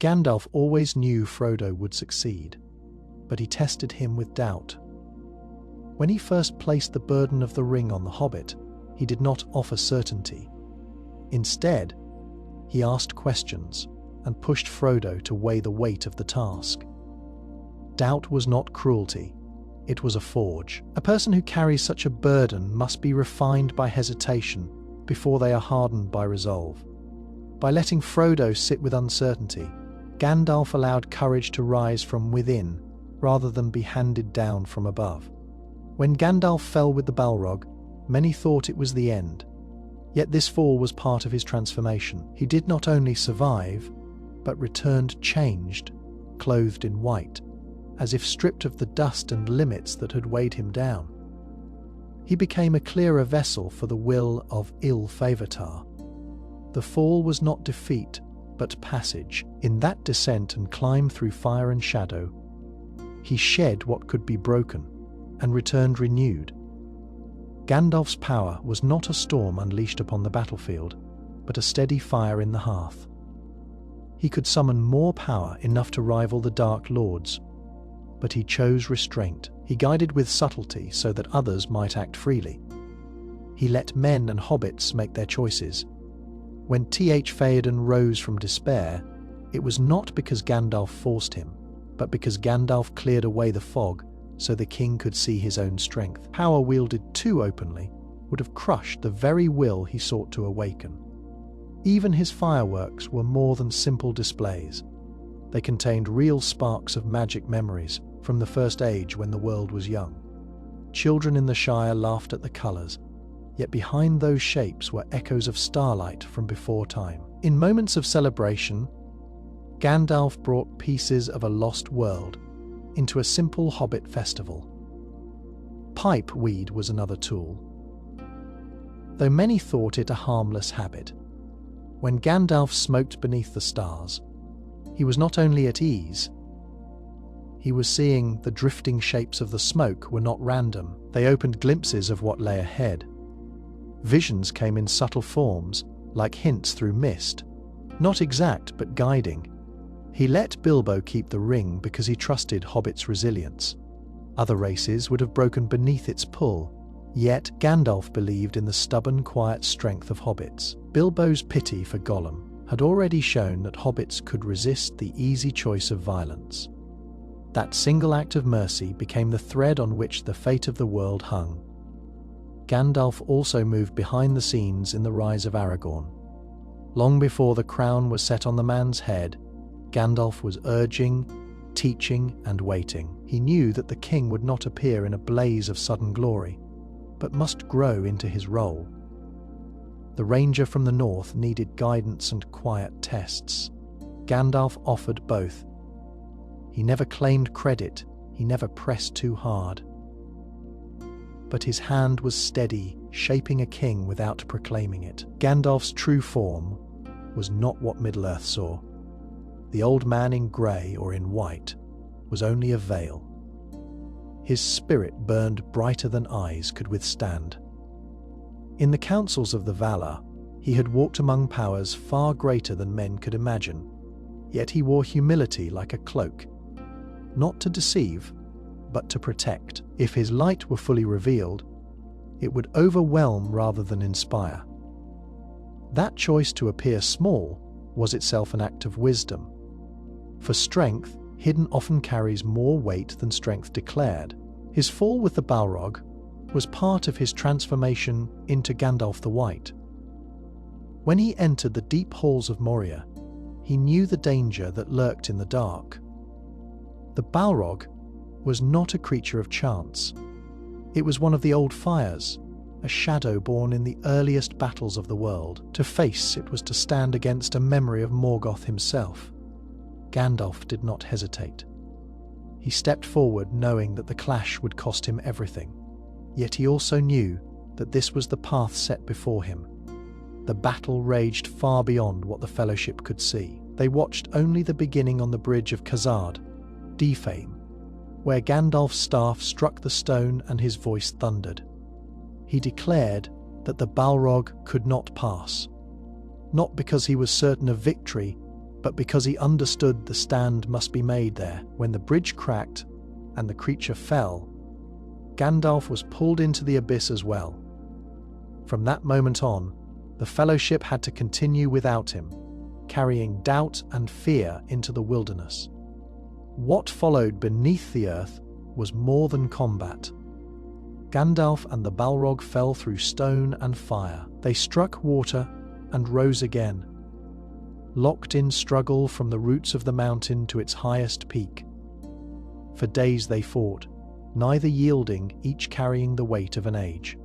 Gandalf always knew Frodo would succeed, but he tested him with doubt. When he first placed the burden of the ring on the hobbit, he did not offer certainty. Instead, he asked questions and pushed Frodo to weigh the weight of the task. Doubt was not cruelty, it was a forge. A person who carries such a burden must be refined by hesitation before they are hardened by resolve. By letting Frodo sit with uncertainty, Gandalf allowed courage to rise from within rather than be handed down from above. When Gandalf fell with the Balrog, many thought it was the end. Yet this fall was part of his transformation. He did not only survive, but returned changed, clothed in white, as if stripped of the dust and limits that had weighed him down. He became a clearer vessel for the will of Ilúvatar. The fall was not defeat, but passage. In that descent and climb through fire and shadow, he shed what could be broken and returned renewed. Gandalf's power was not a storm unleashed upon the battlefield, but a steady fire in the hearth. He could summon more power, enough to rival the Dark Lords, but he chose restraint. He guided with subtlety so that others might act freely. He let men and hobbits make their choices. When Theoden rose from despair, it was not because Gandalf forced him, but because Gandalf cleared away the fog so the king could see his own strength. Power wielded too openly would have crushed the very will he sought to awaken. Even his fireworks were more than simple displays. They contained real sparks of magic memories from the first age when the world was young. Children in the Shire laughed at the colours, yet behind those shapes were echoes of starlight from before time. In moments of celebration, Gandalf brought pieces of a lost world into a simple hobbit festival. Pipe weed was another tool, though many thought it a harmless habit. When Gandalf smoked beneath the stars, he was not only at ease, he was seeing the drifting shapes of the smoke were not random. They opened glimpses of what lay ahead. Visions came in subtle forms, like hints through mist, not exact but guiding. He let Bilbo keep the ring because he trusted Hobbit's resilience. Other races would have broken beneath its pull, yet Gandalf believed in the stubborn, quiet strength of hobbits. Bilbo's pity for Gollum had already shown that hobbits could resist the easy choice of violence. That single act of mercy became the thread on which the fate of the world hung. Gandalf also moved behind the scenes in the rise of Aragorn. Long before the crown was set on the man's head, Gandalf was urging, teaching, and waiting. He knew that the king would not appear in a blaze of sudden glory, but must grow into his role. The ranger from the north needed guidance and quiet tests. Gandalf offered both. He never claimed credit, he never pressed too hard. But his hand was steady, shaping a king without proclaiming it. Gandalf's true form was not what Middle-earth saw. The old man in grey or in white was only a veil. His spirit burned brighter than eyes could withstand. In the councils of the Valar, he had walked among powers far greater than men could imagine, yet he wore humility like a cloak, not to deceive, but to protect. If his light were fully revealed, it would overwhelm rather than inspire. That choice to appear small was itself an act of wisdom. For strength, hidden often carries more weight than strength declared. His fall with the Balrog was part of his transformation into Gandalf the White. When he entered the deep halls of Moria, he knew the danger that lurked in the dark. The Balrog was not a creature of chance. It was one of the old fires, a shadow born in the earliest battles of the world. To face it was to stand against a memory of Morgoth himself. Gandalf did not hesitate. He stepped forward knowing that the clash would cost him everything. Yet he also knew that this was the path set before him. The battle raged far beyond what the Fellowship could see. They watched only the beginning on the bridge of Khazad, Defame, where Gandalf's staff struck the stone and his voice thundered. He declared that the Balrog could not pass, not because he was certain of victory, but because he understood the stand must be made there. When the bridge cracked and the creature fell, Gandalf was pulled into the abyss as well. From that moment on, the Fellowship had to continue without him, carrying doubt and fear into the wilderness. What followed beneath the earth was more than combat. Gandalf and the Balrog fell through stone and fire. They struck water and rose again, locked in struggle from the roots of the mountain to its highest peak. For days they fought, neither yielding, each carrying the weight of an age.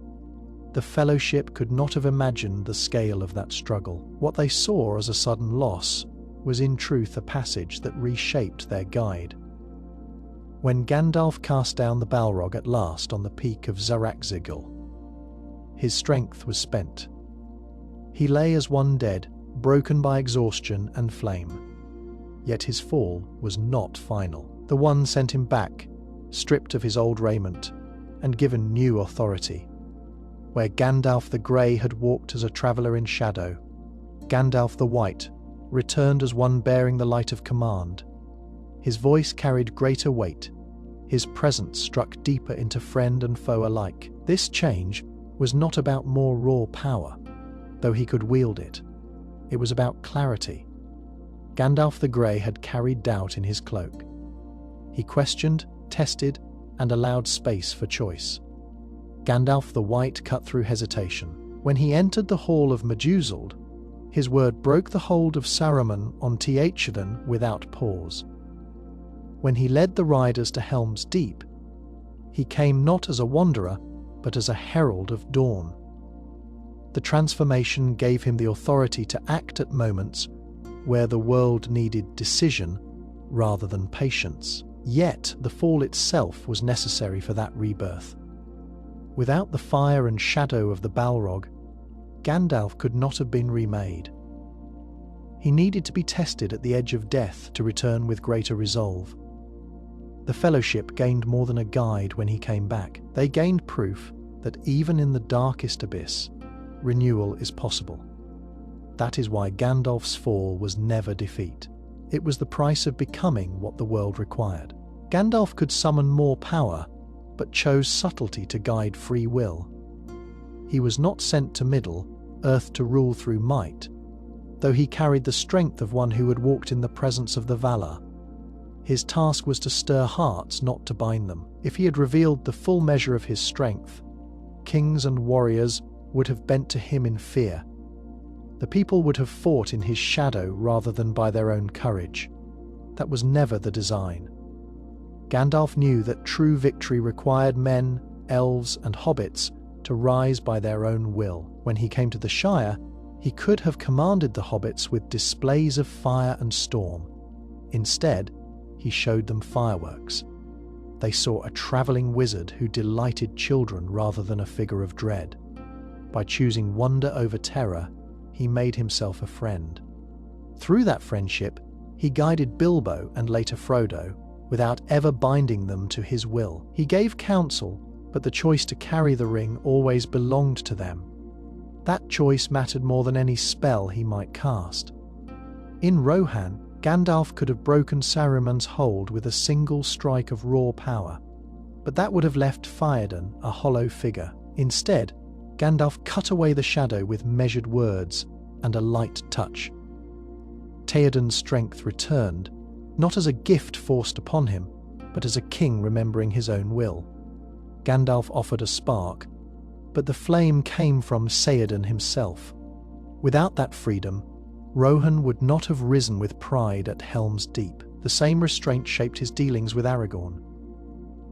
The Fellowship could not have imagined the scale of that struggle. What they saw as a sudden loss was in truth a passage that reshaped their guide. When Gandalf cast down the Balrog at last on the peak of Zarak-Zigil, his strength was spent. He lay as one dead, broken by exhaustion and flame. Yet his fall was not final. The One sent him back, stripped of his old raiment, and given new authority. Where Gandalf the Grey had walked as a traveller in shadow, Gandalf the White returned as one bearing the light of command. His voice carried greater weight. His presence struck deeper into friend and foe alike. This change was not about more raw power, though he could wield it. It was about clarity. Gandalf the Grey had carried doubt in his cloak. He questioned, tested, and allowed space for choice. Gandalf the White cut through hesitation. When he entered the hall of Meduseld, his word broke the hold of Saruman on Theoden without pause. When he led the riders to Helm's Deep, he came not as a wanderer, but as a herald of dawn. The transformation gave him the authority to act at moments where the world needed decision rather than patience. Yet the fall itself was necessary for that rebirth. Without the fire and shadow of the Balrog, Gandalf could not have been remade. He needed to be tested at the edge of death to return with greater resolve. The Fellowship gained more than a guide when he came back. They gained proof that even in the darkest abyss, renewal is possible. That is why Gandalf's fall was never defeat. It was the price of becoming what the world required. Gandalf could summon more power, but chose subtlety to guide free will. He was not sent to Middle Earth to rule through might, though he carried the strength of one who had walked in the presence of the Valar. His task was to stir hearts, not to bind them. If he had revealed the full measure of his strength, kings and warriors would have bent to him in fear. The people would have fought in his shadow rather than by their own courage. That was never the design. Gandalf knew that true victory required men, elves, and hobbits to rise by their own will. When he came to the Shire, he could have commanded the hobbits with displays of fire and storm. Instead, he showed them fireworks. They saw a travelling wizard who delighted children rather than a figure of dread. By choosing wonder over terror, he made himself a friend. Through that friendship, he guided Bilbo and later Frodo without ever binding them to his will. He gave counsel, but the choice to carry the ring always belonged to them. That choice mattered more than any spell he might cast. In Rohan, Gandalf could have broken Saruman's hold with a single strike of raw power, but that would have left Theoden a hollow figure. Instead, Gandalf cut away the shadow with measured words and a light touch. Theoden's strength returned, not as a gift forced upon him, but as a king remembering his own will. Gandalf offered a spark, but the flame came from Theoden himself. Without that freedom, Rohan would not have risen with pride at Helm's Deep. The same restraint shaped his dealings with Aragorn.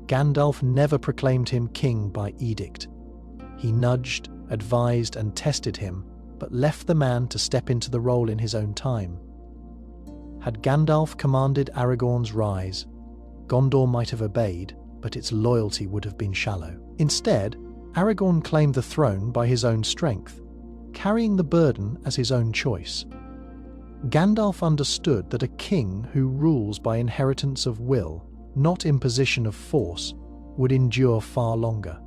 Gandalf never proclaimed him king by edict. He nudged, advised, and tested him, but left the man to step into the role in his own time. Had Gandalf commanded Aragorn's rise, Gondor might have obeyed, but its loyalty would have been shallow. Instead, Aragorn claimed the throne by his own strength, carrying the burden as his own choice. Gandalf understood that a king who rules by inheritance of will, not imposition of force, would endure far longer.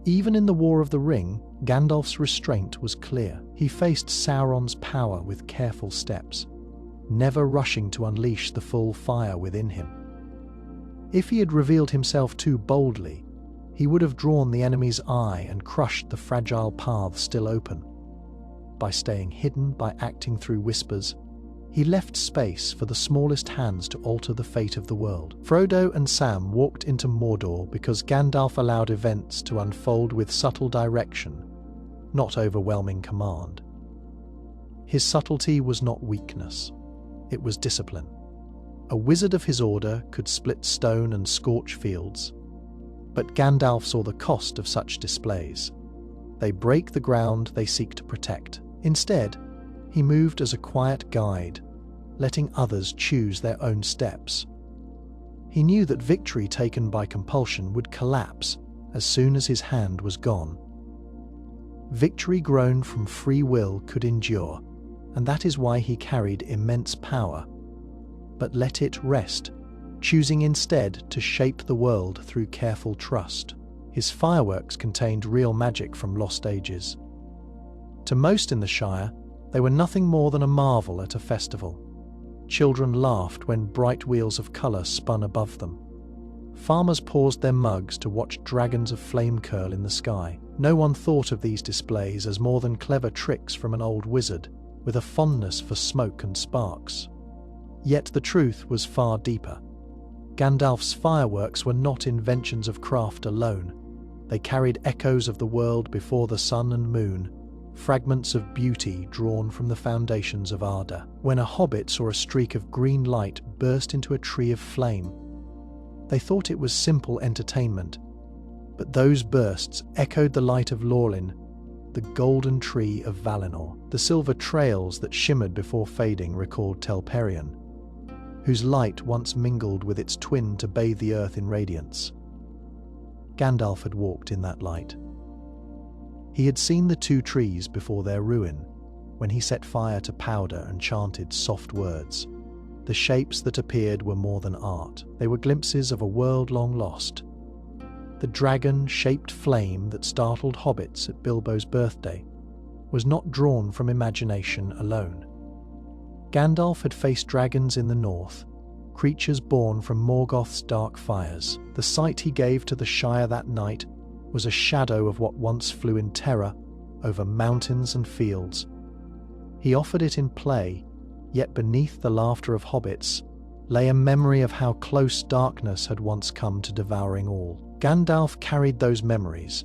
Even in the War of the Ring, Gandalf's restraint was clear. He faced Sauron's power with careful steps. never rushing to unleash the full fire within him. If he had revealed himself too boldly, he would have drawn the enemy's eye and crushed the fragile path still open. By staying hidden, by acting through whispers, he left space for the smallest hands to alter the fate of the world. Frodo and Sam walked into Mordor because Gandalf allowed events to unfold with subtle direction, not overwhelming command. His subtlety was not weakness, it was discipline. A wizard of his order could split stone and scorch fields, but Gandalf saw the cost of such displays. They break the ground they seek to protect. Instead, he moved as a quiet guide, letting others choose their own steps. He knew that victory taken by compulsion would collapse as soon as his hand was gone. Victory grown from free will could endure, and that is why he carried immense power. But let it rest, choosing instead to shape the world through careful trust. His fireworks contained real magic from lost ages. To most in the Shire, they were nothing more than a marvel at a festival. Children laughed when bright wheels of colour spun above them. Farmers paused their mugs to watch dragons of flame curl in the sky. No one thought of these displays as more than clever tricks from an old wizard, with a fondness for smoke and sparks. Yet the truth was far deeper. Gandalf's fireworks were not inventions of craft alone. They carried echoes of the world before the sun and moon, fragments of beauty drawn from the foundations of Arda. When a hobbit saw a streak of green light burst into a tree of flame, they thought it was simple entertainment, but those bursts echoed the light of Lorlin, the golden tree of Valinor. The silver trails that shimmered before fading recalled Telperion, whose light once mingled with its twin to bathe the earth in radiance. Gandalf had walked in that light. He had seen the two trees before their ruin, when he set fire to powder and chanted soft words. The shapes that appeared were more than art. They were glimpses of a world long lost. The dragon-shaped flame that startled hobbits at Bilbo's birthday was not drawn from imagination alone. Gandalf had faced dragons in the north, creatures born from Morgoth's dark fires. The sight he gave to the Shire that night was a shadow of what once flew in terror over mountains and fields. He offered it in play, yet beneath the laughter of hobbits lay a memory of how close darkness had once come to devouring all. Gandalf carried those memories,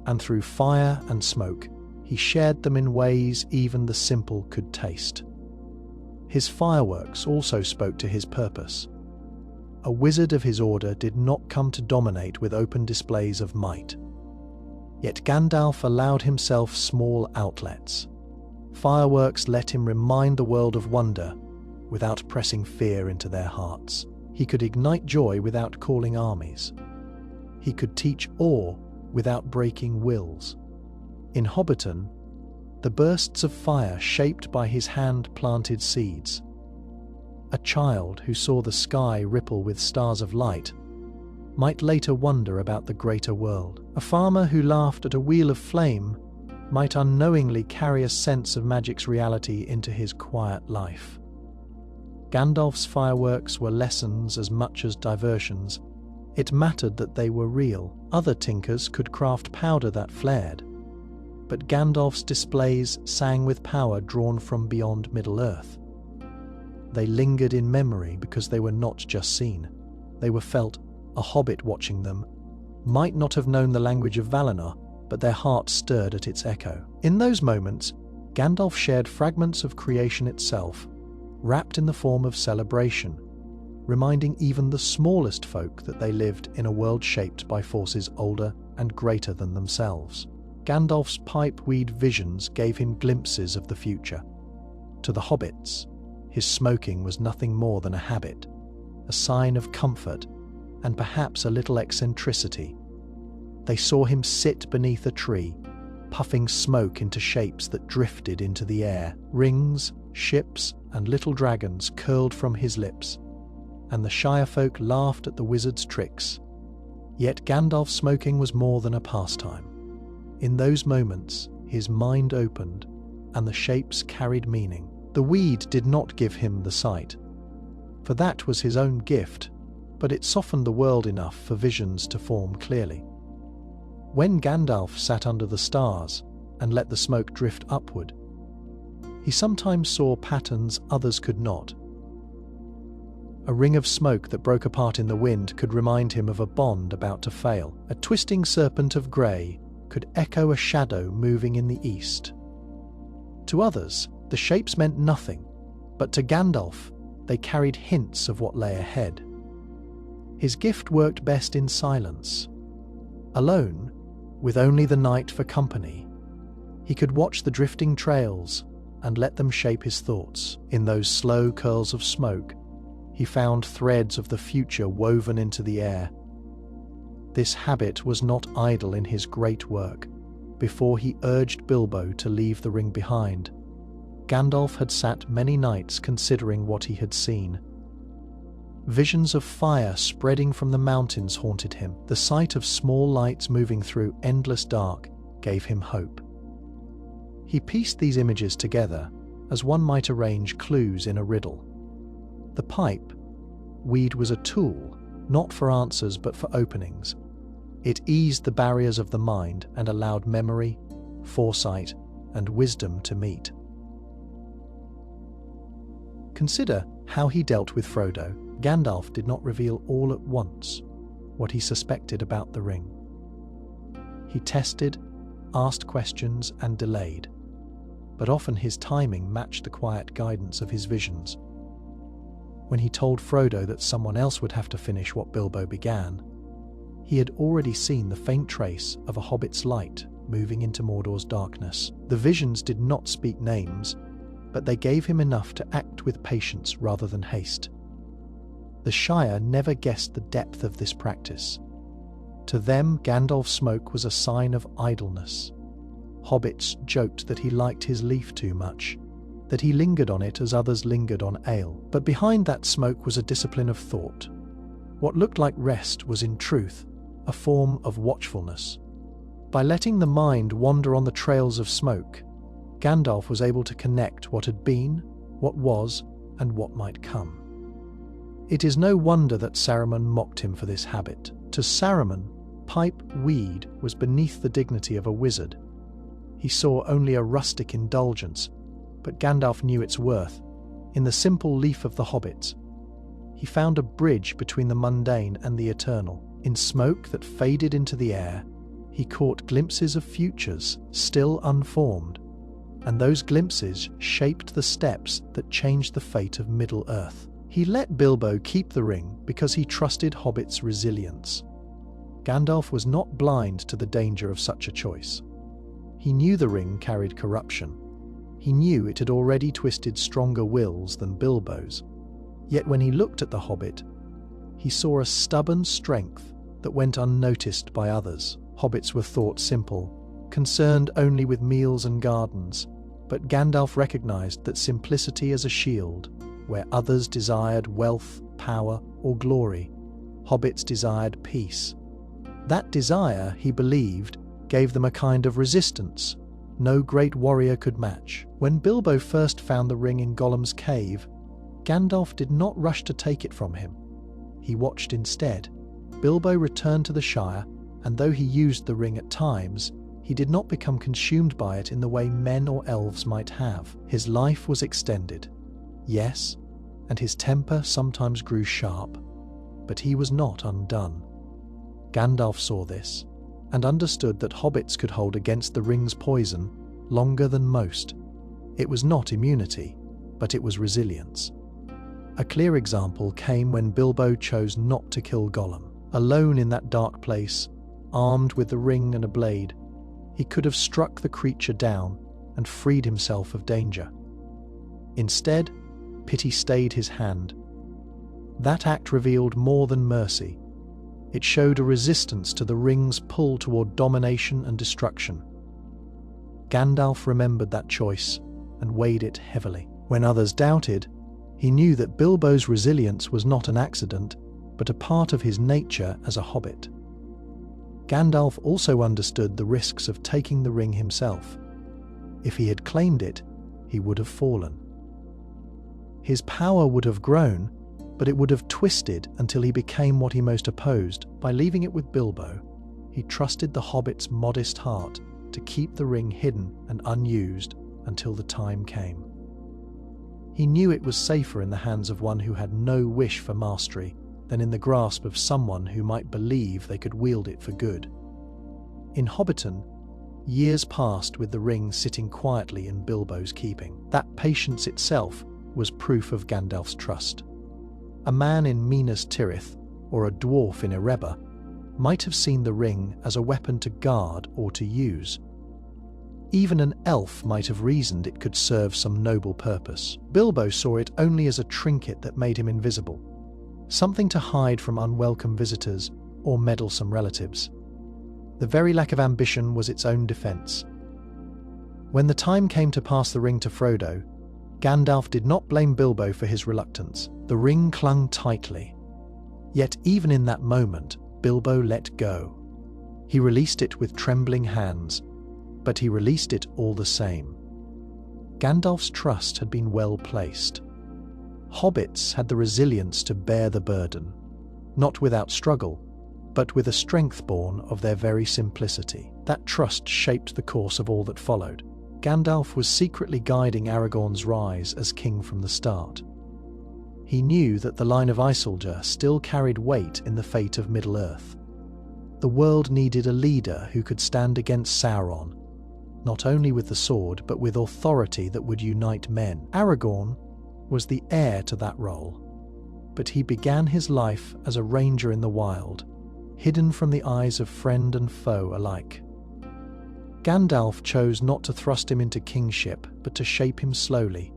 and through fire and smoke, he shared them in ways even the simple could taste. His fireworks also spoke to his purpose. A wizard of his order did not come to dominate with open displays of might. Yet Gandalf allowed himself small outlets. Fireworks let him remind the world of wonder without pressing fear into their hearts. He could ignite joy without calling armies. He could teach awe without breaking wills. In Hobbiton, the bursts of fire shaped by his hand planted seeds. A child who saw the sky ripple with stars of light might later wonder about the greater world. A farmer who laughed at a wheel of flame might unknowingly carry a sense of magic's reality into his quiet life. Gandalf's fireworks were lessons as much as diversions. It mattered that they were real. Other tinkers could craft powder that flared, but Gandalf's displays sang with power drawn from beyond Middle-earth. They lingered in memory because they were not just seen. They were felt. A hobbit watching them might not have known the language of Valinor, but their hearts stirred at its echo. In those moments, Gandalf shared fragments of creation itself, wrapped in the form of celebration, reminding even the smallest folk that they lived in a world shaped by forces older and greater than themselves. Gandalf's pipe-weed visions gave him glimpses of the future. To the hobbits, his smoking was nothing more than a habit, a sign of comfort and perhaps a little eccentricity. They saw him sit beneath a tree, puffing smoke into shapes that drifted into the air. Rings, ships, and little dragons curled from his lips, and the Shire folk laughed at the wizard's tricks. Yet Gandalf's smoking was more than a pastime. In those moments, his mind opened, and the shapes carried meaning. The weed did not give him the sight, for that was his own gift, but it softened the world enough for visions to form clearly. When Gandalf sat under the stars and let the smoke drift upward, he sometimes saw patterns others could not. A ring of smoke that broke apart in the wind could remind him of a bond about to fail. A twisting serpent of grey could echo a shadow moving in the east. To others, the shapes meant nothing, but to Gandalf, they carried hints of what lay ahead. His gift worked best in silence. Alone, with only the night for company, he could watch the drifting trails and let them shape his thoughts. In those slow curls of smoke, he found threads of the future woven into the air. This habit was not idle in his great work. Before he urged Bilbo to leave the ring behind, Gandalf had sat many nights considering what he had seen. Visions of fire spreading from the mountains haunted him. The sight of small lights moving through endless dark gave him hope. He pieced these images together as one might arrange clues in a riddle. The pipe, weed, was a tool, not for answers but for openings. It eased the barriers of the mind and allowed memory, foresight, and wisdom to meet. Consider how he dealt with Frodo. Gandalf did not reveal all at once what he suspected about the ring. He tested, asked questions, and delayed, but often his timing matched the quiet guidance of his visions. When he told Frodo that someone else would have to finish what Bilbo began, he had already seen the faint trace of a hobbit's light moving into Mordor's darkness. The visions did not speak names, but they gave him enough to act with patience rather than haste. The Shire never guessed the depth of this practice. To them, Gandalf's smoke was a sign of idleness. Hobbits joked that he liked his leaf too much, that he lingered on it as others lingered on ale. But behind that smoke was a discipline of thought. What looked like rest was in truth a form of watchfulness. By letting the mind wander on the trails of smoke, Gandalf was able to connect what had been, what was, and what might come. It is no wonder that Saruman mocked him for this habit. To Saruman, pipe weed was beneath the dignity of a wizard. He saw only a rustic indulgence, but Gandalf knew its worth. In the simple leaf of the hobbits, he found a bridge between the mundane and the eternal. In smoke that faded into the air, he caught glimpses of futures still unformed, and those glimpses shaped the steps that changed the fate of Middle-earth. He let Bilbo keep the ring because he trusted hobbits' resilience. Gandalf was not blind to the danger of such a choice. He knew the ring carried corruption. He knew it had already twisted stronger wills than Bilbo's. Yet when he looked at the hobbit, he saw a stubborn strength that went unnoticed by others. Hobbits were thought simple, concerned only with meals and gardens, but Gandalf recognized that simplicity as a shield, where others desired wealth, power, or glory, hobbits desired peace. That desire, he believed, gave them a kind of resistance no great warrior could match. When Bilbo first found the ring in Gollum's cave, Gandalf did not rush to take it from him. He watched instead. Bilbo returned to the Shire, and though he used the ring at times, he did not become consumed by it in the way men or elves might have. His life was extended, yes, and his temper sometimes grew sharp, but he was not undone. Gandalf saw this, and understood that hobbits could hold against the ring's poison longer than most. It was not immunity, but it was resilience. A clear example came when Bilbo chose not to kill Gollum. Alone in that dark place, armed with the ring and a blade, he could have struck the creature down and freed himself of danger. Instead, pity stayed his hand. That act revealed more than mercy. It showed a resistance to the ring's pull toward domination and destruction. Gandalf remembered that choice and weighed it heavily. When others doubted, he knew that Bilbo's resilience was not an accident, but a part of his nature as a hobbit. Gandalf also understood the risks of taking the ring himself. If he had claimed it, he would have fallen. His power would have grown, but it would have twisted until he became what he most opposed. By leaving it with Bilbo, he trusted the hobbit's modest heart to keep the ring hidden and unused until the time came. He knew it was safer in the hands of one who had no wish for mastery than in the grasp of someone who might believe they could wield it for good. In Hobbiton, years passed with the ring sitting quietly in Bilbo's keeping. That patience itself was proof of Gandalf's trust. A man in Minas Tirith, or a dwarf in Erebor, might have seen the ring as a weapon to guard or to use. Even an elf might have reasoned it could serve some noble purpose. Bilbo saw it only as a trinket that made him invisible, something to hide from unwelcome visitors or meddlesome relatives. The very lack of ambition was its own defense. When the time came to pass the ring to Frodo, Gandalf did not blame Bilbo for his reluctance. The ring clung tightly. Yet even in that moment, Bilbo let go. He released it with trembling hands, but he released it all the same. Gandalf's trust had been well placed. Hobbits had the resilience to bear the burden, not without struggle, but with a strength born of their very simplicity. That trust shaped the course of all that followed. Gandalf was secretly guiding Aragorn's rise as king from the start. He knew that the line of Isildur still carried weight in the fate of Middle-earth. The world needed a leader who could stand against Sauron, not only with the sword, but with authority that would unite men. Aragorn was the heir to that role, but he began his life as a ranger in the wild, hidden from the eyes of friend and foe alike. Gandalf chose not to thrust him into kingship, but to shape him slowly,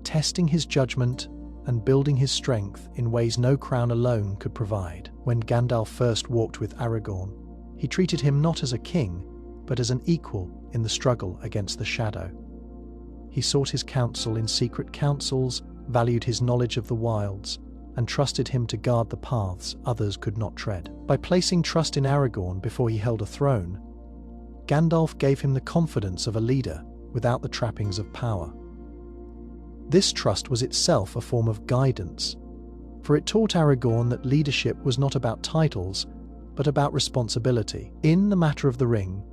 testing his judgment and building his strength in ways no crown alone could provide. When Gandalf first walked with Aragorn, he treated him not as a king, but as an equal in the struggle against the shadow. He sought his counsel in secret councils, valued his knowledge of the wilds, and trusted him to guard the paths others could not tread. By placing trust in Aragorn before he held a throne, Gandalf gave him the confidence of a leader without the trappings of power. This trust was itself a form of guidance, for it taught Aragorn that leadership was not about titles, but about responsibility. In the matter of the ring,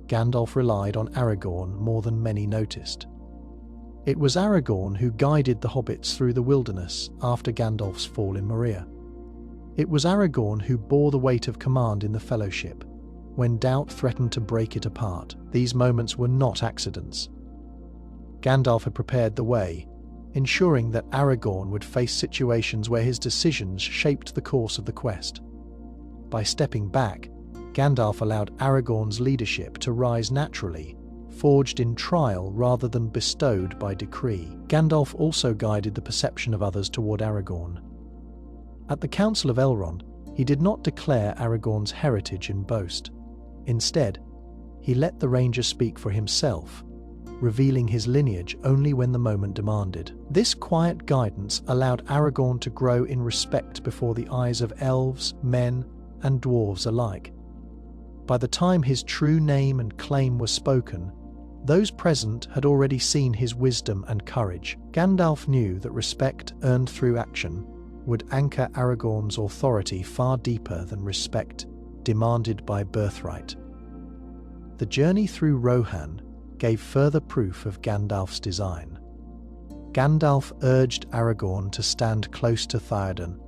Gandalf relied on Aragorn more than many noticed. It was Aragorn who guided the hobbits through the wilderness after Gandalf's fall in Moria. It was Aragorn who bore the weight of command in the Fellowship, when doubt threatened to break it apart. These moments were not accidents. Gandalf had prepared the way, ensuring that Aragorn would face situations where his decisions shaped the course of the quest. By stepping back, Gandalf allowed Aragorn's leadership to rise naturally, forged in trial rather than bestowed by decree. Gandalf also guided the perception of others toward Aragorn. At the Council of Elrond, he did not declare Aragorn's heritage in boast. Instead, he let the ranger speak for himself, revealing his lineage only when the moment demanded. This quiet guidance allowed Aragorn to grow in respect before the eyes of elves, men, and dwarves alike. By the time his true name and claim were spoken, those present had already seen his wisdom and courage. Gandalf knew that respect earned through action would anchor Aragorn's authority far deeper than respect demanded by birthright. The journey through Rohan gave further proof of Gandalf's design. Gandalf urged Aragorn to stand close to Theoden,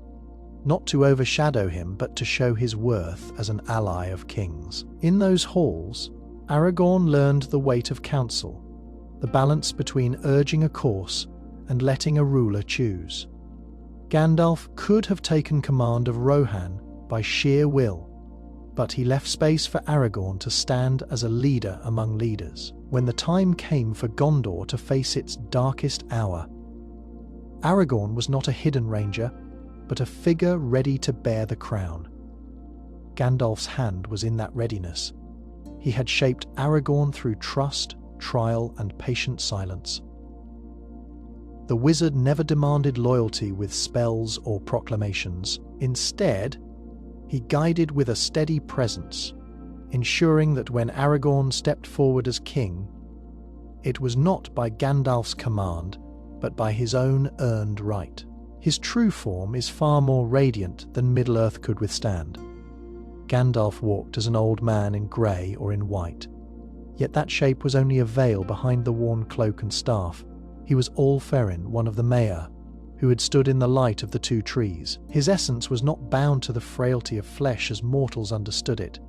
not to overshadow him, but to show his worth as an ally of kings. In those halls, Aragorn learned the weight of counsel, the balance between urging a course and letting a ruler choose. Gandalf could have taken command of Rohan by sheer will, but he left space for Aragorn to stand as a leader among leaders. When the time came for Gondor to face its darkest hour, Aragorn was not a hidden ranger, but a figure ready to bear the crown. Gandalf's hand was in that readiness. He had shaped Aragorn through trust, trial, and patient silence. The wizard never demanded loyalty with spells or proclamations. Instead, he guided with a steady presence, ensuring that when Aragorn stepped forward as king, it was not by Gandalf's command, but by his own earned right. His true form is far more radiant than Middle-earth could withstand. Gandalf walked as an old man in grey or in white, yet that shape was only a veil behind the worn cloak and staff. He was All-Farin, one of the Mayor, who had stood in the light of the two trees. His essence was not bound to the frailty of flesh as mortals understood it.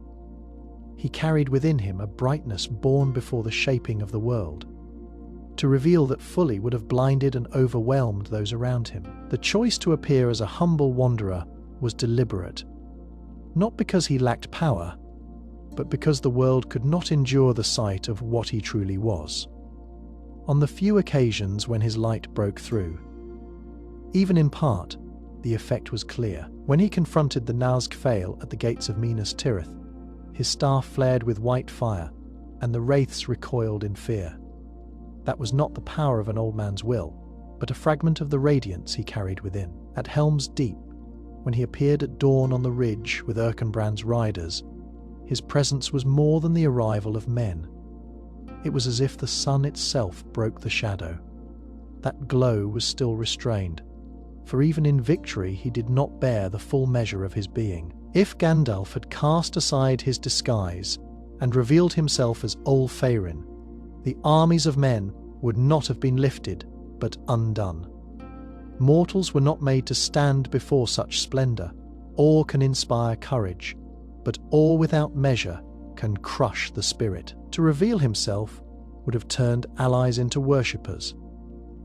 He carried within him a brightness born before the shaping of the world. To reveal that fully would have blinded and overwhelmed those around him. The choice to appear as a humble wanderer was deliberate, not because he lacked power, but because the world could not endure the sight of what he truly was. On the few occasions when his light broke through, even in part, the effect was clear. When he confronted the Nazgûl Fail at the gates of Minas Tirith, his staff flared with white fire, and the wraiths recoiled in fear. That was not the power of an old man's will, but a fragment of the radiance he carried within. At Helm's Deep, when he appeared at dawn on the ridge with Erkenbrand's riders, his presence was more than the arrival of men. It was as if the sun itself broke the shadow. That glow was still restrained, for even in victory he did not bear the full measure of his being. If Gandalf had cast aside his disguise and revealed himself as All-Farin, the armies of men would not have been lifted, but undone. Mortals were not made to stand before such splendor. Awe can inspire courage, but awe without measure can crush the spirit. To reveal himself would have turned allies into worshippers,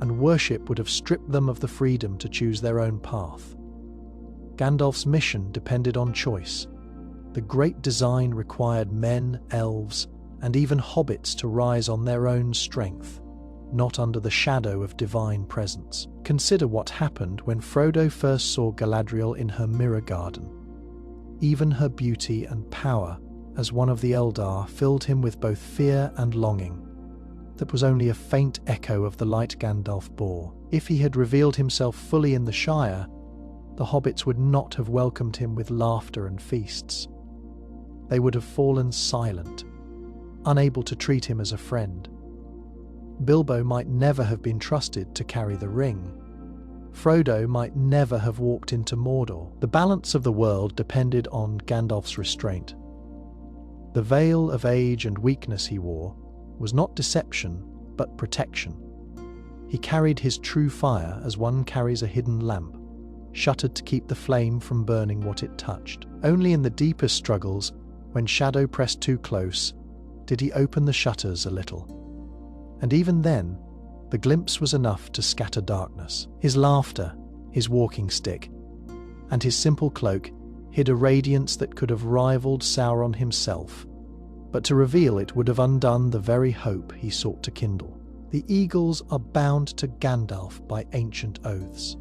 and worship would have stripped them of the freedom to choose their own path. Gandalf's mission depended on choice. The great design required men, elves, and even hobbits to rise on their own strength, not under the shadow of divine presence. Consider what happened when Frodo first saw Galadriel in her mirror garden. Even her beauty and power as one of the Eldar filled him with both fear and longing. That was only a faint echo of the light Gandalf bore. If he had revealed himself fully in the Shire, the hobbits would not have welcomed him with laughter and feasts. They would have fallen silent, unable to treat him as a friend. Bilbo might never have been trusted to carry the ring. Frodo might never have walked into Mordor. The balance of the world depended on Gandalf's restraint. The veil of age and weakness he wore was not deception, but protection. He carried his true fire as one carries a hidden lamp, shuttered to keep the flame from burning what it touched. Only in the deepest struggles, when shadow pressed too close, did he open the shutters a little. And even then, the glimpse was enough to scatter darkness. His laughter, his walking stick, and his simple cloak hid a radiance that could have rivaled Sauron himself, but to reveal it would have undone the very hope he sought to kindle. The Eagles are bound to Gandalf by ancient oaths.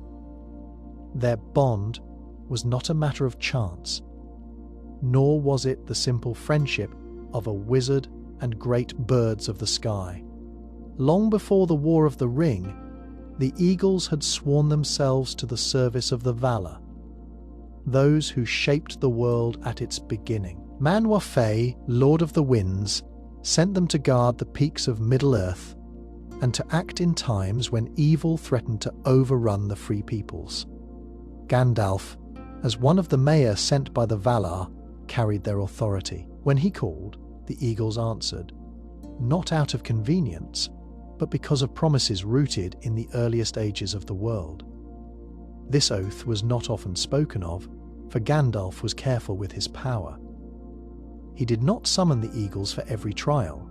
Their bond was not a matter of chance, nor was it the simple friendship of a wizard and great birds of the sky. Long before the War of the Ring, the Eagles had sworn themselves to the service of the Valar, those who shaped the world at its beginning. Manwë Fai, Lord of the Winds, sent them to guard the peaks of Middle-earth and to act in times when evil threatened to overrun the free peoples. Gandalf, as one of the Mayor sent by the Valar, carried their authority. When he called, the Eagles answered, not out of convenience, but because of promises rooted in the earliest ages of the world. This oath was not often spoken of, for Gandalf was careful with his power. He did not summon the Eagles for every trial,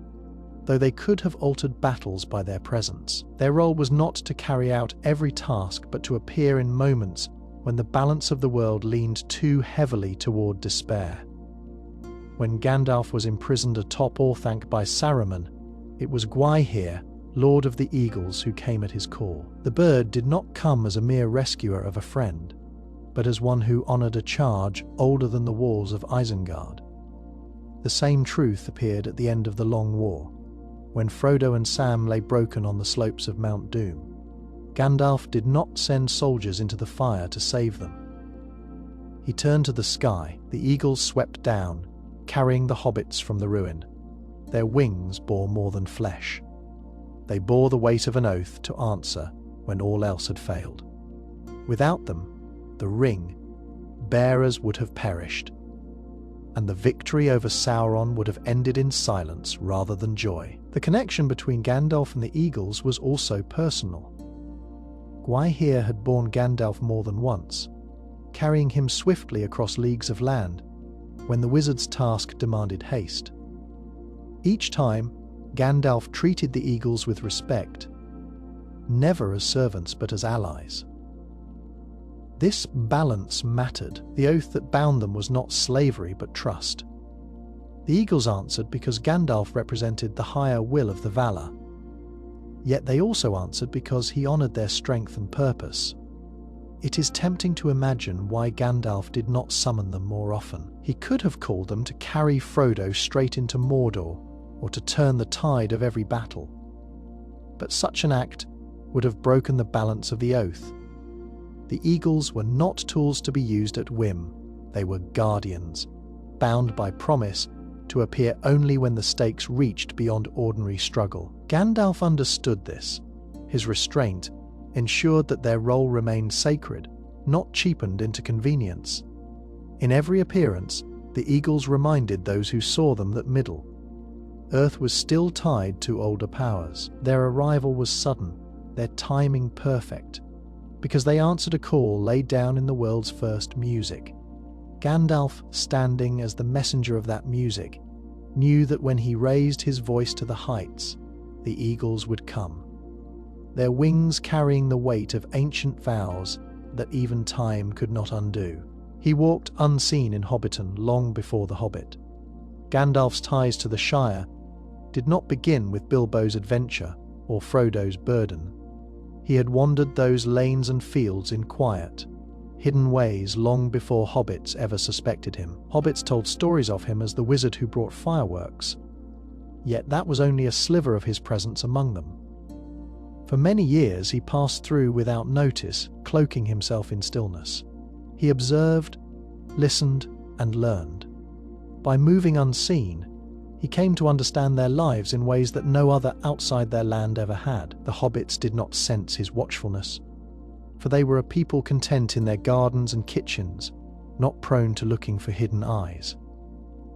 though they could have altered battles by their presence. Their role was not to carry out every task, but to appear in moments when the balance of the world leaned too heavily toward despair. When Gandalf was imprisoned atop Orthanc by Saruman, it was Gwaihir, Lord of the Eagles, who came at his call. The bird did not come as a mere rescuer of a friend, but as one who honoured a charge older than the walls of Isengard. The same truth appeared at the end of the Long War, when Frodo and Sam lay broken on the slopes of Mount Doom. Gandalf did not send soldiers into the fire to save them. He turned to the sky. The eagles swept down, carrying the hobbits from the ruin. Their wings bore more than flesh. They bore the weight of an oath to answer when all else had failed. Without them, the ring bearers would have perished, and the victory over Sauron would have ended in silence rather than joy. The connection between Gandalf and the Eagles was also personal. Gwaihir had borne Gandalf more than once, carrying him swiftly across leagues of land when the wizard's task demanded haste. Each time, Gandalf treated the Eagles with respect, never as servants but as allies. This balance mattered. The oath that bound them was not slavery but trust. The Eagles answered because Gandalf represented the higher will of the Valar. Yet they also answered because he honored their strength and purpose. It is tempting to imagine why Gandalf did not summon them more often. He could have called them to carry Frodo straight into Mordor, or to turn the tide of every battle. But such an act would have broken the balance of the oath. The Eagles were not tools to be used at whim. They were guardians, bound by promise to appear only when the stakes reached beyond ordinary struggle. Gandalf understood this. His restraint ensured that their role remained sacred, not cheapened into convenience. In every appearance, the Eagles reminded those who saw them that Middle-earth was still tied to older powers. Their arrival was sudden, their timing perfect, because they answered a call laid down in the world's first music. Gandalf, standing as the messenger of that music, knew that when he raised his voice to the heights, the Eagles would come, their wings carrying the weight of ancient vows that even time could not undo. He walked unseen in Hobbiton long before The Hobbit. Gandalf's ties to the Shire did not begin with Bilbo's adventure or Frodo's burden. He had wandered those lanes and fields in quiet, hidden ways long before hobbits ever suspected him. Hobbits told stories of him as the wizard who brought fireworks, yet that was only a sliver of his presence among them. For many years he passed through without notice, cloaking himself in stillness. He observed, listened, and learned. By moving unseen, he came to understand their lives in ways that no other outside their land ever had. The hobbits did not sense his watchfulness, for they were a people content in their gardens and kitchens, not prone to looking for hidden eyes.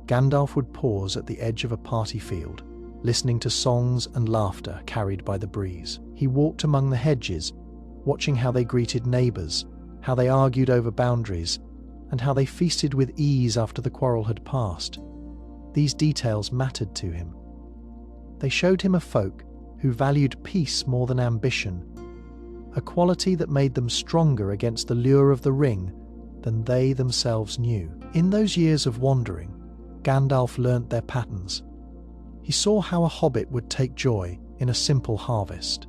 Gandalf would pause at the edge of a party field, listening to songs and laughter carried by the breeze. He walked among the hedges, watching how they greeted neighbors, how they argued over boundaries, and how they feasted with ease after the quarrel had passed. These details mattered to him. They showed him a folk who valued peace more than ambition, a quality that made them stronger against the lure of the ring than they themselves knew. In those years of wandering, Gandalf learnt their patterns. He saw how a hobbit would take joy in a simple harvest.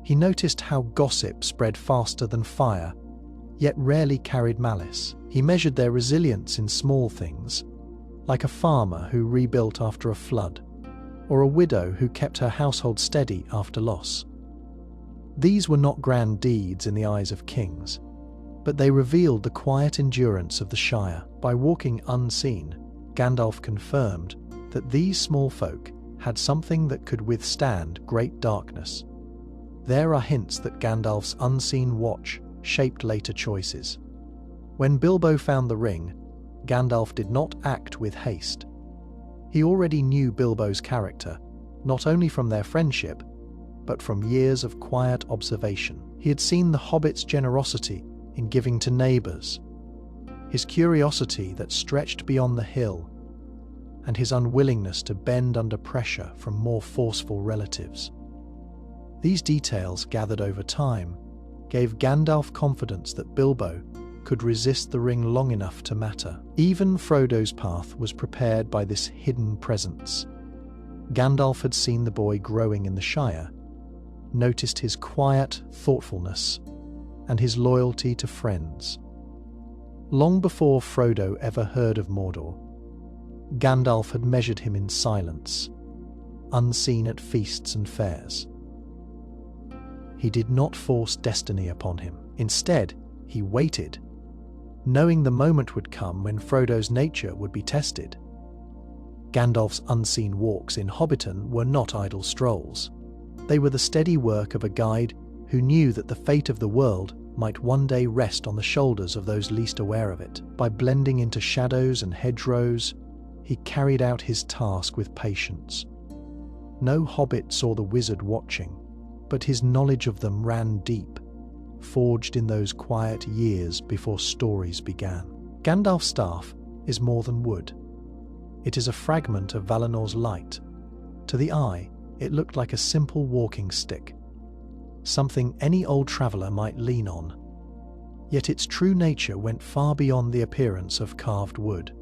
He noticed how gossip spread faster than fire, yet rarely carried malice. He measured their resilience in small things, like a farmer who rebuilt after a flood, or a widow who kept her household steady after loss. These were not grand deeds in the eyes of kings, but they revealed the quiet endurance of the Shire. By walking unseen, Gandalf confirmed that these small folk had something that could withstand great darkness. There are hints that Gandalf's unseen watch shaped later choices. When Bilbo found the ring, Gandalf did not act with haste. He already knew Bilbo's character, not only from their friendship, but from years of quiet observation. He had seen the hobbit's generosity in giving to neighbors, his curiosity that stretched beyond the hill, and his unwillingness to bend under pressure from more forceful relatives. These details, gathered over time, gave Gandalf confidence that Bilbo could resist the ring long enough to matter. Even Frodo's path was prepared by this hidden presence. Gandalf had seen the boy growing in the Shire, noticed his quiet thoughtfulness, and his loyalty to friends. Long before Frodo ever heard of Mordor, Gandalf had measured him in silence, unseen at feasts and fairs. He did not force destiny upon him. Instead, he waited, knowing the moment would come when Frodo's nature would be tested. Gandalf's unseen walks in Hobbiton were not idle strolls. They were the steady work of a guide who knew that the fate of the world might one day rest on the shoulders of those least aware of it. By blending into shadows and hedgerows, he carried out his task with patience. No hobbit saw the wizard watching, but his knowledge of them ran deep, forged in those quiet years before stories began. Gandalf's staff is more than wood. It is a fragment of Valinor's light. To the eye, it looked like a simple walking stick, something any old traveller might lean on. Yet its true nature went far beyond the appearance of carved wood.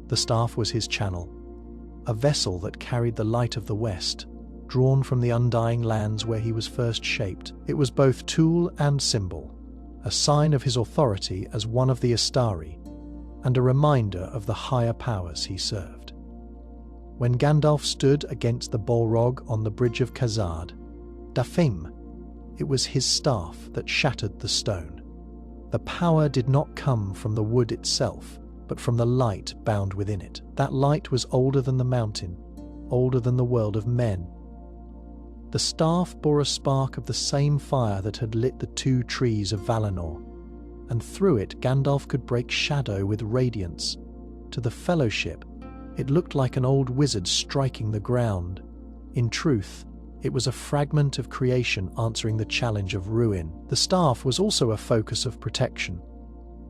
The staff was his channel, a vessel that carried the light of the West, drawn from the undying lands where he was first shaped. It was both tool and symbol, a sign of his authority as one of the Astari, and a reminder of the higher powers he served. When Gandalf stood against the Balrog on the bridge of Khazad, Dafim, it was his staff that shattered the stone. The power did not come from the wood itself, but from the light bound within it. That light was older than the mountain, older than the world of men. The staff bore a spark of the same fire that had lit the two trees of Valinor, and through it Gandalf could break shadow with radiance. To the Fellowship, it looked like an old wizard striking the ground. In truth, it was a fragment of creation answering the challenge of ruin. The staff was also a focus of protection.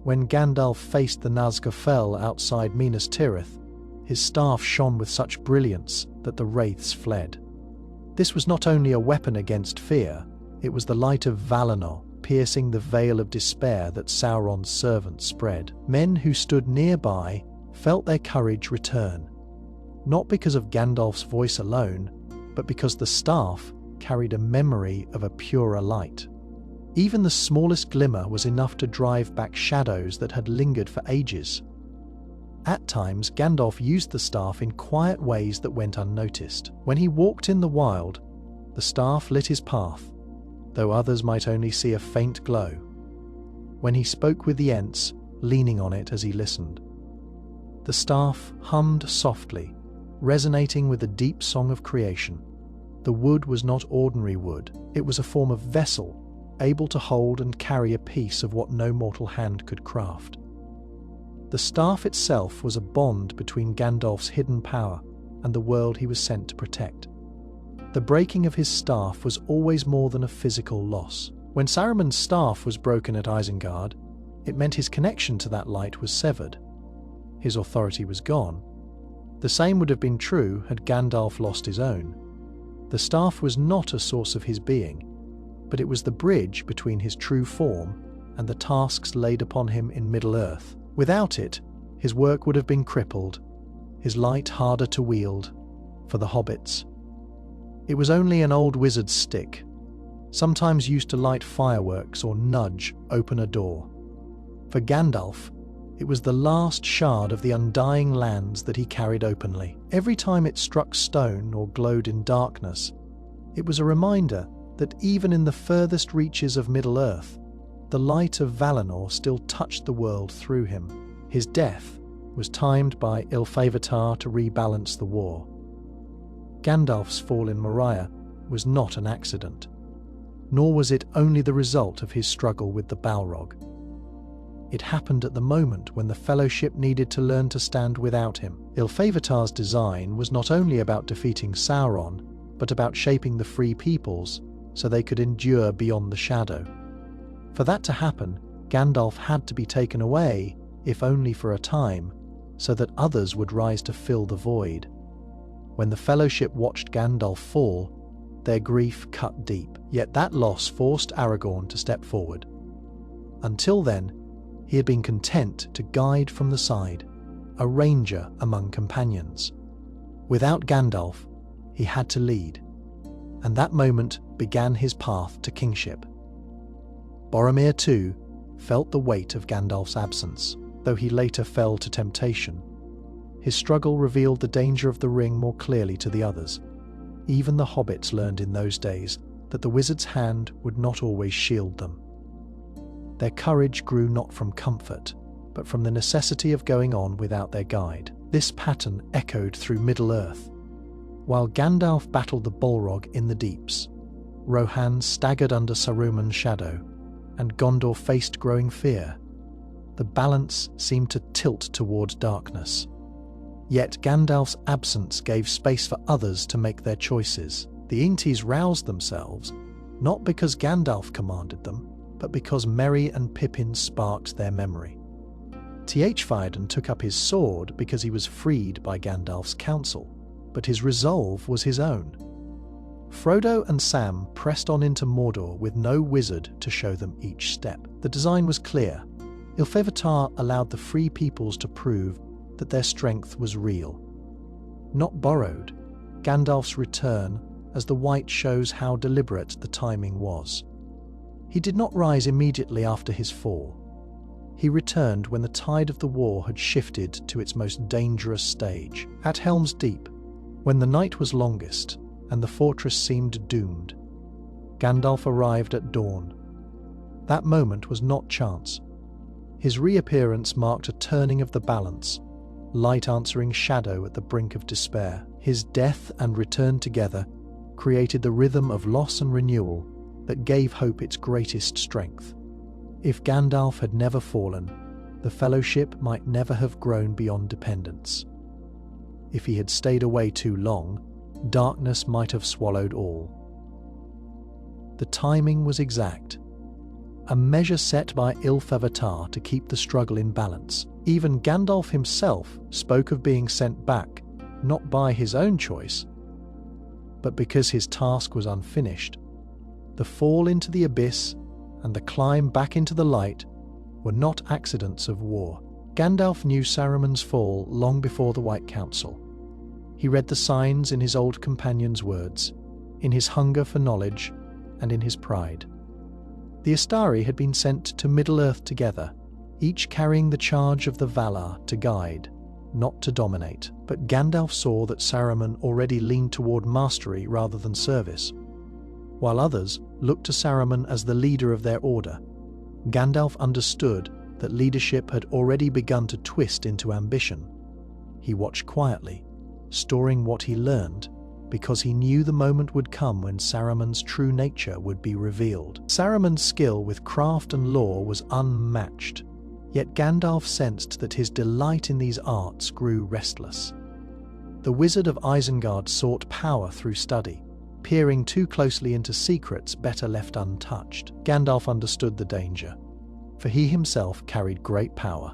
When Gandalf faced the Nazgûl Fell outside Minas Tirith, his staff shone with such brilliance that the wraiths fled. This was not only a weapon against fear, it was the light of Valinor, piercing the veil of despair that Sauron's servants spread. Men who stood nearby felt their courage return, not because of Gandalf's voice alone, but because the staff carried a memory of a purer light. Even the smallest glimmer was enough to drive back shadows that had lingered for ages. At times, Gandalf used the staff in quiet ways that went unnoticed. When he walked in the wild, the staff lit his path, though others might only see a faint glow. When he spoke with the Ents, leaning on it as he listened, the staff hummed softly, resonating with the deep song of creation. The wood was not ordinary wood. It was a form of vessel, able to hold and carry a piece of what no mortal hand could craft. The staff itself was a bond between Gandalf's hidden power and the world he was sent to protect. The breaking of his staff was always more than a physical loss. When Saruman's staff was broken at Isengard, it meant his connection to that light was severed. His authority was gone. The same would have been true had Gandalf lost his own. The staff was not a source of his being, but it was the bridge between his true form and the tasks laid upon him in Middle-earth. Without it, his work would have been crippled, his light harder to wield. For the hobbits, it was only an old wizard's stick, sometimes used to light fireworks or nudge open a door. For Gandalf, it was the last shard of the undying lands that he carried openly. Every time it struck stone or glowed in darkness, it was a reminder that even in the furthest reaches of Middle-earth, the light of Valinor still touched the world through him. His death was timed by Ilfavatar to rebalance the war. Gandalf's fall in Moria was not an accident, nor was it only the result of his struggle with the Balrog. It happened at the moment when the Fellowship needed to learn to stand without him. Ilfavatar's design was not only about defeating Sauron, but about shaping the Free Peoples so they could endure beyond the shadow. For that to happen, Gandalf had to be taken away, if only for a time, so that others would rise to fill the void. When the Fellowship watched Gandalf fall, their grief cut deep. Yet that loss forced Aragorn to step forward. Until then, he had been content to guide from the side, a ranger among companions. Without Gandalf, he had to lead, and that moment began his path to kingship. Boromir, too, felt the weight of Gandalf's absence, though he later fell to temptation. His struggle revealed the danger of the ring more clearly to the others. Even the hobbits learned in those days that the wizard's hand would not always shield them. Their courage grew not from comfort, but from the necessity of going on without their guide. This pattern echoed through Middle-earth. While Gandalf battled the Balrog in the deeps, Rohan staggered under Saruman's shadow, and Gondor faced growing fear. The balance seemed to tilt towards darkness. Yet Gandalf's absence gave space for others to make their choices. The Intis roused themselves, not because Gandalf commanded them, but because Merry and Pippin sparked their memory. Theoden took up his sword because he was freed by Gandalf's counsel, but his resolve was his own. Frodo and Sam pressed on into Mordor with no wizard to show them each step. The design was clear. Ilúvatar allowed the free peoples to prove that their strength was real, not borrowed. Gandalf's return as the White shows how deliberate the timing was. He did not rise immediately after his fall. He returned when the tide of the war had shifted to its most dangerous stage. At Helm's Deep, when the night was longest and the fortress seemed doomed, Gandalf arrived at dawn. That moment was not chance. His reappearance marked a turning of the balance, light answering shadow at the brink of despair. His death and return together created the rhythm of loss and renewal that gave hope its greatest strength. If Gandalf had never fallen, the Fellowship might never have grown beyond dependence. If he had stayed away too long, darkness might have swallowed all. The timing was exact, a measure set by Ilúvatar to keep the struggle in balance. Even Gandalf himself spoke of being sent back, not by his own choice, but because his task was unfinished. The fall into the abyss and the climb back into the light were not accidents of war. Gandalf knew Saruman's fall long before the White Council. He read the signs in his old companion's words, in his hunger for knowledge, and in his pride. The Astari had been sent to Middle-earth together, each carrying the charge of the Valar to guide, not to dominate. But Gandalf saw that Saruman already leaned toward mastery rather than service, while others looked to Saruman as the leader of their order. Gandalf understood that leadership had already begun to twist into ambition. He watched quietly, storing what he learned, because he knew the moment would come when Saruman's true nature would be revealed. Saruman's skill with craft and lore was unmatched, yet Gandalf sensed that his delight in these arts grew restless. The Wizard of Isengard sought power through study, peering too closely into secrets better left untouched. Gandalf understood the danger, for he himself carried great power.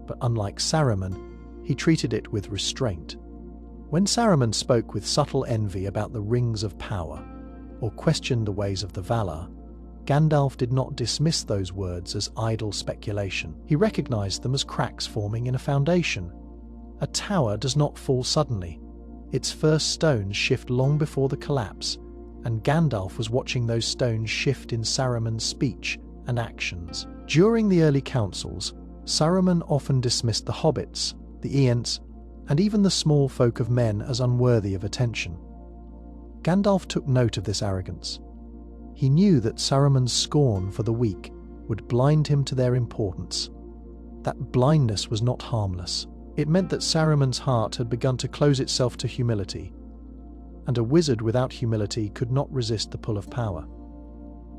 But unlike Saruman, he treated it with restraint. When Saruman spoke with subtle envy about the rings of power, or questioned the ways of the Valar, Gandalf did not dismiss those words as idle speculation. He recognized them as cracks forming in a foundation. A tower does not fall suddenly. Its first stones shift long before the collapse, and Gandalf was watching those stones shift in Saruman's speech and actions. During the early councils, Saruman often dismissed the hobbits, the Ents, and even the small folk of men as unworthy of attention. Gandalf took note of this arrogance. He knew that Saruman's scorn for the weak would blind him to their importance. That blindness was not harmless. It meant that Saruman's heart had begun to close itself to humility, and a wizard without humility could not resist the pull of power.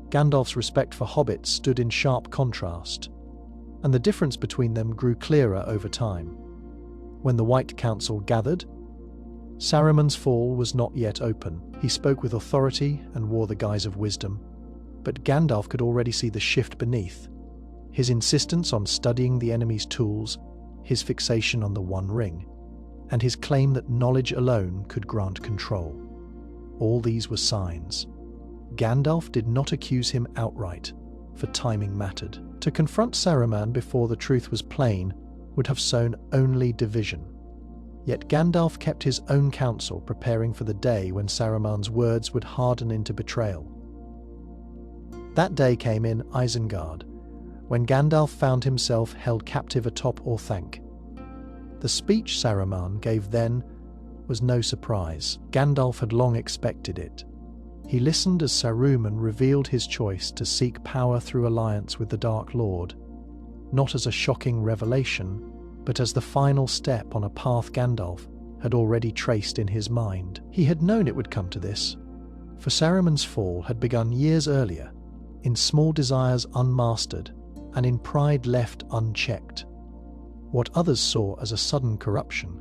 Gandalf's respect for hobbits stood in sharp contrast, and the difference between them grew clearer over time. When the White Council gathered, Saruman's fall was not yet open. He spoke with authority and wore the guise of wisdom, but Gandalf could already see the shift beneath. His insistence on studying the enemy's tools, his fixation on the One Ring, and his claim that knowledge alone could grant control. All these were signs. Gandalf did not accuse him outright, for timing mattered. To confront Saruman before the truth was plain would have sown only division. Yet Gandalf kept his own counsel, preparing for the day when Saruman's words would harden into betrayal. That day came in Isengard, when Gandalf found himself held captive atop Orthanc. The speech Saruman gave then was no surprise. Gandalf had long expected it. He listened as Saruman revealed his choice to seek power through alliance with the Dark Lord, not as a shocking revelation, but as the final step on a path Gandalf had already traced in his mind. He had known it would come to this, For Saruman's fall had begun years earlier, in small desires unmastered and in pride left unchecked. What others saw as a sudden corruption,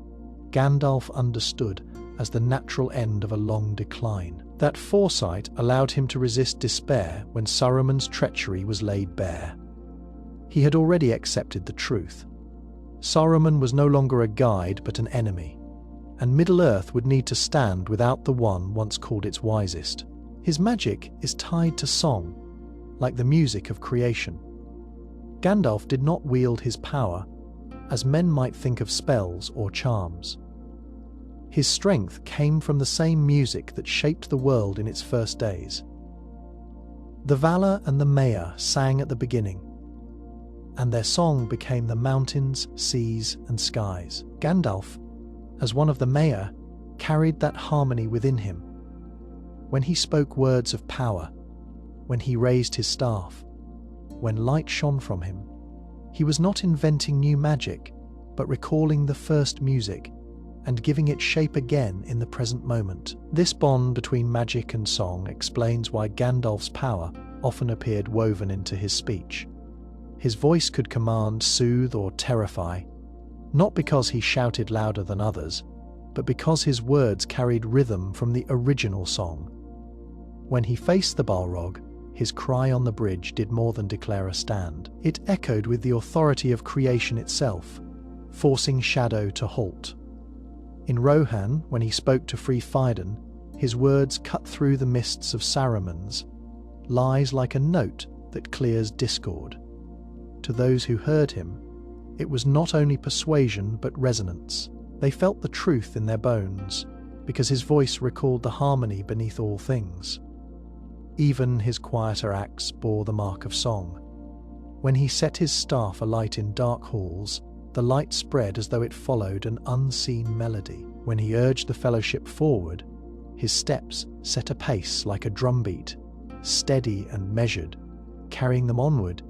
Gandalf understood as the natural end of a long decline. That foresight allowed him to resist despair when Saruman's treachery was laid bare. He had already accepted the truth. Saruman was no longer a guide but an enemy, and Middle-earth would need to stand without the one once called its wisest. His magic is tied to song, like the music of creation. Gandalf did not wield his power as men might think of spells or charms. His strength came from the same music that shaped the world in its first days. The Valar and the Maiar sang at the beginning, and their song became the mountains, seas, and skies. Gandalf, as one of the Maiar, carried that harmony within him. When he spoke words of power, when he raised his staff, when light shone from him, he was not inventing new magic, but recalling the first music and giving it shape again in the present moment. This bond between magic and song explains why Gandalf's power often appeared woven into his speech. His voice could command, soothe, or terrify, not because he shouted louder than others, but because his words carried rhythm from the original song. When he faced the Balrog, his cry on the bridge did more than declare a stand. It echoed with the authority of creation itself, forcing shadow to halt. In Rohan, when he spoke to free Théoden, his words cut through the mists of Saruman's, lies like a note that clears discord. To those who heard him, it was not only persuasion but resonance. They felt the truth in their bones, because his voice recalled the harmony beneath all things. Even his quieter acts bore the mark of song. When he set his staff alight in dark halls, the light spread as though it followed an unseen melody. When he urged the fellowship forward, his steps set a pace like a drumbeat, steady and measured, carrying them onward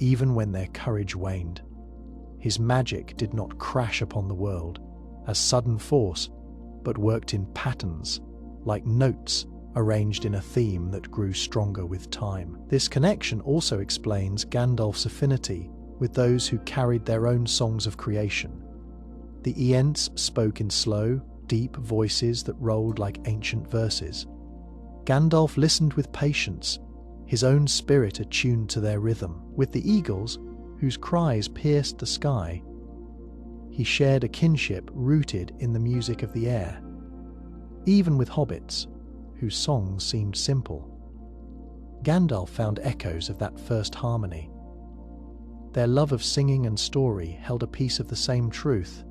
even when their courage waned. His magic did not crash upon the world as sudden force, but worked in patterns, like notes arranged in a theme that grew stronger with time. This connection also explains Gandalf's affinity with those who carried their own songs of creation. The Ents spoke in slow, deep voices that rolled like ancient verses. Gandalf listened with patience, his own spirit attuned to their rhythm. With the eagles, whose cries pierced the sky, he shared a kinship rooted in the music of the air. Even with hobbits, whose songs seemed simple, Gandalf found echoes of that first harmony. Their love of singing and story held a piece of the same truth,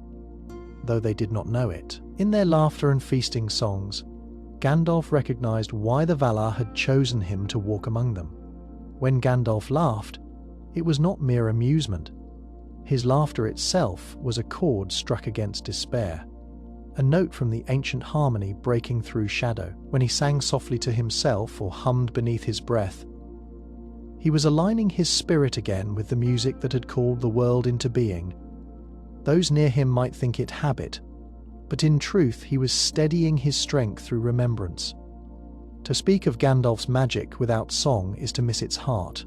though they did not know it. In their laughter and feasting songs, Gandalf recognized why the Valar had chosen him to walk among them. When Gandalf laughed, it was not mere amusement. His laughter itself was a chord struck against despair, a note from the ancient harmony breaking through shadow. When he sang softly to himself or hummed beneath his breath, he was aligning his spirit again with the music that had called the world into being. Those near him might think it habit, but in truth he was steadying his strength through remembrance. To speak of Gandalf's magic without song is to miss its heart.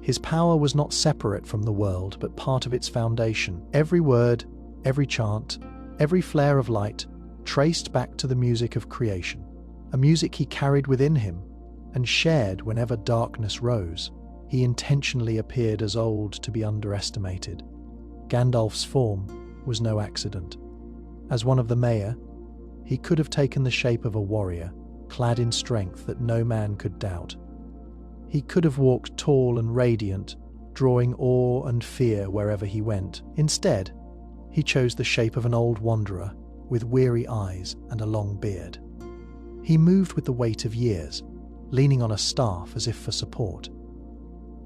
His power was not separate from the world, but part of its foundation. Every word, every chant, every flare of light traced back to the music of creation, a music he carried within him and shared whenever darkness rose. He intentionally appeared as old to be underestimated. Gandalf's form was no accident. As one of the Maiar, he could have taken the shape of a warrior, clad in strength that no man could doubt. He could have walked tall and radiant, drawing awe and fear wherever he went. Instead, he chose the shape of an old wanderer with weary eyes and a long beard. He moved with the weight of years, leaning on a staff as if for support.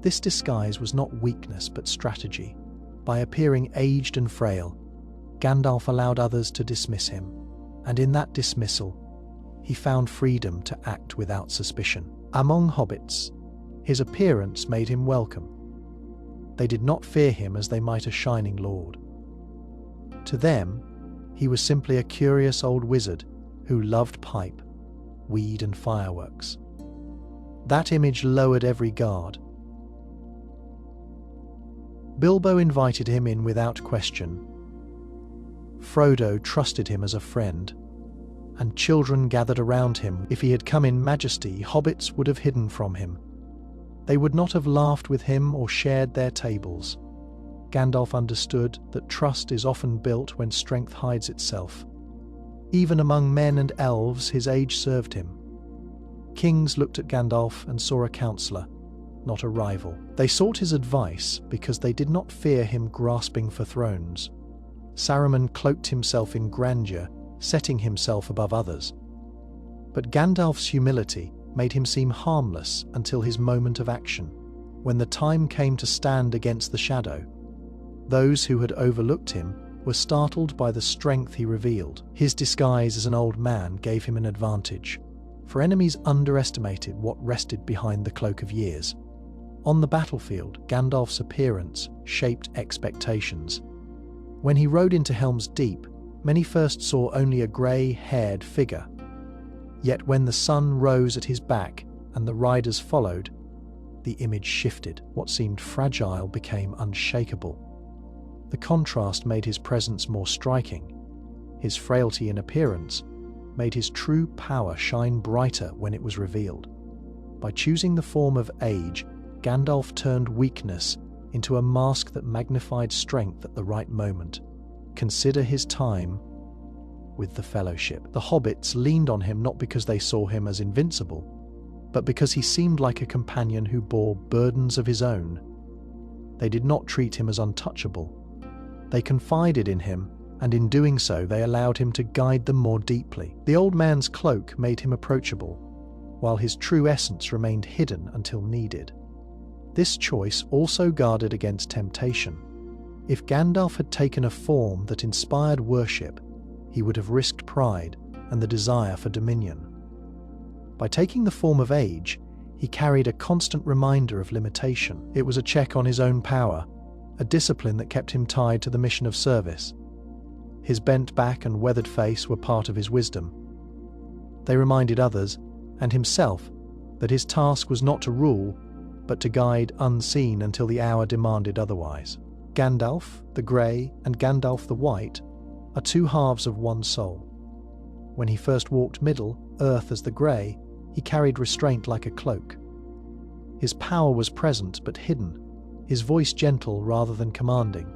This disguise was not weakness but strategy. By appearing aged and frail, Gandalf allowed others to dismiss him, and in that dismissal, he found freedom to act without suspicion. Among hobbits, his appearance made him welcome. They did not fear him as they might a shining lord. To them, he was simply a curious old wizard who loved pipe, weed and fireworks. That image lowered every guard. Bilbo invited him in without question. Frodo trusted him as a friend, and children gathered around him. If he had come in majesty, hobbits would have hidden from him. They would not have laughed with him or shared their tables. Gandalf understood that trust is often built when strength hides itself. Even among men and elves, his age served him. Kings looked at Gandalf and saw a counselor, not a rival. They sought his advice because they did not fear him grasping for thrones. Saruman cloaked himself in grandeur, setting himself above others. But Gandalf's humility made him seem harmless until his moment of action. When the time came to stand against the shadow, those who had overlooked him were startled by the strength he revealed. His disguise as an old man gave him an advantage, for enemies underestimated what rested behind the cloak of years. On the battlefield, Gandalf's appearance shaped expectations. When he rode into Helm's Deep, many first saw only a grey-haired figure. Yet when the sun rose at his back and the riders followed, the image shifted. What seemed fragile became unshakable. The contrast made his presence more striking. His frailty in appearance made his true power shine brighter when it was revealed. By choosing the form of age, Gandalf turned weakness into a mask that magnified strength at the right moment. Consider his time with the Fellowship. The hobbits leaned on him not because they saw him as invincible, but because he seemed like a companion who bore burdens of his own. They did not treat him as untouchable. They confided in him, and in doing so they allowed him to guide them more deeply. The old man's cloak made him approachable, while his true essence remained hidden until needed. This choice also guarded against temptation. If Gandalf had taken a form that inspired worship, he would have risked pride and the desire for dominion. By taking the form of age, he carried a constant reminder of limitation. It was a check on his own power, a discipline that kept him tied to the mission of service. His bent back and weathered face were part of his wisdom. They reminded others, and himself, that his task was not to rule, but to guide unseen until the hour demanded otherwise. Gandalf the Grey and Gandalf the White are two halves of one soul. When he first walked Middle-earth as the Grey, he carried restraint like a cloak. His power was present but hidden, his voice gentle rather than commanding.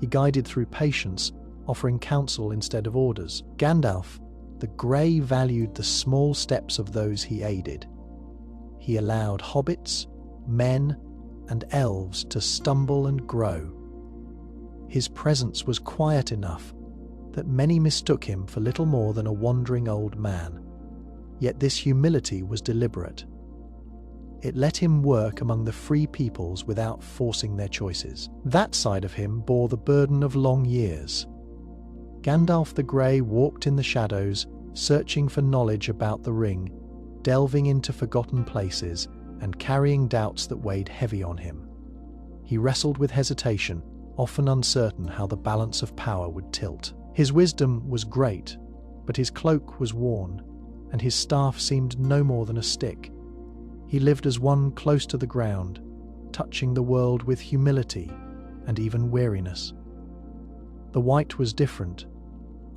He guided through patience, offering counsel instead of orders. Gandalf the Grey valued the small steps of those he aided. He allowed hobbits, men, and elves to stumble and grow. His presence was quiet enough that many mistook him for little more than a wandering old man. Yet this humility was deliberate. It let him work among the free peoples without forcing their choices. That side of him bore the burden of long years. Gandalf the Grey walked in the shadows, searching for knowledge about the ring, delving into forgotten places, and carrying doubts that weighed heavy on him. He wrestled with hesitation, often uncertain how the balance of power would tilt. His wisdom was great, but his cloak was worn, and his staff seemed no more than a stick. He lived as one close to the ground, touching the world with humility and even weariness. The White was different.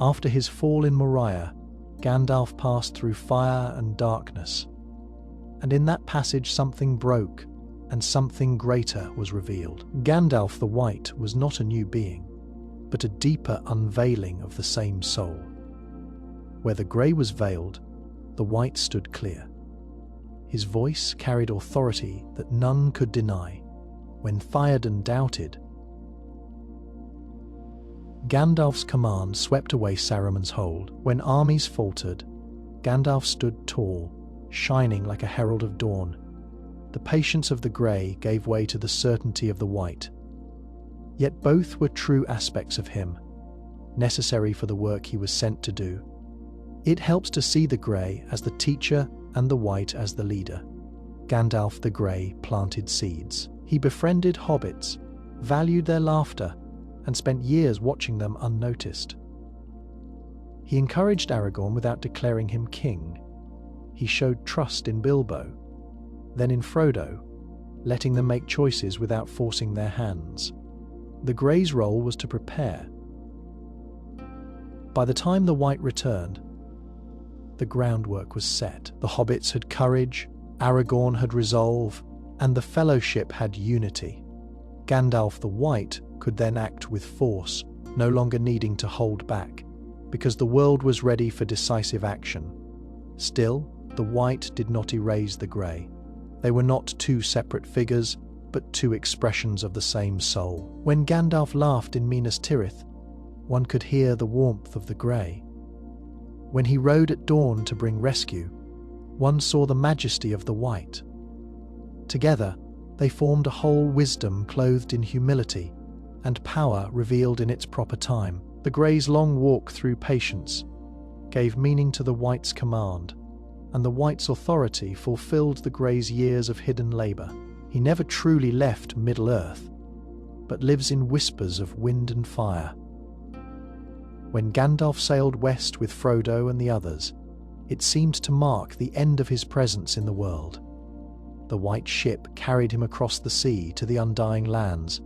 After his fall in Moria, Gandalf passed through fire and darkness. And in that passage something broke, and something greater was revealed. Gandalf the White was not a new being, but a deeper unveiling of the same soul. Where the grey was veiled, the white stood clear. His voice carried authority that none could deny. When Theoden doubted, Gandalf's command swept away Saruman's hold. When armies faltered, Gandalf stood tall, shining like a herald of dawn. The patience of the grey gave way to the certainty of the white. Yet both were true aspects of him, necessary for the work he was sent to do. It helps to see the grey as the teacher and the white as the leader. Gandalf the Grey planted seeds. He befriended hobbits, valued their laughter, and spent years watching them unnoticed. He encouraged Aragorn without declaring him king. he showed trust in Bilbo, then in Frodo, letting them make choices without forcing their hands. The Grey's role was to prepare. By the time the White returned, the groundwork was set. The hobbits had courage, Aragorn had resolve, and the Fellowship had unity. Gandalf the White could then act with force, no longer needing to hold back, because the world was ready for decisive action. Still, the White did not erase the Grey. They were not two separate figures, but two expressions of the same soul. When Gandalf laughed in Minas Tirith, one could hear the warmth of the Grey. When he rode at dawn to bring rescue, one saw the majesty of the White. Together, they formed a whole wisdom clothed in humility and power revealed in its proper time. The Grey's long walk through patience gave meaning to the White's command, and the White's authority fulfilled the Grey's years of hidden labor. He never truly left Middle-earth, but lives in whispers of wind and fire. When Gandalf sailed west with Frodo and the others, it seemed to mark the end of his presence in the world. The White Ship carried him across the sea to the Undying Lands,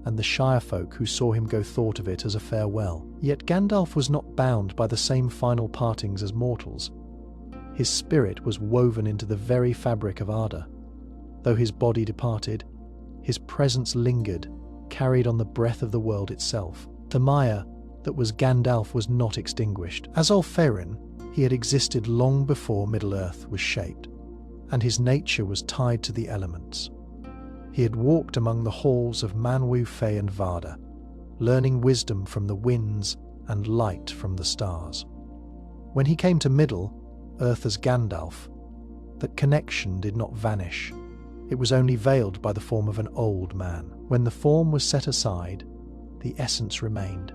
and the Shire folk who saw him go thought of it as a farewell. Yet Gandalf was not bound by the same final partings as mortals. His spirit was woven into the very fabric of Arda. Though his body departed, his presence lingered, carried on the breath of the world itself. The Maya that was Gandalf was not extinguished. As Ulfarin, he had existed long before Middle-earth was shaped, and his nature was tied to the elements. He had walked among the halls of Manwë, Fë, and Varda, learning wisdom from the winds and light from the stars. When he came to Middle-earth as Gandalf, that connection did not vanish. It was only veiled by the form of an old man. When the form was set aside, the essence remained.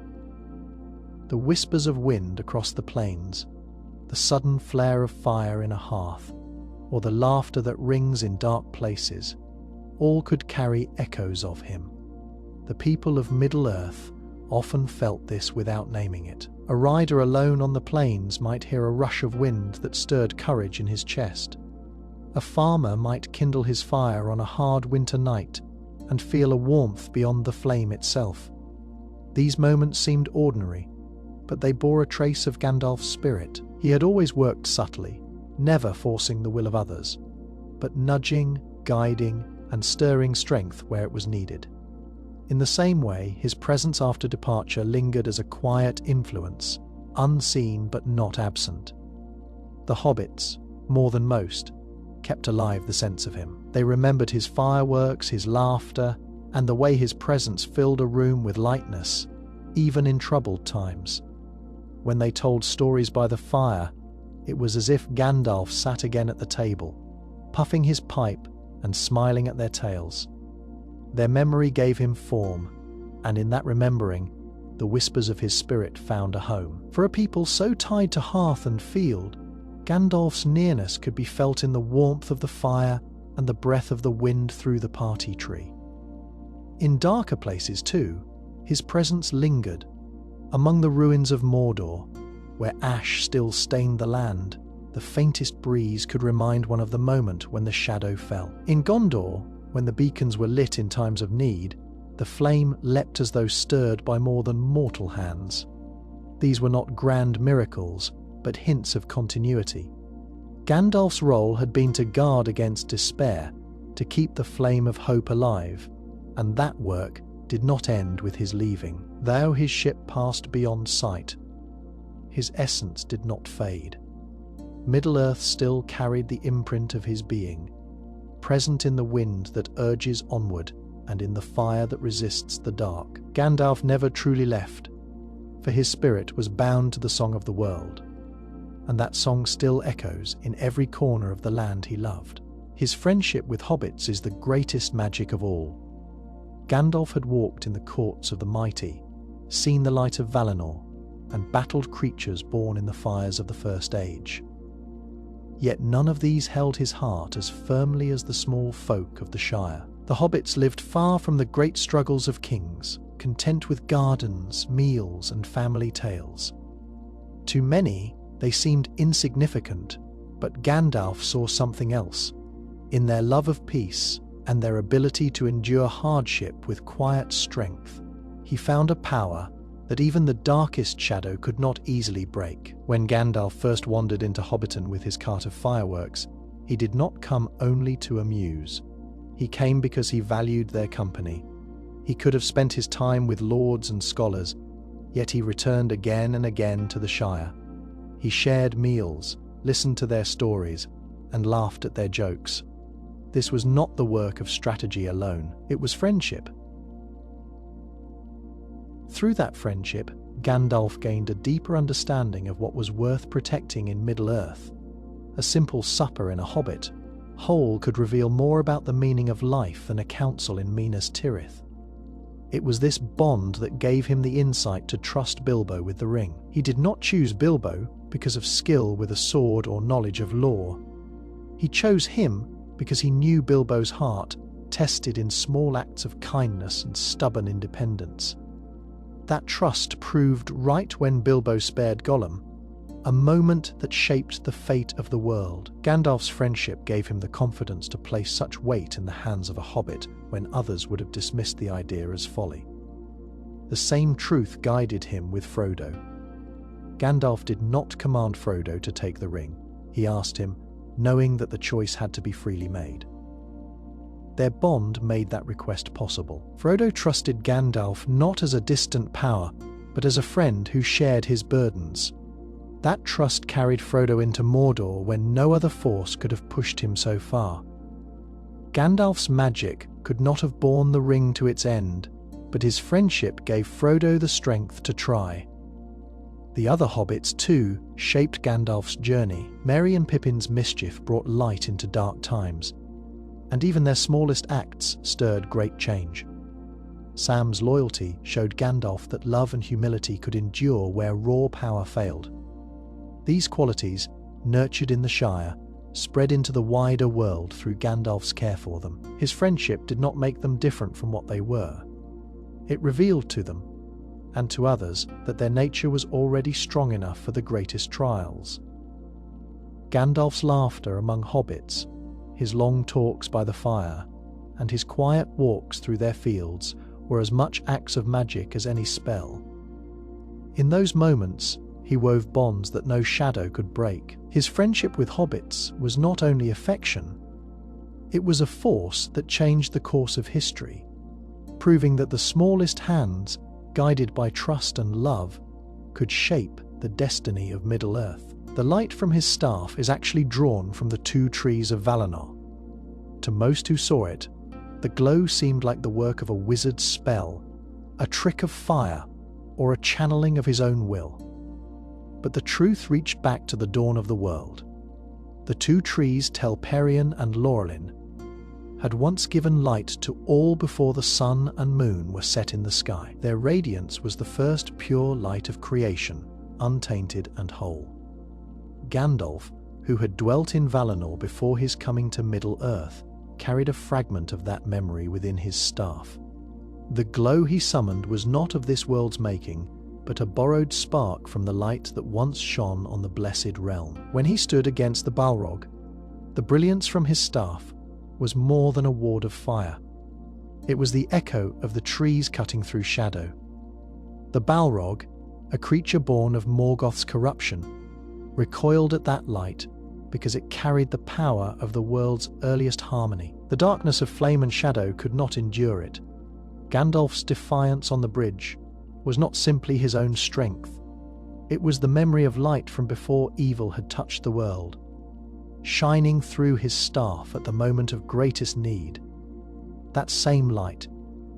The whispers of wind across the plains, the sudden flare of fire in a hearth, or the laughter that rings in dark places, all could carry echoes of him. The people of Middle-earth often felt this without naming it. A rider alone on the plains might hear a rush of wind that stirred courage in his chest. A farmer might kindle his fire on a hard winter night and feel a warmth beyond the flame itself. These moments seemed ordinary, but they bore a trace of Gandalf's spirit. He had always worked subtly, never forcing the will of others, but nudging, guiding, and stirring strength where it was needed. In the same way, his presence after departure lingered as a quiet influence, unseen but not absent. The hobbits, more than most, kept alive the sense of him. They remembered his fireworks, his laughter, and the way his presence filled a room with lightness, even in troubled times. When they told stories by the fire, it was as if Gandalf sat again at the table, puffing his pipe and smiling at their tales. Their memory gave him form, and in that remembering, the whispers of his spirit found a home. For a people so tied to hearth and field, Gandalf's nearness could be felt in the warmth of the fire and the breath of the wind through the party tree. In darker places, too, his presence lingered. Among the ruins of Mordor, where ash still stained the land, the faintest breeze could remind one of the moment when the shadow fell. In Gondor, when the beacons were lit in times of need, the flame leapt as though stirred by more than mortal hands. These were not grand miracles, but hints of continuity. Gandalf's role had been to guard against despair, to keep the flame of hope alive, and that work did not end with his leaving. Though his ship passed beyond sight, his essence did not fade. Middle-earth still carried the imprint of his being, present in the wind that urges onward and in the fire that resists the dark. Gandalf never truly left, for his spirit was bound to the song of the world, and that song still echoes in every corner of the land he loved. His friendship with hobbits is the greatest magic of all. Gandalf had walked in the courts of the mighty, seen the light of Valinor, and battled creatures born in the fires of the First Age. Yet none of these held his heart as firmly as the small folk of the Shire. The hobbits lived far from the great struggles of kings, content with gardens, meals, and family tales. To many, they seemed insignificant, But Gandalf saw something else, in their love of peace and their ability to endure hardship with quiet strength. He found a power that even the darkest shadow could not easily break. When Gandalf first wandered into Hobbiton with his cart of fireworks, he did not come only to amuse. He came because he valued their company. He could have spent his time with lords and scholars, yet he returned again and again to the Shire. He shared meals, listened to their stories, and laughed at their jokes. This was not the work of strategy alone, it was friendship. Through that friendship, Gandalf gained a deeper understanding of what was worth protecting in Middle-earth. A simple supper in a hobbit hole could reveal more about the meaning of life than a council in Minas Tirith. It was this bond that gave him the insight to trust Bilbo with the ring. He did not choose Bilbo because of skill with a sword or knowledge of lore. He chose him because he knew Bilbo's heart, tested in small acts of kindness and stubborn independence. That trust proved right when Bilbo spared Gollum, a moment that shaped the fate of the world. Gandalf's friendship gave him the confidence to place such weight in the hands of a hobbit when others would have dismissed the idea as folly. The same truth guided him with Frodo. Gandalf did not command Frodo to take the ring. He asked him, knowing that the choice had to be freely made. Their bond made that request possible. Frodo trusted Gandalf not as a distant power, but as a friend who shared his burdens. That trust carried Frodo into Mordor when no other force could have pushed him so far. Gandalf's magic could not have borne the ring to its end, but his friendship gave Frodo the strength to try. The other hobbits, too, shaped Gandalf's journey. Merry and Pippin's mischief brought light into dark times, and even their smallest acts stirred great change. Sam's loyalty showed Gandalf that love and humility could endure where raw power failed. These qualities, nurtured in the Shire, spread into the wider world through Gandalf's care for them. His friendship did not make them different from what they were. It revealed to them, and to others, that their nature was already strong enough for the greatest trials. Gandalf's laughter among hobbits, his long talks by the fire, and his quiet walks through their fields were as much acts of magic as any spell. In those moments, he wove bonds that no shadow could break. His friendship with hobbits was not only affection, it was a force that changed the course of history, proving that the smallest hands, guided by trust and love, could shape the destiny of Middle-earth. The light from his staff is actually drawn from the two trees of Valinor. To most who saw it, the glow seemed like the work of a wizard's spell, a trick of fire, or a channeling of his own will. But the truth reached back to the dawn of the world. The two trees, Telperion and Laurelin, had once given light to all before the sun and moon were set in the sky. Their radiance was the first pure light of creation, untainted and whole. Gandalf, who had dwelt in Valinor before his coming to Middle-earth, carried a fragment of that memory within his staff. The glow he summoned was not of this world's making, but a borrowed spark from the light that once shone on the blessed realm. When he stood against the Balrog, the brilliance from his staff was more than a ward of fire. It was the echo of the trees cutting through shadow. The Balrog, a creature born of Morgoth's corruption, recoiled at that light because it carried the power of the world's earliest harmony. The darkness of flame and shadow could not endure it. Gandalf's defiance on the bridge was not simply his own strength. It was the memory of light from before evil had touched the world, shining through his staff at the moment of greatest need. That same light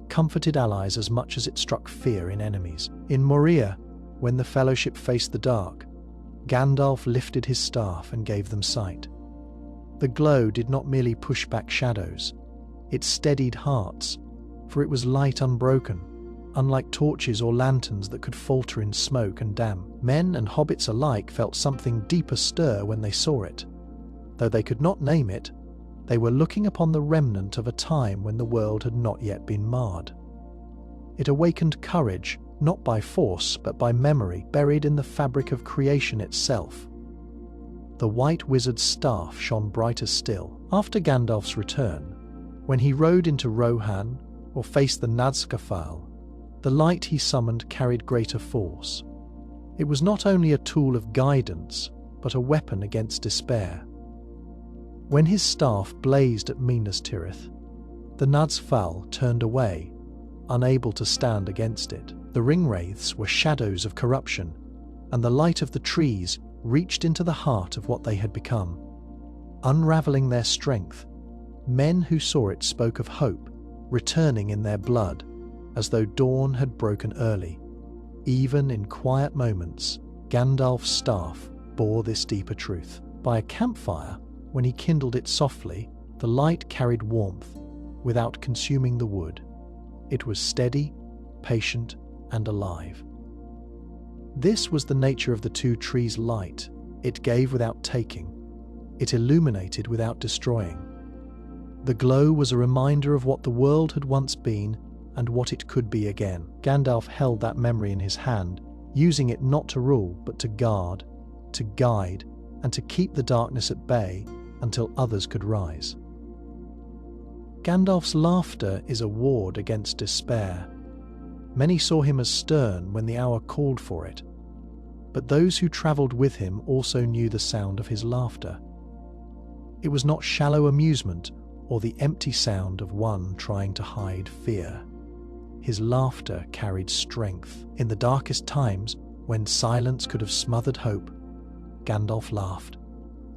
comforted allies as much as it struck fear in enemies. In Moria, when the Fellowship faced the dark, Gandalf lifted his staff and gave them sight. The glow did not merely push back shadows, it steadied hearts, for it was light unbroken, unlike torches or lanterns that could falter in smoke and damp. Men and hobbits alike felt something deeper stir when they saw it. Though they could not name it, they were looking upon the remnant of a time when the world had not yet been marred. It awakened courage, not by force but by memory, buried in the fabric of creation itself. the white wizard's staff shone brighter still. After Gandalf's return, when he rode into Rohan or faced the Nazgûl, the light he summoned carried greater force. It was not only a tool of guidance, but a weapon against despair. When his staff blazed at Minas Tirith, the Nazgûl turned away, unable to stand against it. The ringwraiths were shadows of corruption, and the light of the trees reached into the heart of what they had become. Unraveling their strength, men who saw it spoke of hope returning in their blood, as though dawn had broken early. Even in quiet moments, Gandalf's staff bore this deeper truth. By a campfire, when he kindled it softly, the light carried warmth without consuming the wood. It was steady, patient, and alive. This was the nature of the two trees' light. It gave without taking. It illuminated without destroying. The glow was a reminder of what the world had once been and what it could be again. Gandalf held that memory in his hand, using it not to rule, but to guard, to guide, and to keep the darkness at bay until others could rise. Gandalf's laughter is a ward against despair. Many saw him as stern when the hour called for it, but those who travelled with him also knew the sound of his laughter. It was not shallow amusement or the empty sound of one trying to hide fear. His laughter carried strength. In the darkest times, when silence could have smothered hope, Gandalf laughed,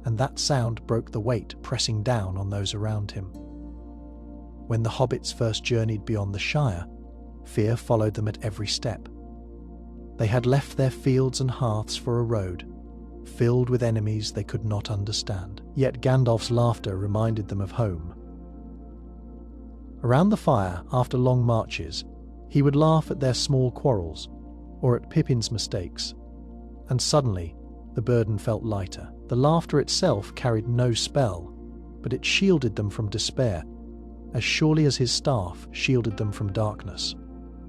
and that sound broke the weight pressing down on those around him. When the hobbits first journeyed beyond the Shire, fear followed them at every step. They had left their fields and hearths for a road, filled with enemies they could not understand. Yet Gandalf's laughter reminded them of home. Around the fire, after long marches, he would laugh at their small quarrels, or at Pippin's mistakes, and suddenly the burden felt lighter. The laughter itself carried no spell, but it shielded them from despair, as surely as his staff shielded them from darkness.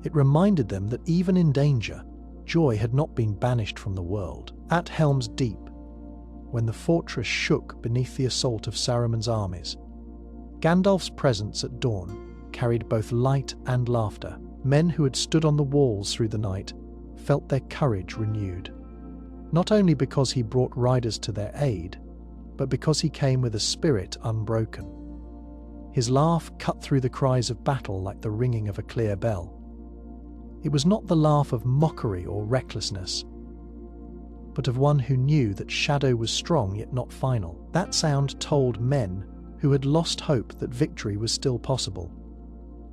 It reminded them that even in danger, joy had not been banished from the world. At Helm's Deep, when the fortress shook beneath the assault of Saruman's armies, Gandalf's presence at dawn carried both light and laughter. Men who had stood on the walls through the night felt their courage renewed, not only because he brought riders to their aid, but because he came with a spirit unbroken. His laugh cut through the cries of battle like the ringing of a clear bell. It was not the laugh of mockery or recklessness, but of one who knew that shadow was strong yet not final. That sound told men who had lost hope that victory was still possible.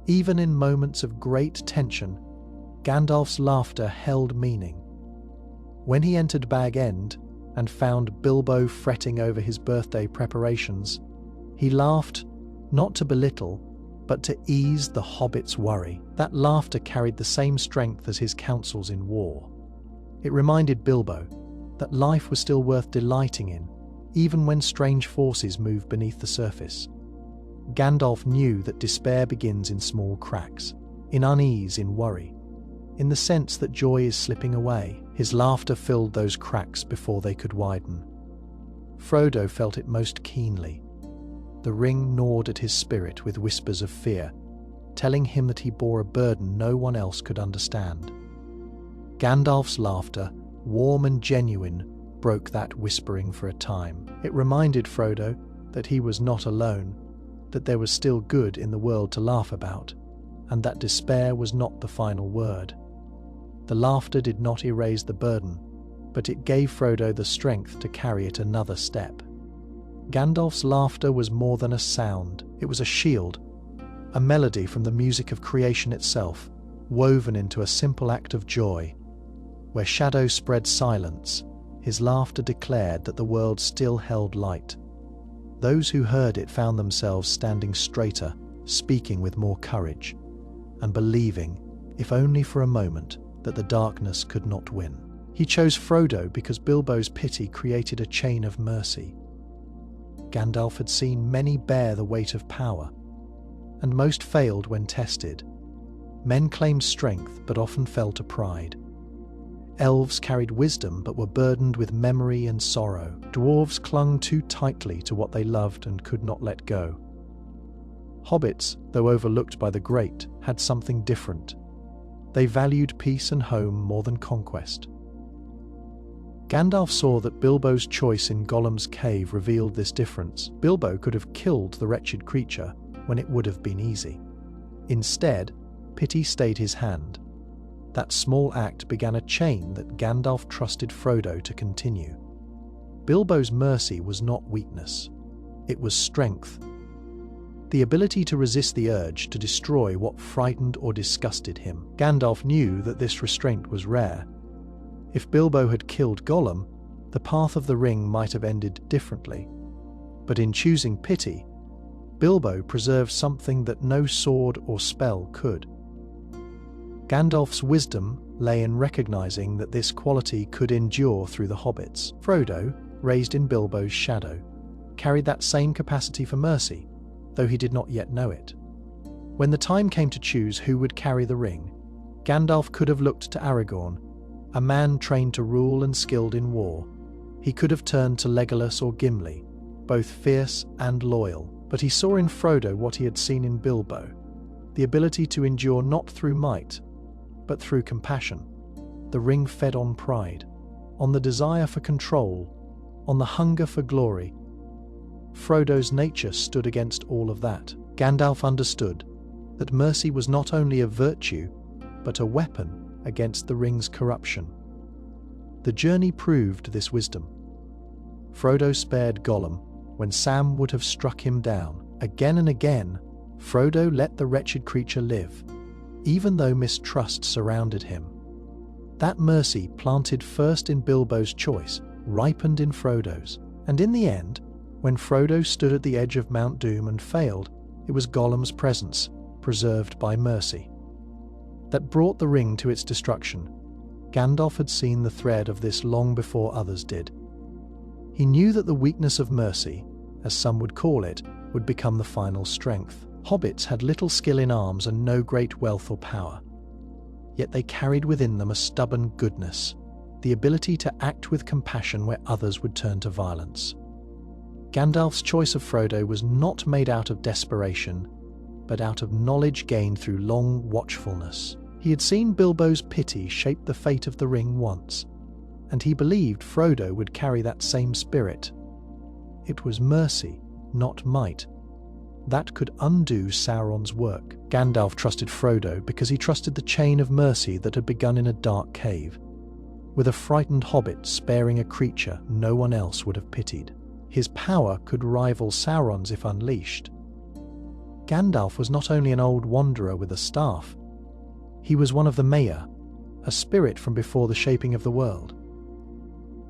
Even in moments of great tension, Gandalf's laughter held meaning. When he entered Bag End and found Bilbo fretting over his birthday preparations, he laughed not to belittle, but to ease the hobbit's worry. That laughter carried the same strength as his counsels in war. It reminded Bilbo that life was still worth delighting in, even when strange forces move beneath the surface. Gandalf knew that despair begins in small cracks, in unease, in worry, in the sense that joy is slipping away. His laughter filled those cracks before they could widen. Frodo felt it most keenly. The ring gnawed at his spirit with whispers of fear, telling him that he bore a burden no one else could understand. Gandalf's laughter, warm and genuine, broke that whispering for a time. It reminded Frodo that he was not alone, that there was still good in the world to laugh about, and that despair was not the final word. The laughter did not erase the burden, but it gave Frodo the strength to carry it another step. Gandalf's laughter was more than a sound. It was a shield, a melody from the music of creation itself, woven into a simple act of joy. Where shadow spread silence, his laughter declared that the world still held light. Those who heard it found themselves standing straighter, speaking with more courage, and believing, if only for a moment, that the darkness could not win. He chose Frodo because Bilbo's pity created a chain of mercy. Gandalf had seen many bear the weight of power, and most failed when tested. Men claimed strength but often fell to pride. Elves carried wisdom but were burdened with memory and sorrow. Dwarves clung too tightly to what they loved and could not let go. Hobbits, though overlooked by the great, had something different. They valued peace and home more than conquest. Gandalf saw that Bilbo's choice in Gollum's cave revealed this difference. Bilbo could have killed the wretched creature when it would have been easy. Instead, pity stayed his hand. That small act began a chain that Gandalf trusted Frodo to continue. Bilbo's mercy was not weakness. It was strength. The ability to resist the urge to destroy what frightened or disgusted him. Gandalf knew that this restraint was rare. If Bilbo had killed Gollum, the path of the ring might have ended differently. But in choosing pity, Bilbo preserved something that no sword or spell could. Gandalf's wisdom lay in recognizing that this quality could endure through the hobbits. Frodo, raised in Bilbo's shadow, carried that same capacity for mercy, though he did not yet know it. When the time came to choose who would carry the ring, Gandalf could have looked to Aragorn, a man trained to rule and skilled in war. He could have turned to Legolas or Gimli, both fierce and loyal, but he saw in Frodo what he had seen in Bilbo, the ability to endure not through might, but through compassion. The ring fed on pride, on the desire for control, on the hunger for glory. Frodo's nature stood against all of that. Gandalf understood that mercy was not only a virtue, but a weapon against the ring's corruption. The journey proved this wisdom. Frodo spared Gollum when Sam would have struck him down. Again and again, Frodo let the wretched creature live, even though mistrust surrounded him. That mercy, planted first in Bilbo's choice, ripened in Frodo's. And in the end, when Frodo stood at the edge of Mount Doom and failed, it was Gollum's presence, preserved by mercy, that brought the ring to its destruction. Gandalf had seen the thread of this long before others did. He knew that the weakness of mercy, as some would call it, would become the final strength. Hobbits had little skill in arms and no great wealth or power. Yet they carried within them a stubborn goodness, the ability to act with compassion where others would turn to violence. Gandalf's choice of Frodo was not made out of desperation, but out of knowledge gained through long watchfulness. He had seen Bilbo's pity shape the fate of the ring once, and he believed Frodo would carry that same spirit. It was mercy, not might, that could undo Sauron's work. Gandalf trusted Frodo because he trusted the chain of mercy that had begun in a dark cave, with a frightened hobbit sparing a creature no one else would have pitied. His power could rival Sauron's if unleashed. Gandalf was not only an old wanderer with a staff, he was one of the Maya, a spirit from before the shaping of the world.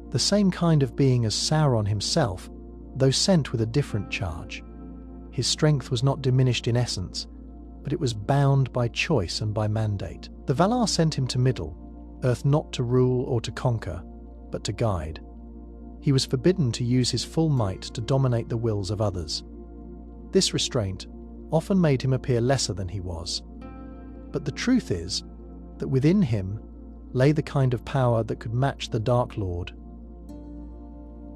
The same kind of being as Sauron himself, though sent with a different charge. His strength was not diminished in essence, but it was bound by choice and by mandate. The Valar sent him to Middle Earth not to rule or to conquer, but to guide. He was forbidden to use his full might to dominate the wills of others. This restraint often made him appear lesser than he was. But the truth is that within him lay the kind of power that could match the Dark Lord.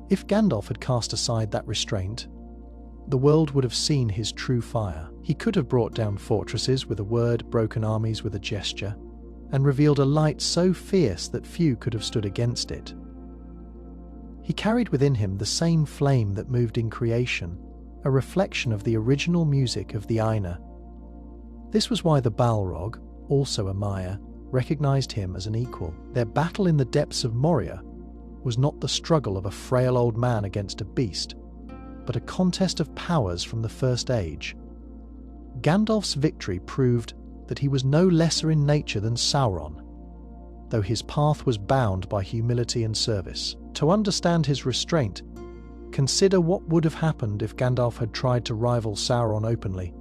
If Gandalf had cast aside that restraint, the world would have seen his true fire. He could have brought down fortresses with a word, broken armies with a gesture, and revealed a light so fierce that few could have stood against it. He carried within him the same flame that moved in creation, a reflection of the original music of the Aina. This was why the Balrog, also a Maya, recognized him as an equal. Their battle in the depths of Moria was not the struggle of a frail old man against a beast, but a contest of powers from the First Age. Gandalf's victory proved that he was no lesser in nature than Sauron, though his path was bound by humility and service. To understand his restraint, consider what would have happened if Gandalf had tried to rival Sauron openly.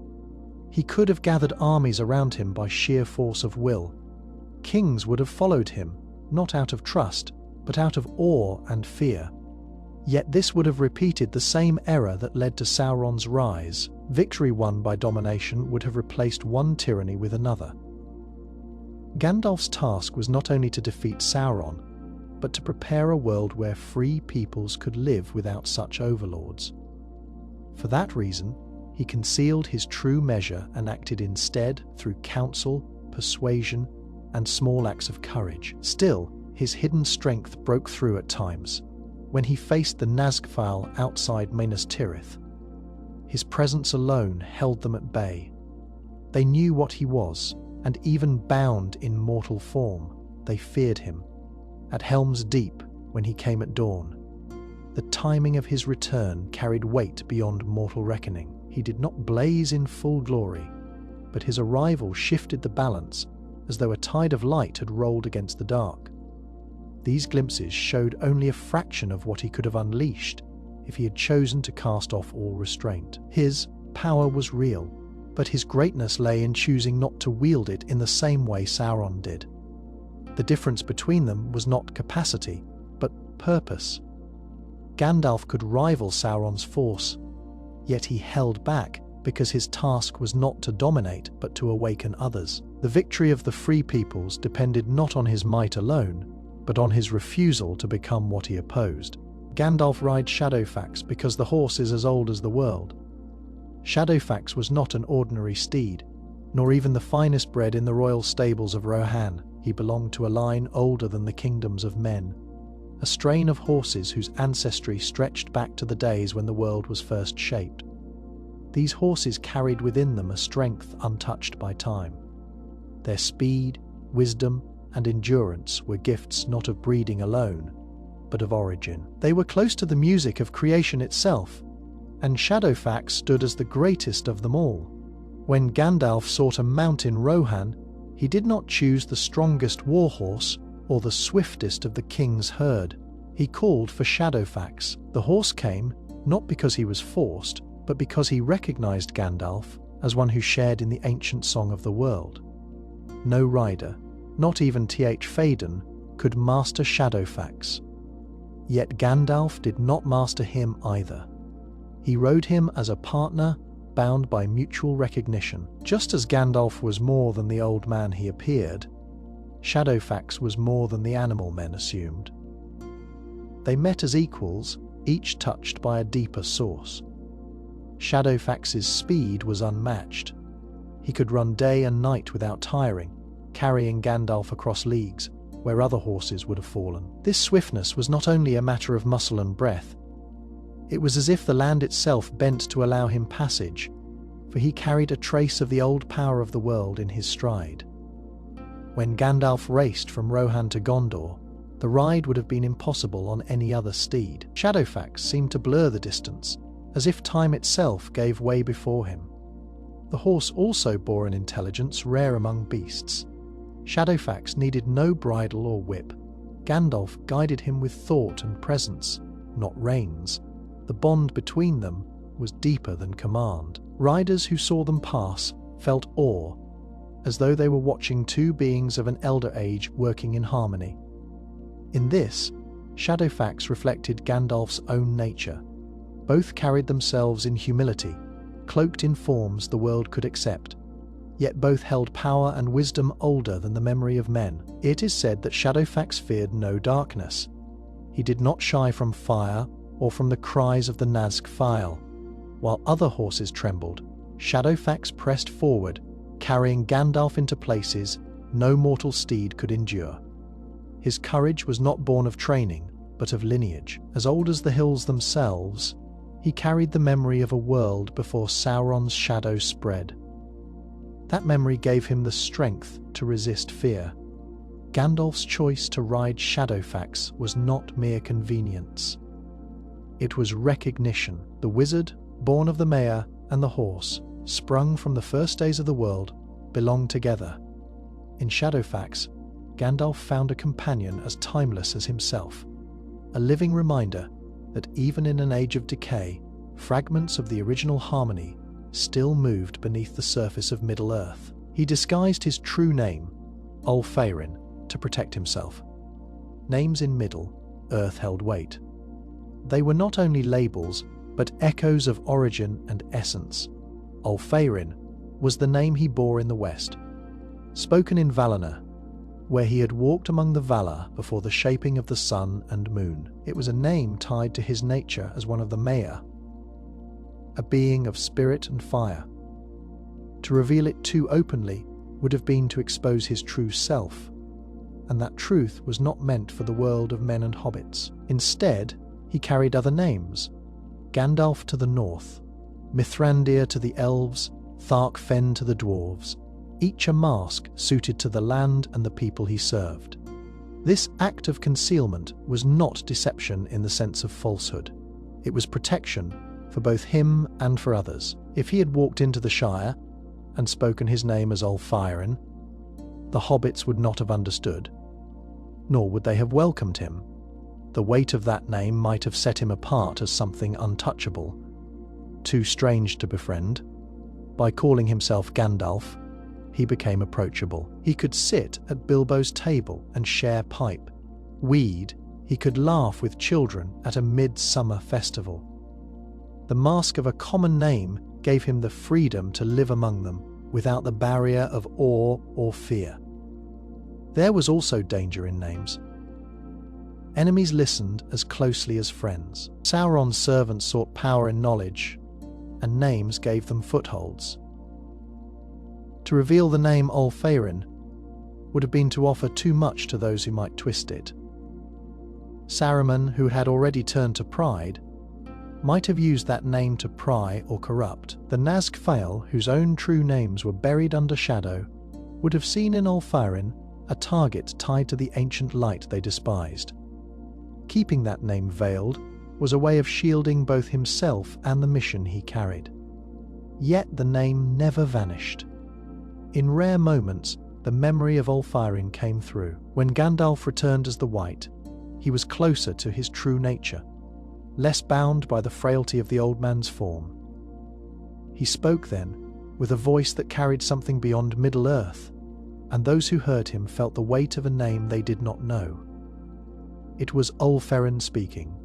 He could have gathered armies around him by sheer force of will. Kings would have followed him, not out of trust, but out of awe and fear. Yet this would have repeated the same error that led to Sauron's rise. Victory won by domination would have replaced one tyranny with another. Gandalf's task was not only to defeat Sauron, but to prepare a world where free peoples could live without such overlords. For that reason, he concealed his true measure and acted instead through counsel, persuasion, and small acts of courage. Still, his hidden strength broke through at times. When he faced the Nazgûl outside Minas Tirith, his presence alone held them at bay. They knew what he was, and even bound in mortal form, they feared him. At Helm's Deep, when he came at dawn, the timing of his return carried weight beyond mortal reckoning. He did not blaze in full glory, but his arrival shifted the balance as though a tide of light had rolled against the dark. These glimpses showed only a fraction of what he could have unleashed if he had chosen to cast off all restraint. His power was real, but his greatness lay in choosing not to wield it in the same way Sauron did. The difference between them was not capacity, but purpose. Gandalf could rival Sauron's force, yet he held back because his task was not to dominate but to awaken others. The victory of the free peoples depended not on his might alone, but on his refusal to become what he opposed. Gandalf rides Shadowfax because the horse is as old as the world. Shadowfax was not an ordinary steed, nor even the finest bred in the royal stables of Rohan. He belonged to a line older than the kingdoms of men, a strain of horses whose ancestry stretched back to the days when the world was first shaped. These horses carried within them a strength untouched by time. Their speed, wisdom, and endurance were gifts not of breeding alone, but of origin. They were close to the music of creation itself, and Shadowfax stood as the greatest of them all. When Gandalf sought a mount in Rohan, he did not choose the strongest warhorse or the swiftest of the king's herd. He called for Shadowfax. The horse came, not because he was forced, but because he recognized Gandalf as one who shared in the ancient song of the world. No rider, not even Th Faden, could master Shadowfax. Yet Gandalf did not master him either. He rode him as a partner, bound by mutual recognition. Just as Gandalf was more than the old man he appeared, Shadowfax was more than the animal men assumed. They met as equals, each touched by a deeper source. Shadowfax's speed was unmatched. He could run day and night without tiring, carrying Gandalf across leagues where other horses would have fallen. This swiftness was not only a matter of muscle and breath. It was as if the land itself bent to allow him passage, for he carried a trace of the old power of the world in his stride. When Gandalf raced from Rohan to Gondor, the ride would have been impossible on any other steed. Shadowfax seemed to blur the distance, as if time itself gave way before him. The horse also bore an intelligence rare among beasts. Shadowfax needed no bridle or whip. Gandalf guided him with thought and presence, not reins. The bond between them was deeper than command. Riders who saw them pass felt awe, as though they were watching two beings of an elder age working in harmony. In this, Shadowfax reflected Gandalf's own nature. Both carried themselves in humility, cloaked in forms the world could accept, yet both held power and wisdom older than the memory of men. It is said that Shadowfax feared no darkness. He did not shy from fire or from the cries of the Nazgûl. While other horses trembled, Shadowfax pressed forward, carrying Gandalf into places no mortal steed could endure. His courage was not born of training, but of lineage. As old as the hills themselves, he carried the memory of a world before Sauron's shadow spread. That memory gave him the strength to resist fear. Gandalf's choice to ride Shadowfax was not mere convenience. It was recognition. The wizard, born of the mare and the horse, sprung from the first days of the world, belonged together. In Shadowfax, Gandalf found a companion as timeless as himself, a living reminder that even in an age of decay, fragments of the original harmony still moved beneath the surface of Middle-earth. He disguised his true name, Ulfarin, to protect himself. Names in Middle-earth held weight. They were not only labels, but echoes of origin and essence. Ulfarin was the name he bore in the West. Spoken in Valinor, where he had walked among the Valar before the shaping of the sun and moon. It was a name tied to his nature as one of the Maya, a being of spirit and fire. To reveal it too openly would have been to expose his true self, and that truth was not meant for the world of men and hobbits. Instead, he carried other names: Gandalf to the north, Mithrandir to the elves, Tharkfen to the dwarves, each a mask suited to the land and the people he served. This act of concealment was not deception in the sense of falsehood. It was protection for both him and for others. If he had walked into the Shire and spoken his name as Ulfherin, the hobbits would not have understood, nor would they have welcomed him. The weight of that name might have set him apart as something untouchable, too strange to befriend. By calling himself Gandalf, he became approachable. He could sit at Bilbo's table and share pipe. He could laugh with children at a midsummer festival. The mask of a common name gave him the freedom to live among them without the barrier of awe or fear. There was also danger in names. Enemies listened as closely as friends. Sauron's servants sought power and knowledge, and names gave them footholds. To reveal the name Ulfherin would have been to offer too much to those who might twist it. Saruman, who had already turned to pride, might have used that name to pry or corrupt. The Nazgûl, whose own true names were buried under shadow, would have seen in Ulfherin a target tied to the ancient light they despised. Keeping that name veiled was a way of shielding both himself and the mission he carried. Yet the name never vanished. In rare moments, the memory of Ulfherin came through. When Gandalf returned as the White, he was closer to his true nature, less bound by the frailty of the old man's form. He spoke then with a voice that carried something beyond Middle-earth, and those who heard him felt the weight of a name they did not know. It was Ulfherin speaking,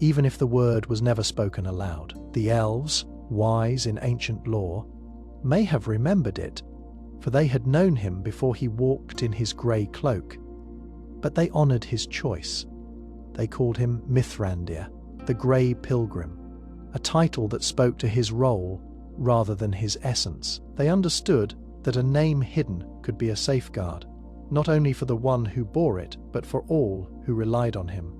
even if the word was never spoken aloud. The elves, wise in ancient lore, may have remembered it, for they had known him before he walked in his grey cloak, but they honoured his choice. They called him Mithrandir, the Grey Pilgrim, a title that spoke to his role rather than his essence. They understood that a name hidden could be a safeguard, not only for the one who bore it, but for all who relied on him.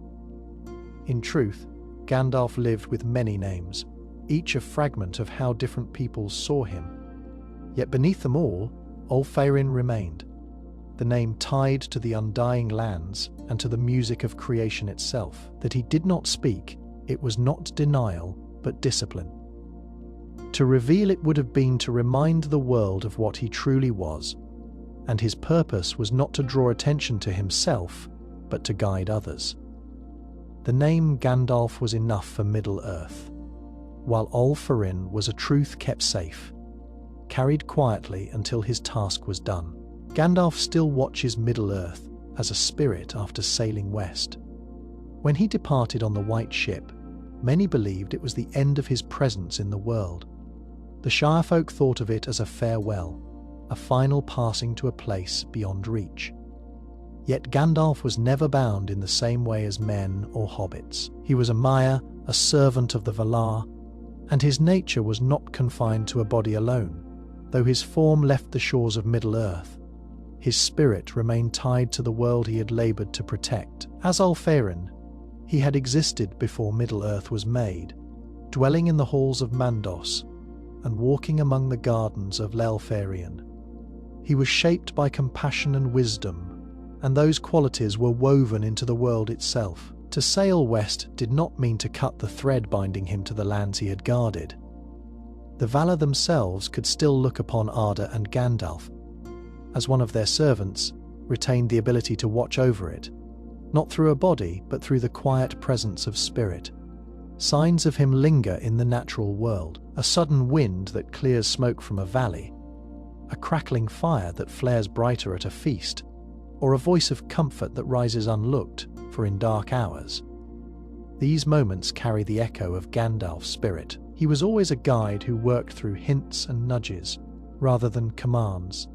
In truth, Gandalf lived with many names, each a fragment of how different peoples saw him. Yet beneath them all, Ulfherin remained, the name tied to the undying lands and to the music of creation itself. That he did not speak, it was not denial, but discipline. To reveal it would have been to remind the world of what he truly was, and his purpose was not to draw attention to himself, but to guide others. The name Gandalf was enough for Middle-earth, while Ulfherin was a truth kept safe, carried quietly until his task was done. Gandalf still watches Middle-earth as a spirit after sailing west. When he departed on the White Ship, many believed it was the end of his presence in the world. The Shire folk thought of it as a farewell, a final passing to a place beyond reach. Yet Gandalf was never bound in the same way as men or hobbits. He was a Maya, a servant of the Valar, and his nature was not confined to a body alone. Though his form left the shores of Middle-earth, his spirit remained tied to the world he had laboured to protect. As Ulfherin, he had existed before Middle-earth was made, dwelling in the halls of Mandos and walking among the gardens of Lelfarion. He was shaped by compassion and wisdom, and those qualities were woven into the world itself. To sail west did not mean to cut the thread binding him to the lands he had guarded. The Valar themselves could still look upon Arda and Gandalf, as one of their servants, retained the ability to watch over it, not through a body, but through the quiet presence of spirit. Signs of him linger in the natural world: a sudden wind that clears smoke from a valley, a crackling fire that flares brighter at a feast, or a voice of comfort that rises unlooked for in dark hours. These moments carry the echo of Gandalf's spirit. He was always a guide who worked through hints and nudges, rather than commands.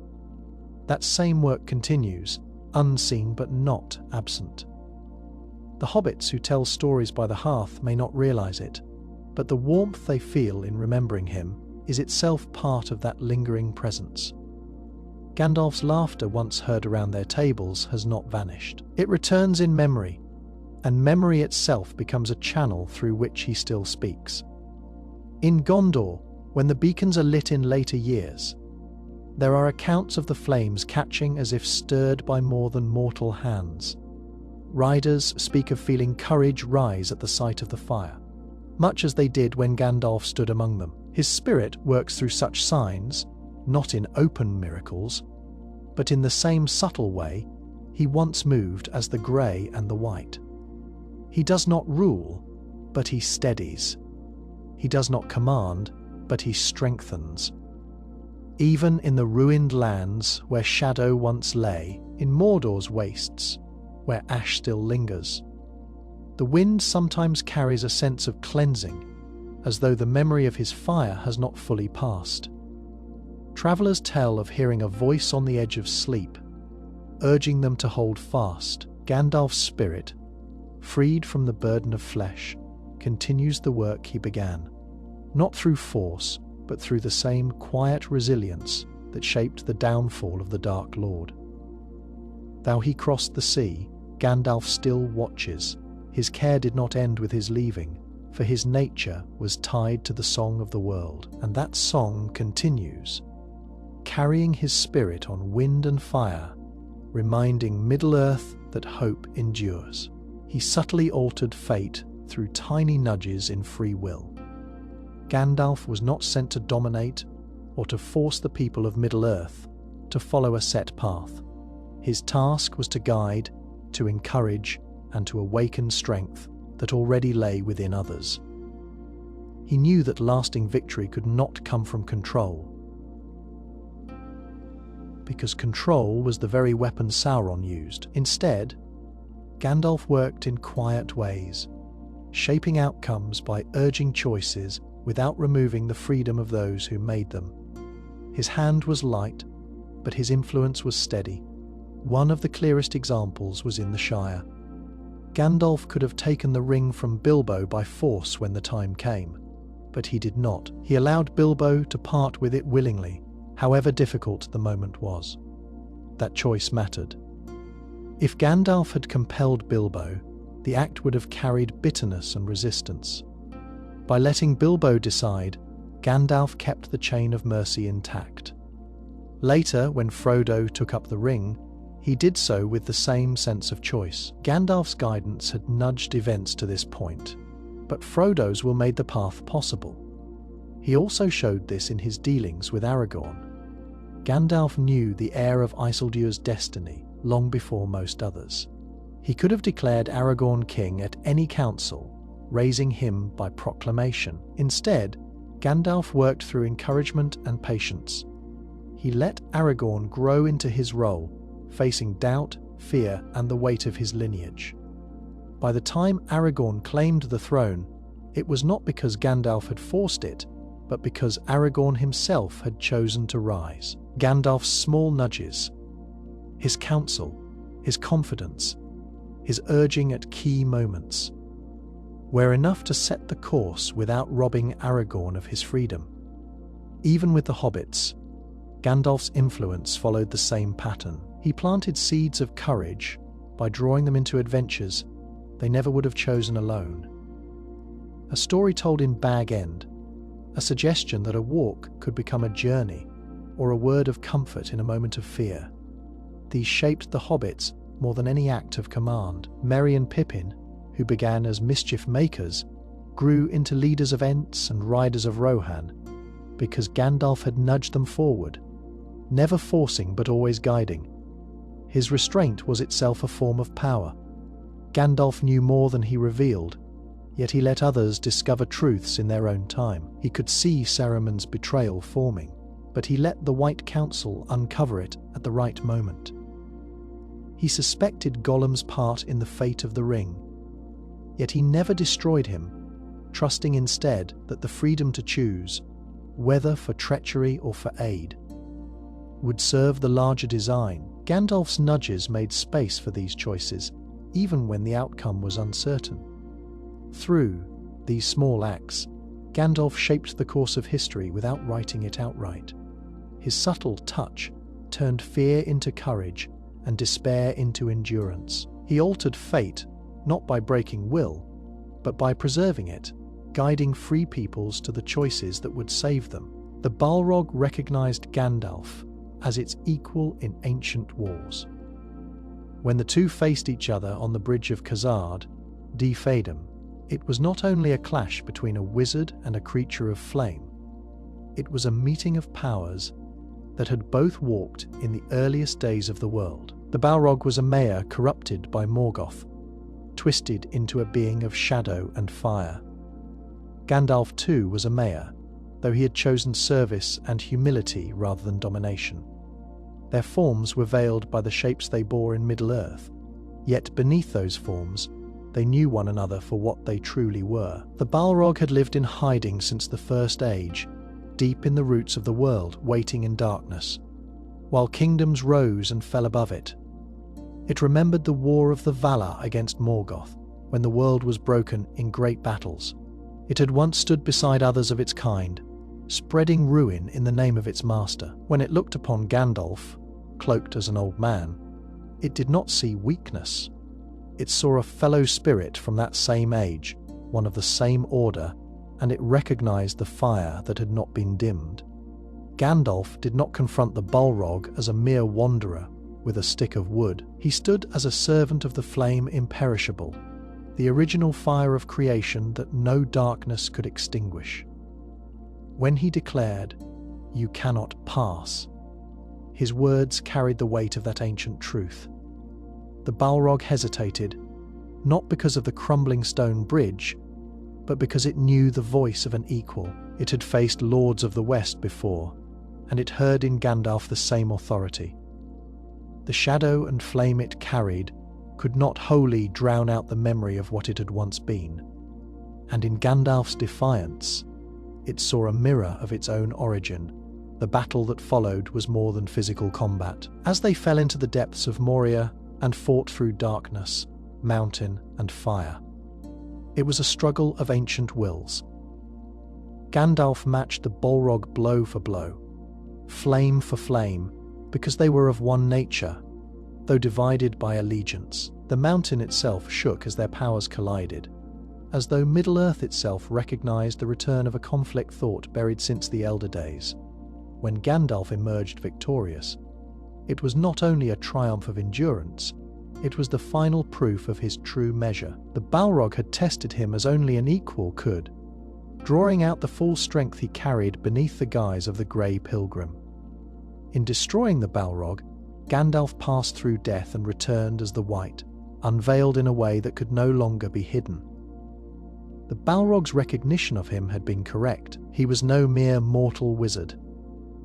That same work continues, unseen but not absent. The hobbits who tell stories by the hearth may not realize it, but the warmth they feel in remembering him is itself part of that lingering presence. Gandalf's laughter once heard around their tables has not vanished. It returns in memory, and memory itself becomes a channel through which he still speaks. In Gondor, when the beacons are lit in later years, there are accounts of the flames catching as if stirred by more than mortal hands. Riders speak of feeling courage rise at the sight of the fire, much as they did when Gandalf stood among them. His spirit works through such signs, not in open miracles, but in the same subtle way he once moved as the grey and the white. He does not rule, but he steadies. He does not command, but he strengthens. Even in the ruined lands where shadow once lay, in Mordor's wastes, where ash still lingers, the wind sometimes carries a sense of cleansing, as though the memory of his fire has not fully passed. Travelers tell of hearing a voice on the edge of sleep, urging them to hold fast. Gandalf's spirit, freed from the burden of flesh, continues the work he began, not through force, but through the same quiet resilience that shaped the downfall of the Dark Lord. Though he crossed the sea, Gandalf still watches. His care did not end with his leaving, for his nature was tied to the song of the world, and that song continues, carrying his spirit on wind and fire, reminding Middle-earth that hope endures. He subtly altered fate through tiny nudges in free will. Gandalf was not sent to dominate or to force the people of Middle-earth to follow a set path. His task was to guide, to encourage, and to awaken strength that already lay within others. He knew that lasting victory could not come from control, because control was the very weapon Sauron used. Instead, Gandalf worked in quiet ways, shaping outcomes by urging choices without removing the freedom of those who made them. His hand was light, but his influence was steady. One of the clearest examples was in the Shire. Gandalf could have taken the ring from Bilbo by force when the time came, but he did not. He allowed Bilbo to part with it willingly, however difficult the moment was. That choice mattered. If Gandalf had compelled Bilbo, the act would have carried bitterness and resistance. By letting Bilbo decide, Gandalf kept the chain of mercy intact. Later, when Frodo took up the ring, he did so with the same sense of choice. Gandalf's guidance had nudged events to this point, but Frodo's will made the path possible. He also showed this in his dealings with Aragorn. Gandalf knew the heir of Isildur's destiny long before most others. He could have declared Aragorn king at any council, raising him by proclamation. Instead, Gandalf worked through encouragement and patience. He let Aragorn grow into his role, facing doubt, fear, and the weight of his lineage. By the time Aragorn claimed the throne, it was not because Gandalf had forced it, but because Aragorn himself had chosen to rise. Gandalf's small nudges, his counsel, his confidence, his urging at key moments, were enough to set the course without robbing Aragorn of his freedom. Even with the hobbits, Gandalf's influence followed the same pattern. He planted seeds of courage by drawing them into adventures they never would have chosen alone. A story told in Bag End, a suggestion that a walk could become a journey, or a word of comfort in a moment of fear. These shaped the hobbits more than any act of command. Merry and Pippin, who began as mischief makers, grew into leaders of Ents and riders of Rohan, because Gandalf had nudged them forward, never forcing but always guiding. His restraint was itself a form of power. Gandalf knew more than he revealed, yet he let others discover truths in their own time. He could see Saruman's betrayal forming, but he let the White Council uncover it at the right moment. He suspected Gollum's part in the fate of the ring, yet he never destroyed him, trusting instead that the freedom to choose, whether for treachery or for aid, would serve the larger design. Gandalf's nudges made space for these choices, even when the outcome was uncertain. Through these small acts, Gandalf shaped the course of history without writing it outright. His subtle touch turned fear into courage and despair into endurance. He altered fate, not by breaking will, but by preserving it, guiding free peoples to the choices that would save them. The Balrog recognized Gandalf as its equal in ancient wars. When the two faced each other on the bridge of Khazad, Dee-Fadum, it was not only a clash between a wizard and a creature of flame. It was a meeting of powers that had both walked in the earliest days of the world. The Balrog was a mayor corrupted by Morgoth, twisted into a being of shadow and fire. Gandalf too was a mayor, though he had chosen service and humility rather than domination. Their forms were veiled by the shapes they bore in Middle-earth, yet beneath those forms, they knew one another for what they truly were. The Balrog had lived in hiding since the First Age, deep in the roots of the world, waiting in darkness, while kingdoms rose and fell above it. It remembered the war of the Valar against Morgoth, when the world was broken in great battles. It had once stood beside others of its kind, spreading ruin in the name of its master. When it looked upon Gandalf, cloaked as an old man, it did not see weakness. It saw a fellow spirit from that same age, one of the same order, and it recognized the fire that had not been dimmed. Gandalf did not confront the Balrog as a mere wanderer with a stick of wood. He stood as a servant of the flame imperishable, the original fire of creation that no darkness could extinguish. When he declared, "You cannot pass," his words carried the weight of that ancient truth. The Balrog hesitated, not because of the crumbling stone bridge, but because it knew the voice of an equal. It had faced lords of the West before, and it heard in Gandalf the same authority. The shadow and flame it carried could not wholly drown out the memory of what it had once been, and in Gandalf's defiance, it saw a mirror of its own origin. The battle that followed was more than physical combat. As they fell into the depths of Moria and fought through darkness, mountain, and fire, it was a struggle of ancient wills. Gandalf matched the Balrog blow for blow, flame for flame, because they were of one nature, though divided by allegiance. The mountain itself shook as their powers collided, as though Middle-earth itself recognized the return of a conflict thought buried since the Elder Days. When Gandalf emerged victorious, it was not only a triumph of endurance, it was the final proof of his true measure. The Balrog had tested him as only an equal could, drawing out the full strength he carried beneath the guise of the Grey Pilgrim. In destroying the Balrog, Gandalf passed through death and returned as the White, unveiled in a way that could no longer be hidden. The Balrog's recognition of him had been correct. He was no mere mortal wizard,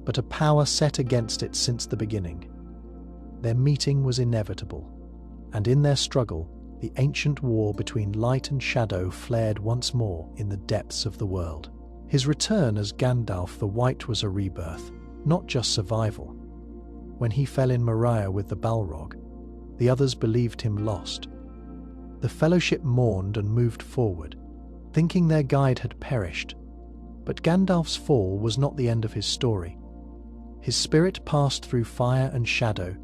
but a power set against it since the beginning. Their meeting was inevitable, and in their struggle, the ancient war between light and shadow flared once more in the depths of the world. His return as Gandalf the White was a rebirth, not just survival. When he fell in Moria with the Balrog, the others believed him lost. The Fellowship mourned and moved forward, thinking their guide had perished. But Gandalf's fall was not the end of his story. His spirit passed through fire and shadow,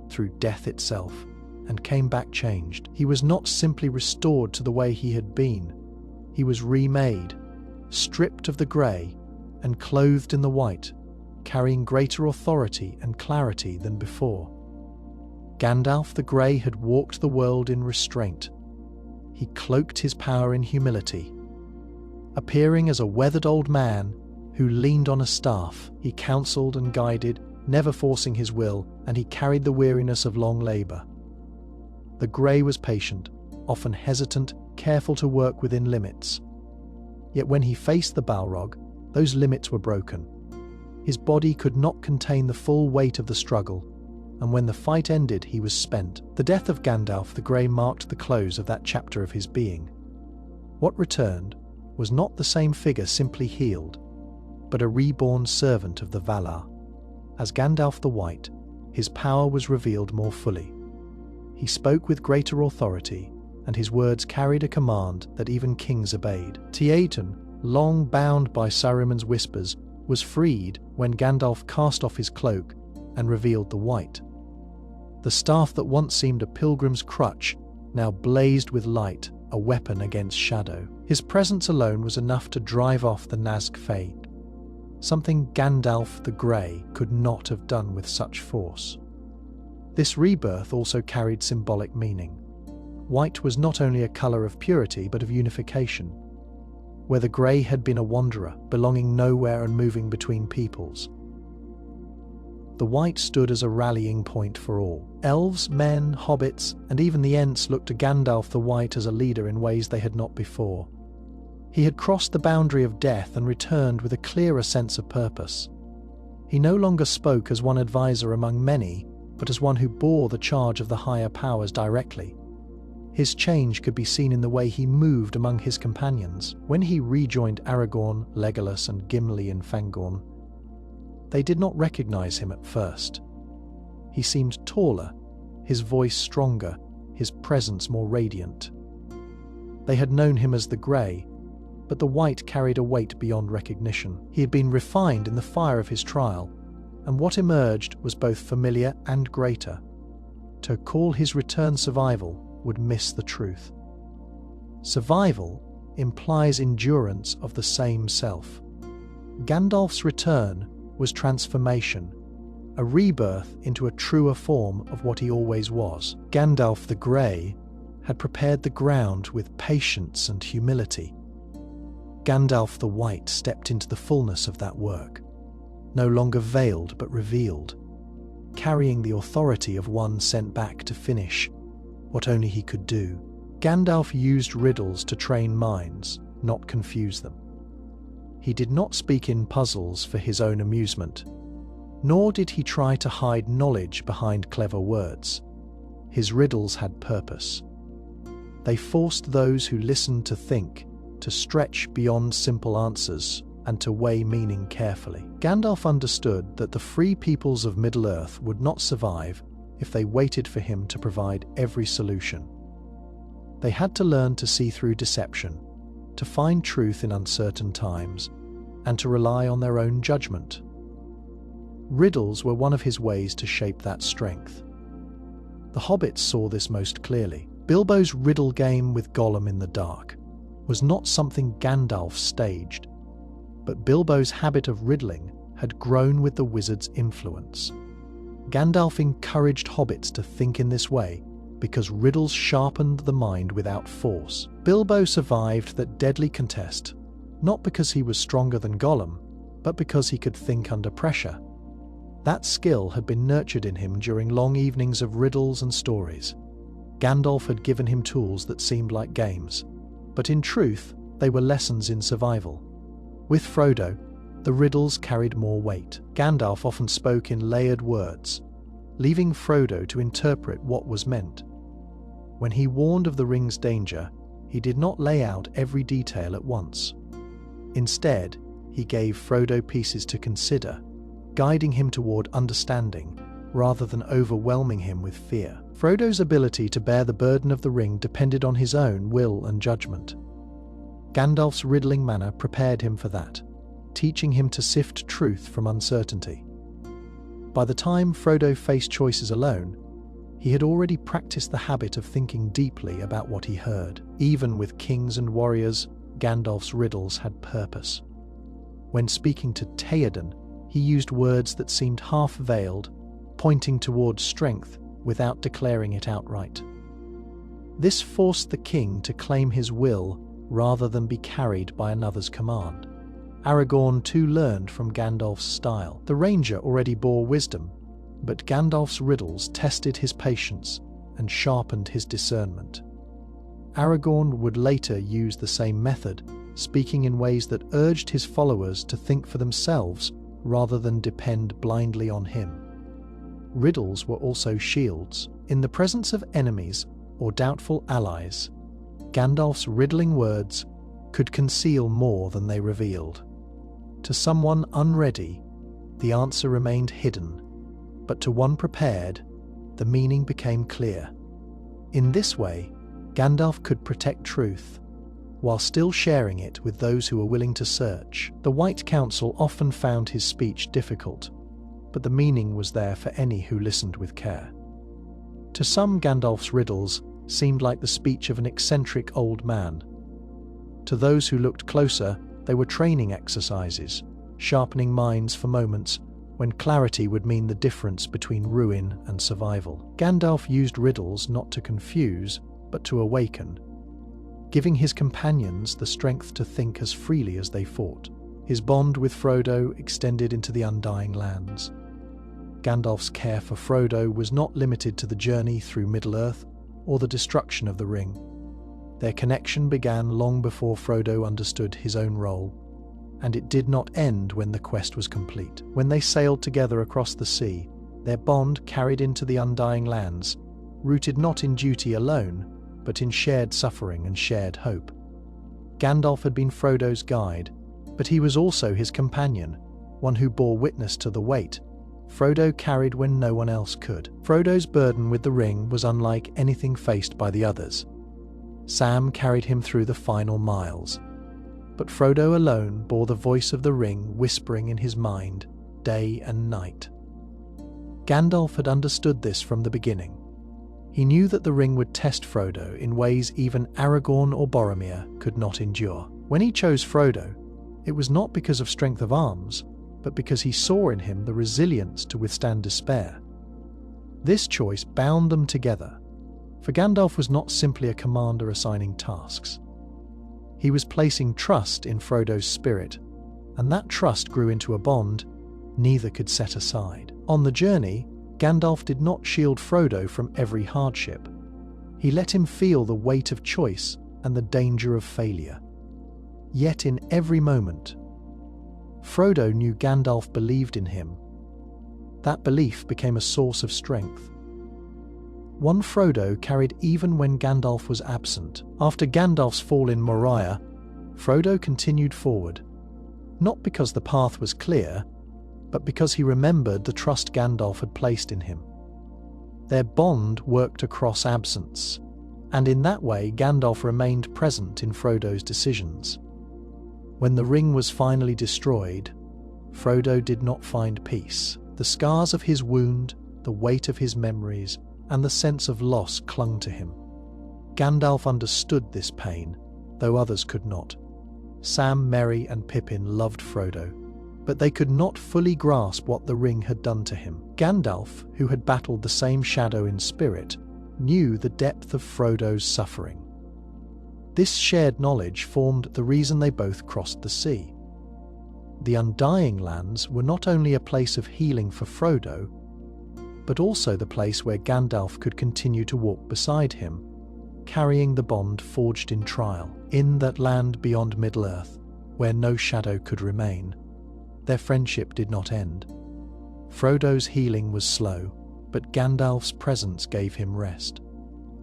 through death itself, and came back changed. He was not simply restored to the way he had been. He was remade, stripped of the grey, and clothed in the white, carrying greater authority and clarity than before. Gandalf the Grey had walked the world in restraint. He cloaked his power in humility. Appearing as a weathered old man who leaned on a staff, he counseled and guided, never forcing his will, and he carried the weariness of long labor. The Grey was patient, often hesitant, careful to work within limits. Yet when he faced the Balrog, those limits were broken. His body could not contain the full weight of the struggle, and when the fight ended, he was spent. The death of Gandalf the Grey marked the close of that chapter of his being. What returned was not the same figure simply healed, but a reborn servant of the Valar. As Gandalf the White, his power was revealed more fully. He spoke with greater authority, and his words carried a command that even kings obeyed. Theoden, long bound by Saruman's whispers, was freed when Gandalf cast off his cloak and revealed the white. The staff that once seemed a pilgrim's crutch now blazed with light, a weapon against shadow. His presence alone was enough to drive off the Nazgûl Fade, something Gandalf the Grey could not have done with such force. This rebirth also carried symbolic meaning. White was not only a colour of purity but of unification. Where the grey had been a wanderer, belonging nowhere and moving between peoples, the white stood as a rallying point for all. Elves, men, hobbits, and even the Ents looked to Gandalf the White as a leader in ways they had not before. He had crossed the boundary of death and returned with a clearer sense of purpose. He no longer spoke as one advisor among many, but as one who bore the charge of the higher powers directly. His change could be seen in the way he moved among his companions. When he rejoined Aragorn, Legolas, and Gimli in Fangorn, they did not recognize him at first. He seemed taller, his voice stronger, his presence more radiant. They had known him as the Grey, but the White carried a weight beyond recognition. He had been refined in the fire of his trial, and what emerged was both familiar and greater. To call his return survival would miss the truth. Survival implies endurance of the same self. Gandalf's return was transformation, a rebirth into a truer form of what he always was. Gandalf the Grey had prepared the ground with patience and humility. Gandalf the White stepped into the fullness of that work, no longer veiled but revealed, carrying the authority of one sent back to finish what only he could do. Gandalf used riddles to train minds, not confuse them. He did not speak in puzzles for his own amusement, nor did he try to hide knowledge behind clever words. His riddles had purpose. They forced those who listened to think, to stretch beyond simple answers, and to weigh meaning carefully. Gandalf understood that the free peoples of Middle-earth would not survive if they waited for him to provide every solution. They had to learn to see through deception, to find truth in uncertain times, and to rely on their own judgment. Riddles were one of his ways to shape that strength. The hobbits saw this most clearly. Bilbo's riddle game with Gollum in the dark was not something Gandalf staged, but Bilbo's habit of riddling had grown with the wizard's influence. Gandalf encouraged hobbits to think in this way because riddles sharpened the mind without force. Bilbo survived that deadly contest, not because he was stronger than Gollum, but because he could think under pressure. That skill had been nurtured in him during long evenings of riddles and stories. Gandalf had given him tools that seemed like games, but in truth, they were lessons in survival. With Frodo, the riddles carried more weight. Gandalf often spoke in layered words, leaving Frodo to interpret what was meant. When he warned of the ring's danger, he did not lay out every detail at once. Instead, he gave Frodo pieces to consider, guiding him toward understanding rather than overwhelming him with fear. Frodo's ability to bear the burden of the ring depended on his own will and judgment. Gandalf's riddling manner prepared him for that, teaching him to sift truth from uncertainty. By the time Frodo faced choices alone, he had already practiced the habit of thinking deeply about what he heard. Even with kings and warriors, Gandalf's riddles had purpose. When speaking to Theoden, he used words that seemed half-veiled, pointing towards strength without declaring it outright. This forced the king to claim his will rather than be carried by another's command. Aragorn too learned from Gandalf's style. The ranger already bore wisdom, but Gandalf's riddles tested his patience and sharpened his discernment. Aragorn would later use the same method, speaking in ways that urged his followers to think for themselves rather than depend blindly on him. Riddles were also shields. In the presence of enemies or doubtful allies, Gandalf's riddling words could conceal more than they revealed. To someone unready, the answer remained hidden, but to one prepared, the meaning became clear. In this way, Gandalf could protect truth, while still sharing it with those who were willing to search. The White Council often found his speech difficult, but the meaning was there for any who listened with care. To some, Gandalf's riddles seemed like the speech of an eccentric old man. To those who looked closer, they were training exercises, sharpening minds for moments when clarity would mean the difference between ruin and survival. Gandalf used riddles not to confuse, but to awaken, giving his companions the strength to think as freely as they fought. His bond with Frodo extended into the Undying Lands. Gandalf's care for Frodo was not limited to the journey through Middle-earth or the destruction of the Ring. Their connection began long before Frodo understood his own role, and it did not end when the quest was complete. When they sailed together across the sea, their bond carried into the Undying Lands, rooted not in duty alone, but in shared suffering and shared hope. Gandalf had been Frodo's guide, but he was also his companion, one who bore witness to the weight Frodo carried when no one else could. Frodo's burden with the ring was unlike anything faced by the others. Sam carried him through the final miles, but Frodo alone bore the voice of the ring whispering in his mind, day and night. Gandalf had understood this from the beginning. He knew that the ring would test Frodo in ways even Aragorn or Boromir could not endure. When he chose Frodo, it was not because of strength of arms, but because he saw in him the resilience to withstand despair. This choice bound them together, for Gandalf was not simply a commander assigning tasks. He was placing trust in Frodo's spirit, and that trust grew into a bond neither could set aside. On the journey, Gandalf did not shield Frodo from every hardship. He let him feel the weight of choice and the danger of failure. Yet in every moment, Frodo knew Gandalf believed in him. That belief became a source of strength, one Frodo carried even when Gandalf was absent. After Gandalf's fall in Moria, Frodo continued forward, not because the path was clear, but because he remembered the trust Gandalf had placed in him. Their bond worked across absence, and in that way Gandalf remained present in Frodo's decisions. When the ring was finally destroyed, Frodo did not find peace. The scars of his wound, the weight of his memories, and the sense of loss clung to him. Gandalf understood this pain, though others could not. Sam, Merry, and Pippin loved Frodo, but they could not fully grasp what the ring had done to him. Gandalf, who had battled the same shadow in spirit, knew the depth of Frodo's suffering. This shared knowledge formed the reason they both crossed the sea. The Undying Lands were not only a place of healing for Frodo, but also the place where Gandalf could continue to walk beside him, carrying the bond forged in trial. In that land beyond Middle-earth, where no shadow could remain, their friendship did not end. Frodo's healing was slow, but Gandalf's presence gave him rest.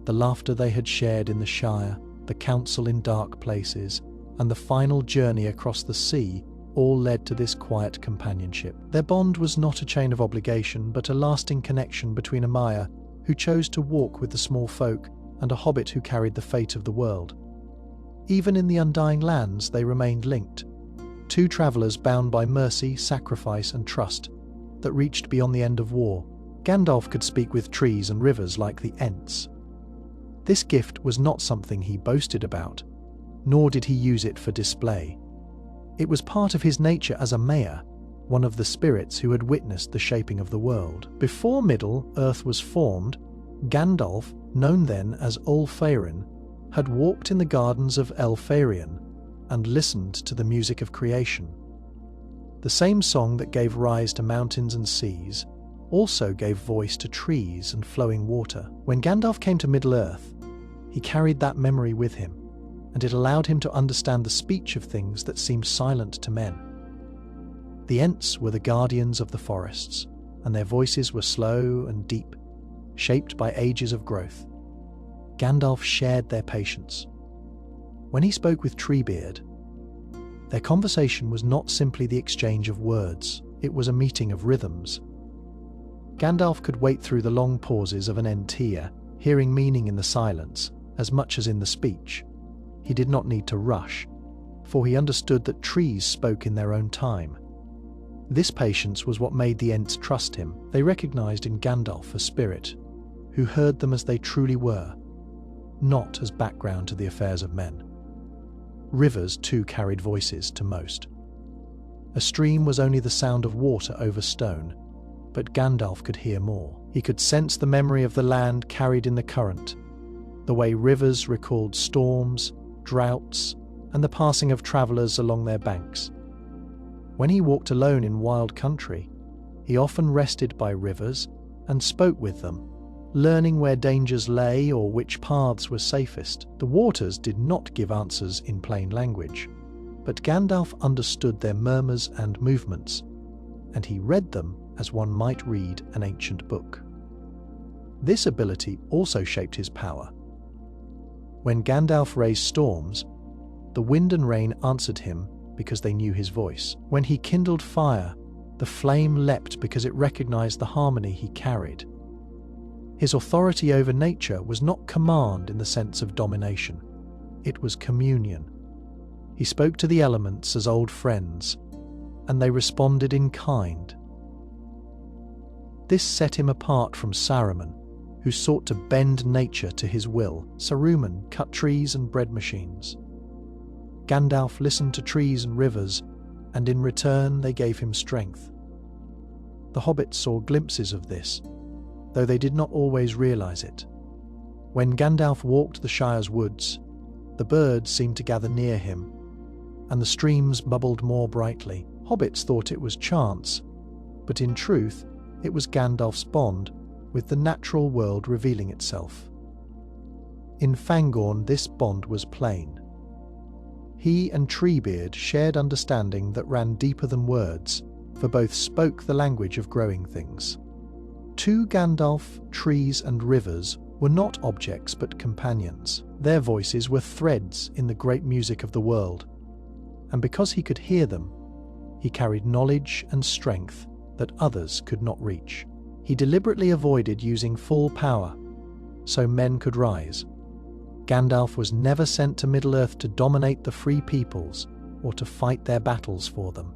The laughter they had shared in the Shire, the council in dark places, and the final journey across the sea all led to this quiet companionship. Their bond was not a chain of obligation, but a lasting connection between a Maiar who chose to walk with the small folk and a hobbit who carried the fate of the world. Even in the Undying Lands, they remained linked, two travelers bound by mercy, sacrifice, and trust that reached beyond the end of war. Gandalf could speak with trees and rivers like the Ents. This gift was not something he boasted about, nor did he use it for display. It was part of his nature as a Maiar, one of the spirits who had witnessed the shaping of the world. Before Middle-earth was formed, Gandalf, known then as Ul-Farin, had walked in the gardens of Elfarion and listened to the music of creation. The same song that gave rise to mountains and seas also gave voice to trees and flowing water. When Gandalf came to Middle-earth, he carried that memory with him, and it allowed him to understand the speech of things that seemed silent to men. The Ents were the guardians of the forests, and their voices were slow and deep, shaped by ages of growth. Gandalf shared their patience. When he spoke with Treebeard, their conversation was not simply the exchange of words, it was a meeting of rhythms. Gandalf could wait through the long pauses of an Entier, hearing meaning in the silence as much as in the speech. He did not need to rush, for he understood that trees spoke in their own time. This patience was what made the Ents trust him. They recognized in Gandalf a spirit who heard them as they truly were, not as background to the affairs of men. Rivers too carried voices to most. A stream was only the sound of water over stone, but Gandalf could hear more. He could sense the memory of the land carried in the current, the way rivers recalled storms, droughts, and the passing of travelers along their banks. When he walked alone in wild country, he often rested by rivers and spoke with them, learning where dangers lay or which paths were safest. The waters did not give answers in plain language, but Gandalf understood their murmurs and movements, and he read them as one might read an ancient book. This ability also shaped his power. When Gandalf raised storms, the wind and rain answered him because they knew his voice. When he kindled fire, the flame leapt because it recognized the harmony he carried. His authority over nature was not command in the sense of domination. It was communion. He spoke to the elements as old friends, and they responded in kind. This set him apart from Saruman, who sought to bend nature to his will. Saruman cut trees and bread machines. Gandalf listened to trees and rivers, and in return they gave him strength. The hobbits saw glimpses of this, though they did not always realize it. When Gandalf walked the Shire's woods, the birds seemed to gather near him, and the streams bubbled more brightly. Hobbits thought it was chance, but in truth, it was Gandalf's bond with the natural world revealing itself. In Fangorn, this bond was plain. He and Treebeard shared understanding that ran deeper than words, for both spoke the language of growing things. To Gandalf, trees and rivers were not objects but companions. Their voices were threads in the great music of the world, and because he could hear them, he carried knowledge and strength that others could not reach. He deliberately avoided using full power, so men could rise. Gandalf was never sent to Middle-earth to dominate the free peoples or to fight their battles for them.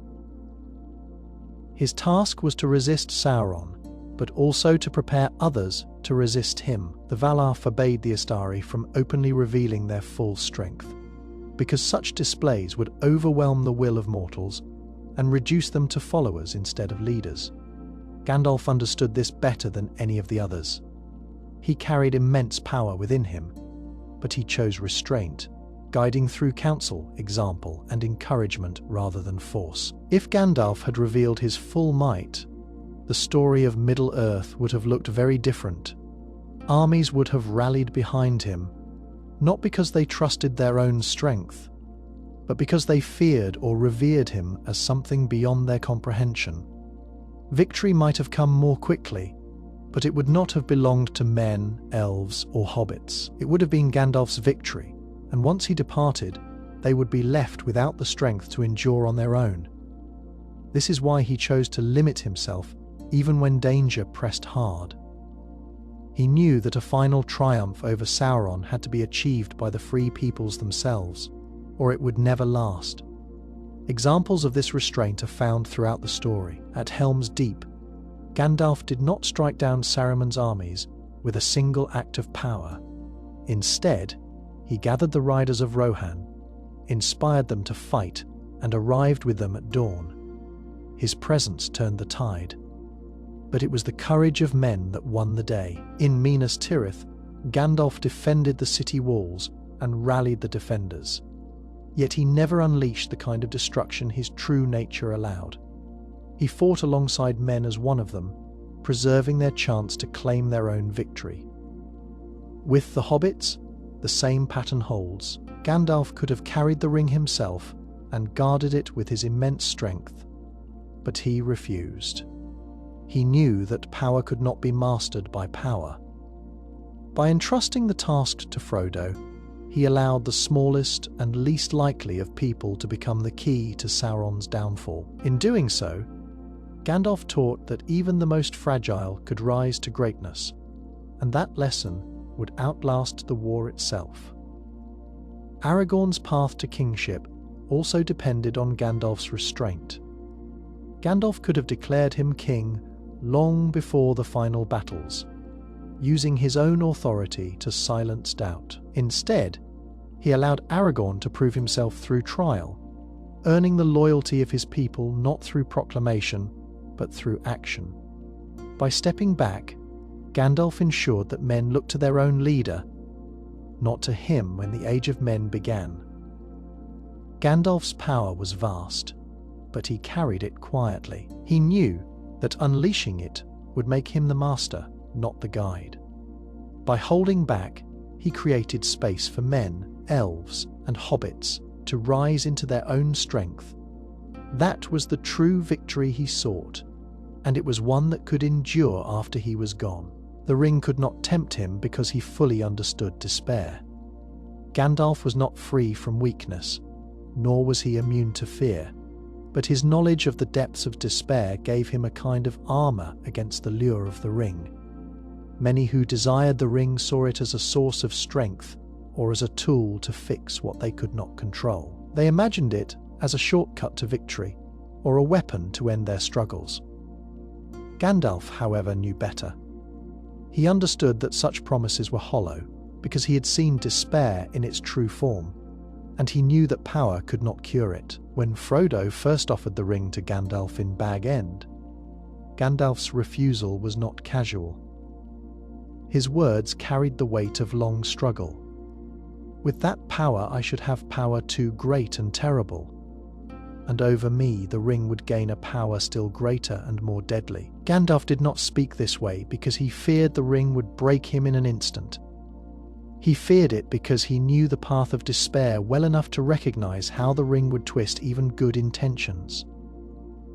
His task was to resist Sauron, but also to prepare others to resist him. The Valar forbade the Astari from openly revealing their full strength, because such displays would overwhelm the will of mortals and reduce them to followers instead of leaders. Gandalf understood this better than any of the others. He carried immense power within him, but he chose restraint, guiding through counsel, example, and encouragement rather than force. If Gandalf had revealed his full might, the story of Middle-earth would have looked very different. Armies would have rallied behind him, not because they trusted their own strength, but because they feared or revered him as something beyond their comprehension. Victory might have come more quickly, but it would not have belonged to men, elves, or hobbits. It would have been Gandalf's victory, and once he departed, they would be left without the strength to endure on their own. This is why he chose to limit himself, even when danger pressed hard. He knew that a final triumph over Sauron had to be achieved by the free peoples themselves, or it would never last. Examples of this restraint are found throughout the story. At Helm's Deep, Gandalf did not strike down Saruman's armies with a single act of power. Instead, he gathered the riders of Rohan, inspired them to fight, and arrived with them at dawn. His presence turned the tide. But it was the courage of men that won the day. In Minas Tirith, Gandalf defended the city walls and rallied the defenders. Yet he never unleashed the kind of destruction his true nature allowed. He fought alongside men as one of them, preserving their chance to claim their own victory. With the hobbits, the same pattern holds. Gandalf could have carried the ring himself and guarded it with his immense strength, but he refused. He knew that power could not be mastered by power. By entrusting the task to Frodo, he allowed the smallest and least likely of people to become the key to Sauron's downfall. In doing so, Gandalf taught that even the most fragile could rise to greatness, and that lesson would outlast the war itself. Aragorn's path to kingship also depended on Gandalf's restraint. Gandalf could have declared him king long before the final battles, using his own authority to silence doubt. Instead, he allowed Aragorn to prove himself through trial, earning the loyalty of his people not through proclamation, but through action. By stepping back, Gandalf ensured that men looked to their own leader, not to him when the Age of Men began. Gandalf's power was vast, but he carried it quietly. He knew that unleashing it would make him the master, not the guide. By holding back, he created space for men, elves, and hobbits to rise into their own strength. That was the true victory he sought, and it was one that could endure after he was gone. The ring could not tempt him because he fully understood despair. Gandalf was not free from weakness, nor was he immune to fear, but his knowledge of the depths of despair gave him a kind of armor against the lure of the ring. Many who desired the ring saw it as a source of strength or as a tool to fix what they could not control. They imagined it as a shortcut to victory or a weapon to end their struggles. Gandalf, however, knew better. He understood that such promises were hollow because he had seen despair in its true form, and he knew that power could not cure it. When Frodo first offered the ring to Gandalf in Bag End, Gandalf's refusal was not casual. His words carried the weight of long struggle. With that power I should have power too great and terrible, and over me the ring would gain a power still greater and more deadly. Gandalf did not speak this way because he feared the ring would break him in an instant. He feared it because he knew the path of despair well enough to recognize how the ring would twist even good intentions.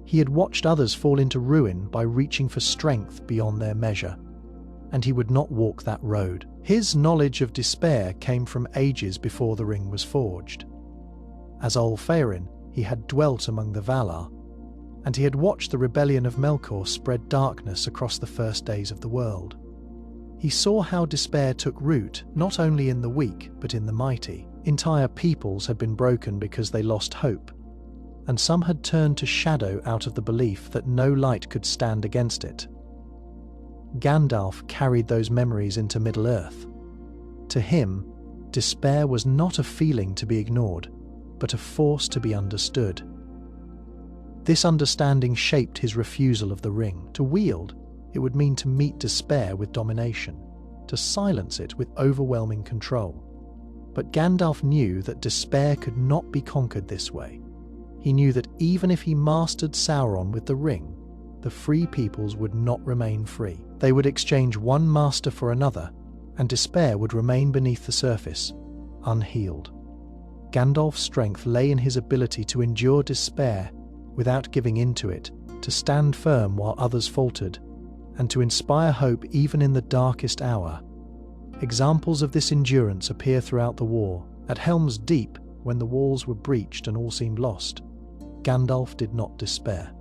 He had watched others fall into ruin by reaching for strength beyond their measure, and he would not walk that road. His knowledge of despair came from ages before the ring was forged. As Ol-Farin, he had dwelt among the Valar, and he had watched the rebellion of Melkor spread darkness across the first days of the world. He saw how despair took root not only in the weak but in the mighty. Entire peoples had been broken because they lost hope, and some had turned to shadow out of the belief that no light could stand against it. Gandalf carried those memories into Middle-earth. To him, despair was not a feeling to be ignored, but a force to be understood. This understanding shaped his refusal of the ring. To wield, it would mean to meet despair with domination, to silence it with overwhelming control. But Gandalf knew that despair could not be conquered this way. He knew that even if he mastered Sauron with the ring, the free peoples would not remain free. They would exchange one master for another, and despair would remain beneath the surface, unhealed. Gandalf's strength lay in his ability to endure despair without giving in to it, to stand firm while others faltered, and to inspire hope even in the darkest hour. Examples of this endurance appear throughout the war. At Helm's Deep, when the walls were breached and all seemed lost, Gandalf did not despair.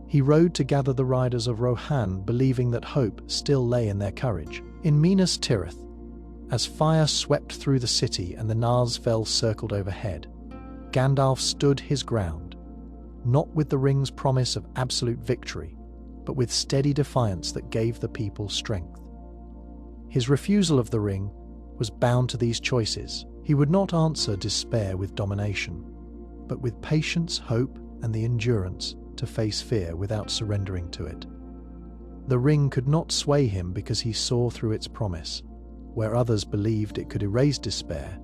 He rode to gather the riders of Rohan, believing that hope still lay in their courage. In Minas Tirith, as fire swept through the city and the Nazfell circled overhead, Gandalf stood his ground, not with the ring's promise of absolute victory, but with steady defiance that gave the people strength. His refusal of the ring was bound to these choices. He would not answer despair with domination, but with patience, hope, and the endurance to face fear without surrendering to it. The ring could not sway him because he saw through its promise. Where others believed it could erase despair,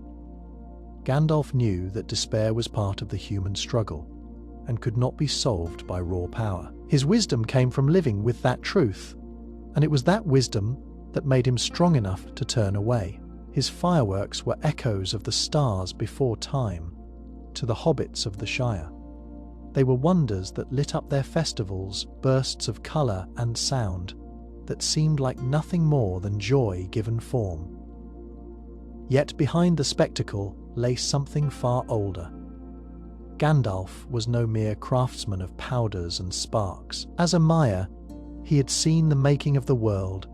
Gandalf knew that despair was part of the human struggle and could not be solved by raw power. His wisdom came from living with that truth, and it was that wisdom that made him strong enough to turn away. His fireworks were echoes of the stars before time to the hobbits of the Shire. They were wonders that lit up their festivals, bursts of colour and sound that seemed like nothing more than joy given form. Yet behind the spectacle lay something far older. Gandalf was no mere craftsman of powders and sparks. As a Maya, he had seen the making of the world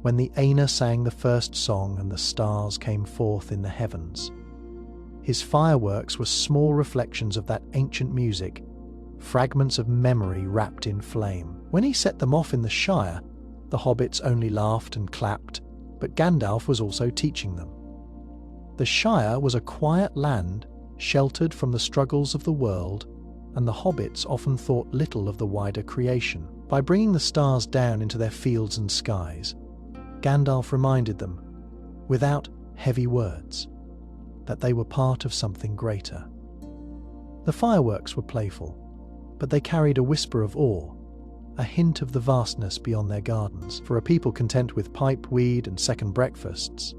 when the Aina sang the first song and the stars came forth in the heavens. His fireworks were small reflections of that ancient music, fragments of memory wrapped in flame. When he set them off in the Shire, the hobbits only laughed and clapped, but Gandalf was also teaching them. The Shire was a quiet land, sheltered from the struggles of the world, and the hobbits often thought little of the wider creation. By bringing the stars down into their fields and skies, Gandalf reminded them, without heavy words, that they were part of something greater. The fireworks were playful, but they carried a whisper of awe, a hint of the vastness beyond their gardens. For a people content with pipe, weed, and second breakfasts,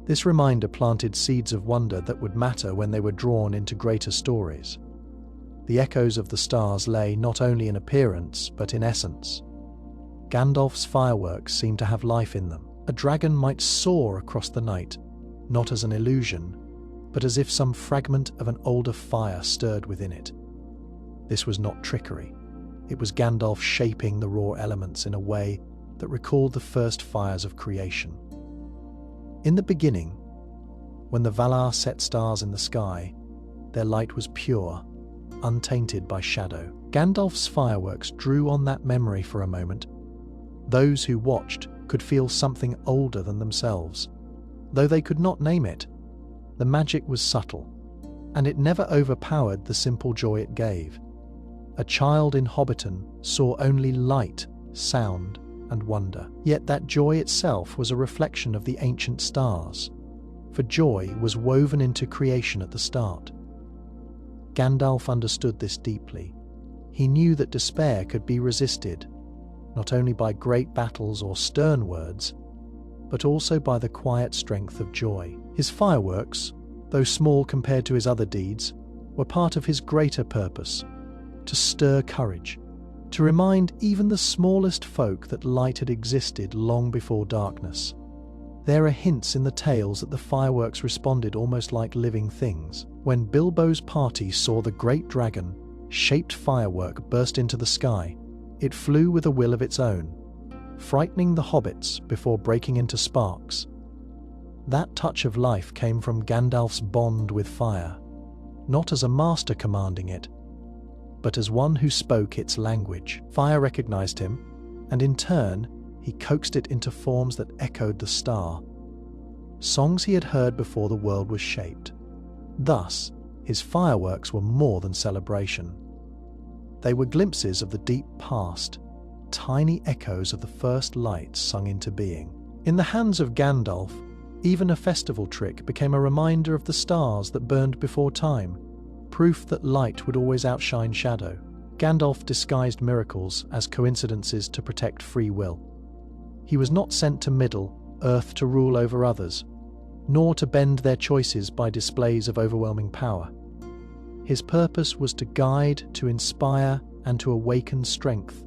this reminder planted seeds of wonder that would matter when they were drawn into greater stories. The echoes of the stars lay not only in appearance, but in essence. Gandalf's fireworks seemed to have life in them. A dragon might soar across the night, not as an illusion, but as if some fragment of an older fire stirred within it. This was not trickery. It was Gandalf shaping the raw elements in a way that recalled the first fires of creation. In the beginning, when the Valar set stars in the sky, their light was pure, untainted by shadow. Gandalf's fireworks drew on that memory for a moment. Those who watched could feel something older than themselves. Though they could not name it, the magic was subtle, and it never overpowered the simple joy it gave. A child in Hobbiton saw only light, sound, and wonder. Yet that joy itself was a reflection of the ancient stars, for joy was woven into creation at the start. Gandalf understood this deeply. He knew that despair could be resisted, not only by great battles or stern words, but also by the quiet strength of joy. His fireworks, though small compared to his other deeds, were part of his greater purpose: to stir courage, to remind even the smallest folk that light had existed long before darkness. There are hints in the tales that the fireworks responded almost like living things. When Bilbo's party saw the great dragon-shaped firework burst into the sky, it flew with a will of its own, frightening the hobbits before breaking into sparks. That touch of life came from Gandalf's bond with fire, not as a master commanding it, but as one who spoke its language. Fire recognized him, and in turn, he coaxed it into forms that echoed the star, songs he had heard before the world was shaped. Thus, his fireworks were more than celebration. They were glimpses of the deep past, tiny echoes of the first lights sung into being. In the hands of Gandalf, even a festival trick became a reminder of the stars that burned before time, proof that light would always outshine shadow. Gandalf disguised miracles as coincidences to protect free will. He was not sent to Middle-earth to rule over others, nor to bend their choices by displays of overwhelming power. His purpose was to guide, to inspire, and to awaken strength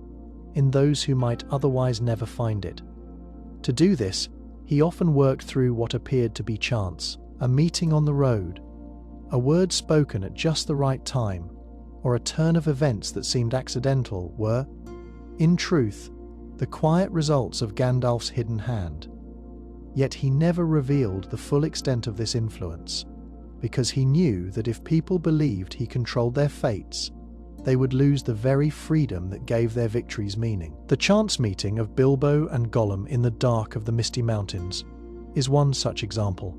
in those who might otherwise never find it. To do this, he often worked through what appeared to be chance, a meeting on the road, a word spoken at just the right time, or a turn of events that seemed accidental were, in truth, the quiet results of Gandalf's hidden hand. Yet he never revealed the full extent of this influence, because he knew that if people believed he controlled their fates, they would lose the very freedom that gave their victories meaning. The chance meeting of Bilbo and Gollum in the dark of the Misty Mountains is one such example.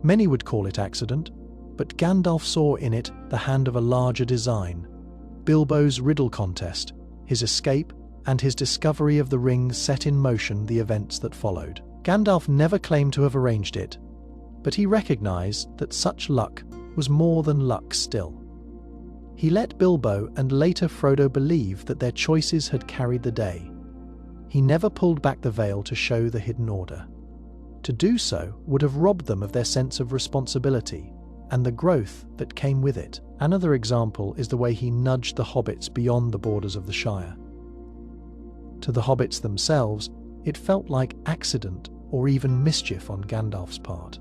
Many would call it accident, but Gandalf saw in it the hand of a larger design. Bilbo's riddle contest, his escape, and his discovery of the ring set in motion the events that followed. Gandalf never claimed to have arranged it, but he recognized that such luck was more than luck still. He let Bilbo and later Frodo believe that their choices had carried the day. He never pulled back the veil to show the hidden order. To do so would have robbed them of their sense of responsibility and the growth that came with it. Another example is the way he nudged the hobbits beyond the borders of the Shire. To the hobbits themselves, it felt like accident or even mischief on Gandalf's part.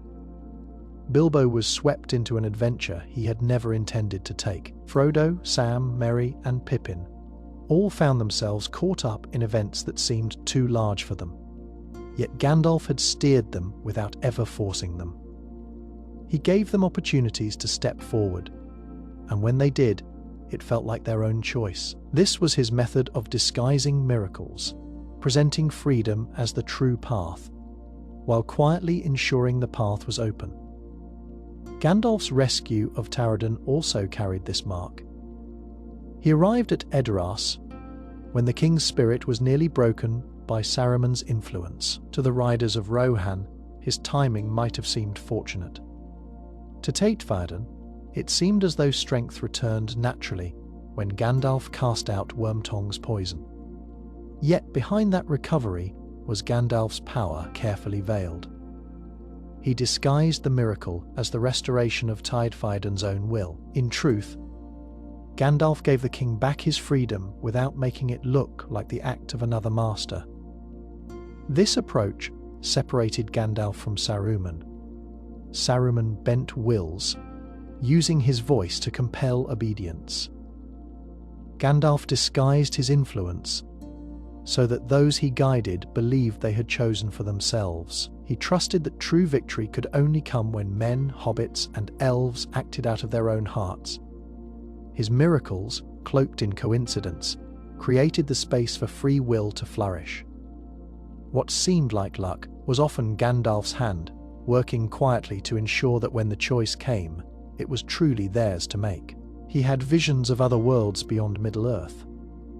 Bilbo was swept into an adventure he had never intended to take. Frodo, Sam, Merry, and Pippin all found themselves caught up in events that seemed too large for them. Yet Gandalf had steered them without ever forcing them. He gave them opportunities to step forward, and when they did, it felt like their own choice. This was his method of disguising miracles, presenting freedom as the true path, while quietly ensuring the path was open. Gandalf's rescue of Taradan also carried this mark. He arrived at Edoras when the king's spirit was nearly broken by Saruman's influence. To the riders of Rohan, his timing might have seemed fortunate. To Theoden, it seemed as though strength returned naturally when Gandalf cast out Wormtongue's poison. Yet behind that recovery was Gandalf's power carefully veiled. He disguised the miracle as the restoration of Theoden's own will. In truth, Gandalf gave the king back his freedom without making it look like the act of another master. This approach separated Gandalf from Saruman. Saruman bent wills, using his voice to compel obedience. Gandalf disguised his influence so that those he guided believed they had chosen for themselves. He trusted that true victory could only come when men, hobbits, and elves acted out of their own hearts. His miracles, cloaked in coincidence, created the space for free will to flourish. What seemed like luck was often Gandalf's hand, working quietly to ensure that when the choice came, it was truly theirs to make. He had visions of other worlds beyond Middle-earth.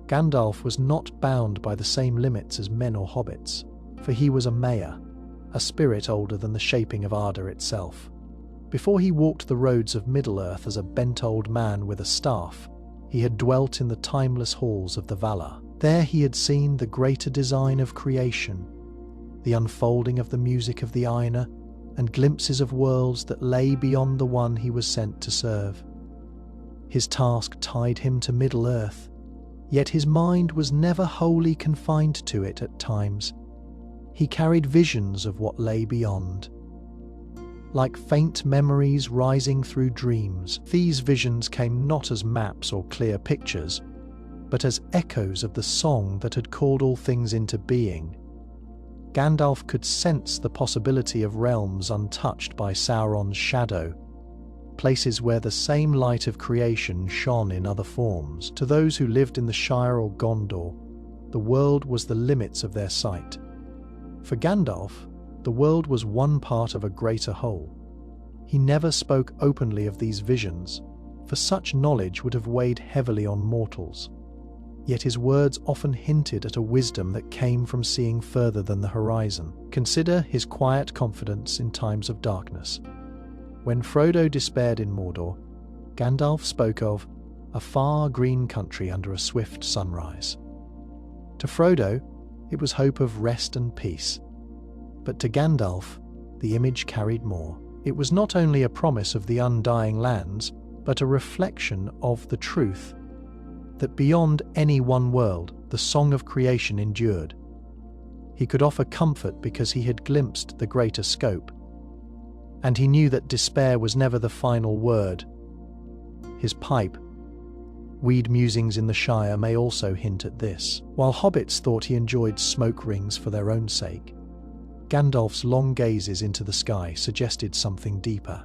Gandalf was not bound by the same limits as men or hobbits, for he was a Maya, a spirit older than the shaping of Arda itself. Before he walked the roads of Middle-earth as a bent old man with a staff, he had dwelt in the timeless halls of the Valar. There he had seen the greater design of creation, the unfolding of the music of the Aina, and glimpses of worlds that lay beyond the one he was sent to serve. His task tied him to Middle-earth, yet his mind was never wholly confined to it at times. He carried visions of what lay beyond. Like faint memories rising through dreams, these visions came not as maps or clear pictures, but as echoes of the song that had called all things into being. Gandalf could sense the possibility of realms untouched by Sauron's shadow, places where the same light of creation shone in other forms. To those who lived in the Shire or Gondor, the world was the limits of their sight. For Gandalf, the world was one part of a greater whole. He never spoke openly of these visions, for such knowledge would have weighed heavily on mortals. Yet his words often hinted at a wisdom that came from seeing further than the horizon. Consider his quiet confidence in times of darkness. When Frodo despaired in Mordor, Gandalf spoke of a far green country under a swift sunrise. To Frodo, it was hope of rest and peace. But to Gandalf, the image carried more. It was not only a promise of the undying lands, but a reflection of the truth that beyond any one world, the song of creation endured. He could offer comfort because he had glimpsed the greater scope, and he knew that despair was never the final word. His pipe, Weed Musings in the Shire, may also hint at this. While hobbits thought he enjoyed smoke rings for their own sake, Gandalf's long gazes into the sky suggested something deeper.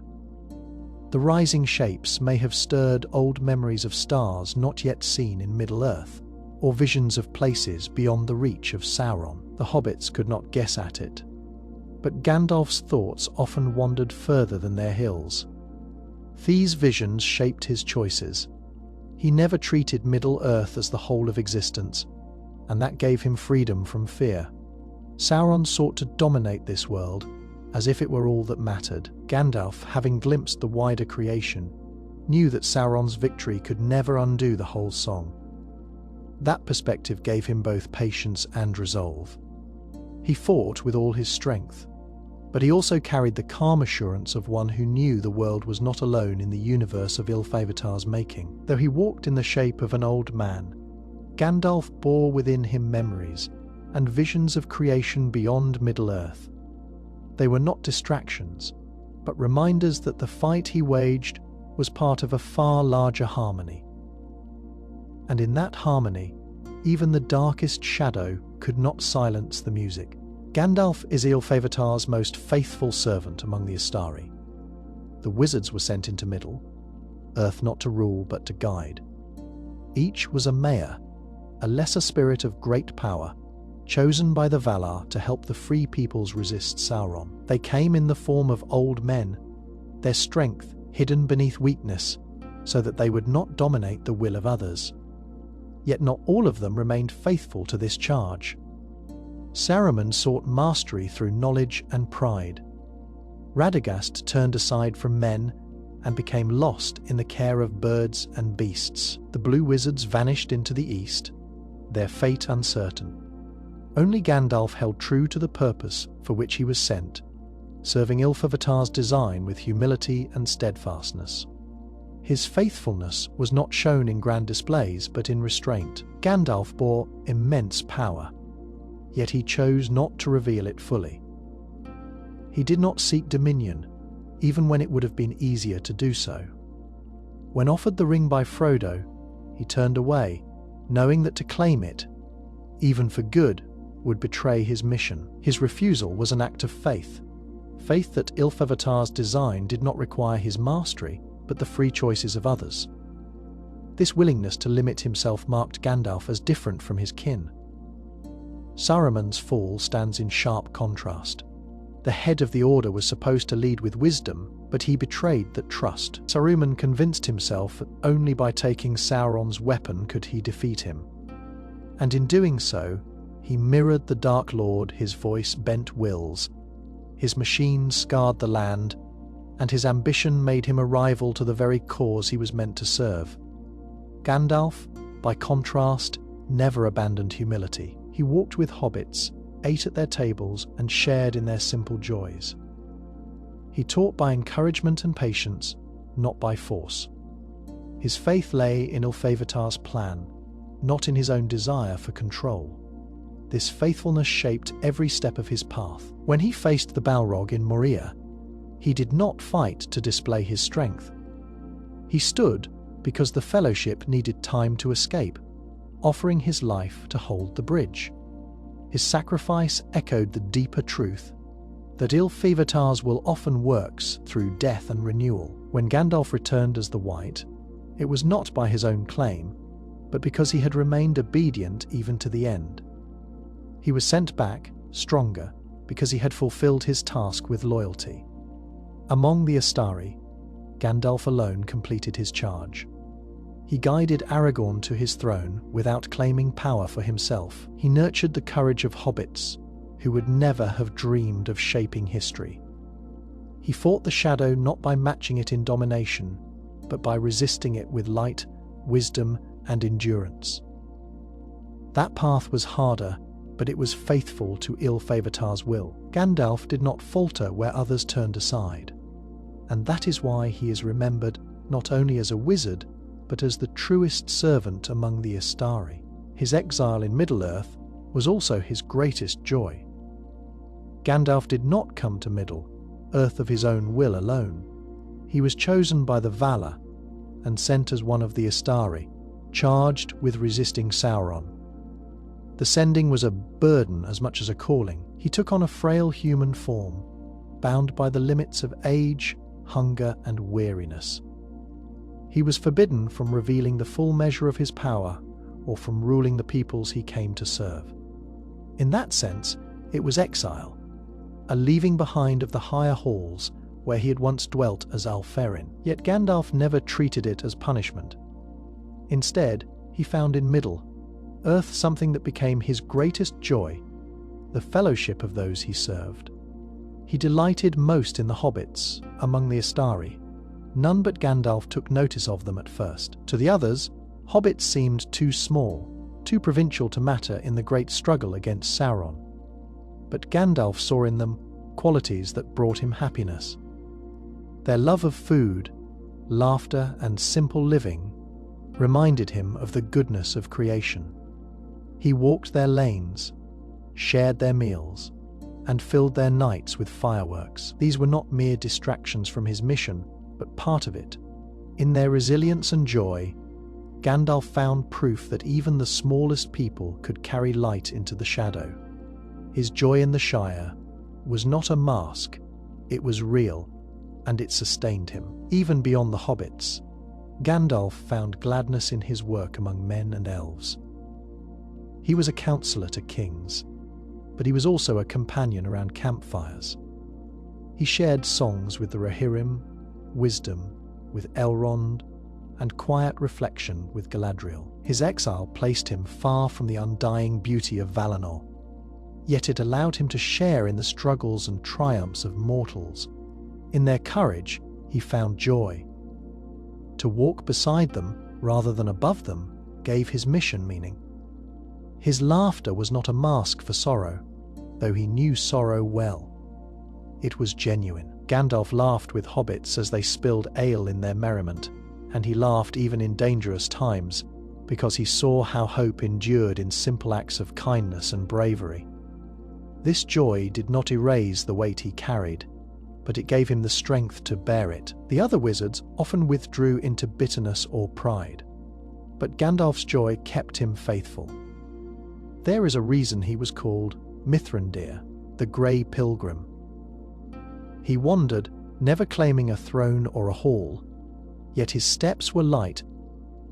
The rising shapes may have stirred old memories of stars not yet seen in Middle-earth, or visions of places beyond the reach of Sauron. The hobbits could not guess at it, but Gandalf's thoughts often wandered further than their hills. These visions shaped his choices. He never treated Middle-earth as the whole of existence, and that gave him freedom from fear. Sauron sought to dominate this world, as if it were all that mattered. Gandalf, having glimpsed the wider creation, knew that Sauron's victory could never undo the whole song. That perspective gave him both patience and resolve. He fought with all his strength, but he also carried the calm assurance of one who knew the world was not alone in the universe of Ilúvatar's making. Though he walked in the shape of an old man, Gandalf bore within him memories and visions of creation beyond Middle-earth. They were not distractions, but reminders that the fight he waged was part of a far larger harmony. And in that harmony, even the darkest shadow could not silence the music. Gandalf is Ilúvatar's most faithful servant among the Astari. The wizards were sent into Middle Earth not to rule but to guide. Each was a mayor, a lesser spirit of great power, chosen by the Valar to help the free peoples resist Sauron. They came in the form of old men, their strength hidden beneath weakness, so that they would not dominate the will of others. Yet not all of them remained faithful to this charge. Saruman sought mastery through knowledge and pride. Radagast turned aside from men and became lost in the care of birds and beasts. The blue wizards vanished into the east, their fate uncertain. Only Gandalf held true to the purpose for which he was sent, serving Ilúvatar's design with humility and steadfastness. His faithfulness was not shown in grand displays but in restraint. Gandalf bore immense power, yet he chose not to reveal it fully. He did not seek dominion, even when it would have been easier to do so. When offered the ring by Frodo, he turned away, knowing that to claim it, even for good, would betray his mission. His refusal was an act of faith that Ilúvatar's design did not require his mastery, but the free choices of others. This willingness to limit himself marked Gandalf as different from his kin. Saruman's fall stands in sharp contrast. The head of the Order was supposed to lead with wisdom, but he betrayed that trust. Saruman convinced himself that only by taking Sauron's weapon could he defeat him. And in doing so, he mirrored the Dark Lord. His voice bent wills, his machine scarred the land, and his ambition made him a rival to the very cause he was meant to serve. Gandalf, by contrast, never abandoned humility. He walked with hobbits, ate at their tables, and shared in their simple joys. He taught by encouragement and patience, not by force. His faith lay in Ilúvatar's plan, not in his own desire for control. This faithfulness shaped every step of his path. When he faced the Balrog in Moria, he did not fight to display his strength. He stood because the Fellowship needed time to escape, offering his life to hold the bridge. His sacrifice echoed the deeper truth that Ilúvatar's will often works through death and renewal. When Gandalf returned as the White, it was not by his own claim, but because he had remained obedient even to the end. He was sent back, stronger, because he had fulfilled his task with loyalty. Among the Astari, Gandalf alone completed his charge. He guided Aragorn to his throne without claiming power for himself. He nurtured the courage of hobbits, who would never have dreamed of shaping history. He fought the shadow not by matching it in domination, but by resisting it with light, wisdom, and endurance. That path was harder, but it was faithful to Ilúvatar's will. Gandalf did not falter where others turned aside, and that is why he is remembered not only as a wizard, but as the truest servant among the Astari. His exile in Middle-earth was also his greatest joy. Gandalf did not come to Middle-earth of his own will alone. He was chosen by the Valar and sent as one of the Astari, charged with resisting Sauron. The sending was a burden as much as a calling. He took on a frail human form, bound by the limits of age, hunger, and weariness. He was forbidden from revealing the full measure of his power or from ruling the peoples he came to serve. In that sense, it was exile, a leaving behind of the higher halls where he had once dwelt as Alferin. Yet Gandalf never treated it as punishment. Instead, he found in Middle-earth something that became his greatest joy, the fellowship of those he served. He delighted most in the hobbits among the Astari. None but Gandalf took notice of them at first. To the others, hobbits seemed too small, too provincial to matter in the great struggle against Sauron. But Gandalf saw in them qualities that brought him happiness. Their love of food, laughter, and simple living reminded him of the goodness of creation. He walked their lanes, shared their meals, and filled their nights with fireworks. These were not mere distractions from his mission, but part of it. In their resilience and joy, Gandalf found proof that even the smallest people could carry light into the shadow. His joy in the Shire was not a mask, it was real, and it sustained him. Even beyond the hobbits, Gandalf found gladness in his work among men and elves. He was a counselor to kings, but he was also a companion around campfires. He shared songs with the Rohirrim, wisdom with Elrond, and quiet reflection with Galadriel. His exile placed him far from the undying beauty of Valinor, yet it allowed him to share in the struggles and triumphs of mortals. In their courage, he found joy. To walk beside them, rather than above them, gave his mission meaning. His laughter was not a mask for sorrow, though he knew sorrow well. It was genuine. Gandalf laughed with hobbits as they spilled ale in their merriment, and he laughed even in dangerous times, because he saw how hope endured in simple acts of kindness and bravery. This joy did not erase the weight he carried, but it gave him the strength to bear it. The other wizards often withdrew into bitterness or pride, but Gandalf's joy kept him faithful. There is a reason he was called Mithrandir, the Grey Pilgrim. He wandered, never claiming a throne or a hall, yet his steps were light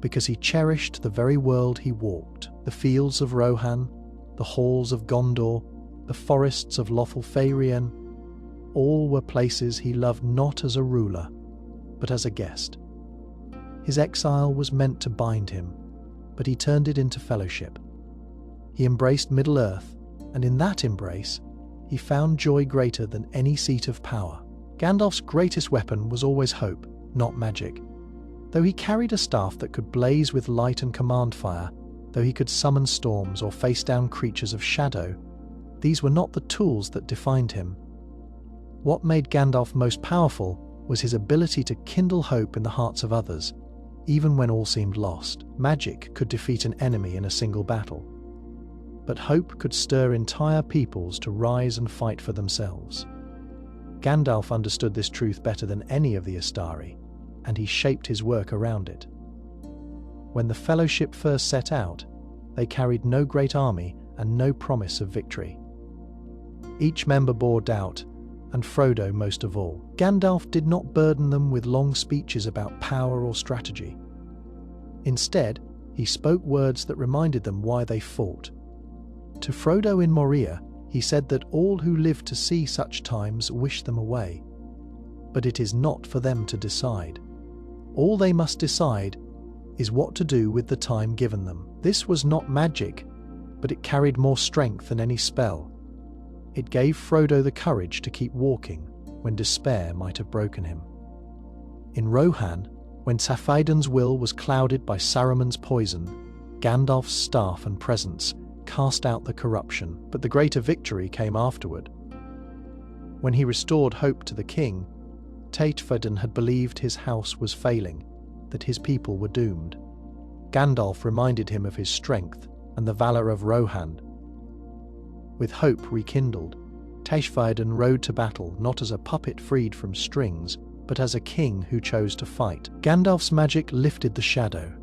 because he cherished the very world he walked. The fields of Rohan, the halls of Gondor, the forests of Lothlorien, all were places he loved not as a ruler, but as a guest. His exile was meant to bind him, but he turned it into fellowship. He embraced Middle-earth, and in that embrace, he found joy greater than any seat of power. Gandalf's greatest weapon was always hope, not magic. Though he carried a staff that could blaze with light and command fire, though he could summon storms or face down creatures of shadow, these were not the tools that defined him. What made Gandalf most powerful was his ability to kindle hope in the hearts of others, even when all seemed lost. Magic could defeat an enemy in a single battle, but hope could stir entire peoples to rise and fight for themselves. Gandalf understood this truth better than any of the Astari, and he shaped his work around it. When the Fellowship first set out, they carried no great army and no promise of victory. Each member bore doubt, and Frodo most of all. Gandalf did not burden them with long speeches about power or strategy. Instead, he spoke words that reminded them why they fought. To Frodo in Moria, he said that all who live to see such times wish them away. But it is not for them to decide. All they must decide is what to do with the time given them. This was not magic, but it carried more strength than any spell. It gave Frodo the courage to keep walking when despair might have broken him. In Rohan, when Safaeddin's will was clouded by Saruman's poison, Gandalf's staff and presence cast out the corruption, but the greater victory came afterward. When he restored hope to the king, Theoden had believed his house was failing, that his people were doomed. Gandalf reminded him of his strength and the valor of Rohan. With hope rekindled, Theoden rode to battle not as a puppet freed from strings, but as a king who chose to fight. Gandalf's magic lifted the shadow,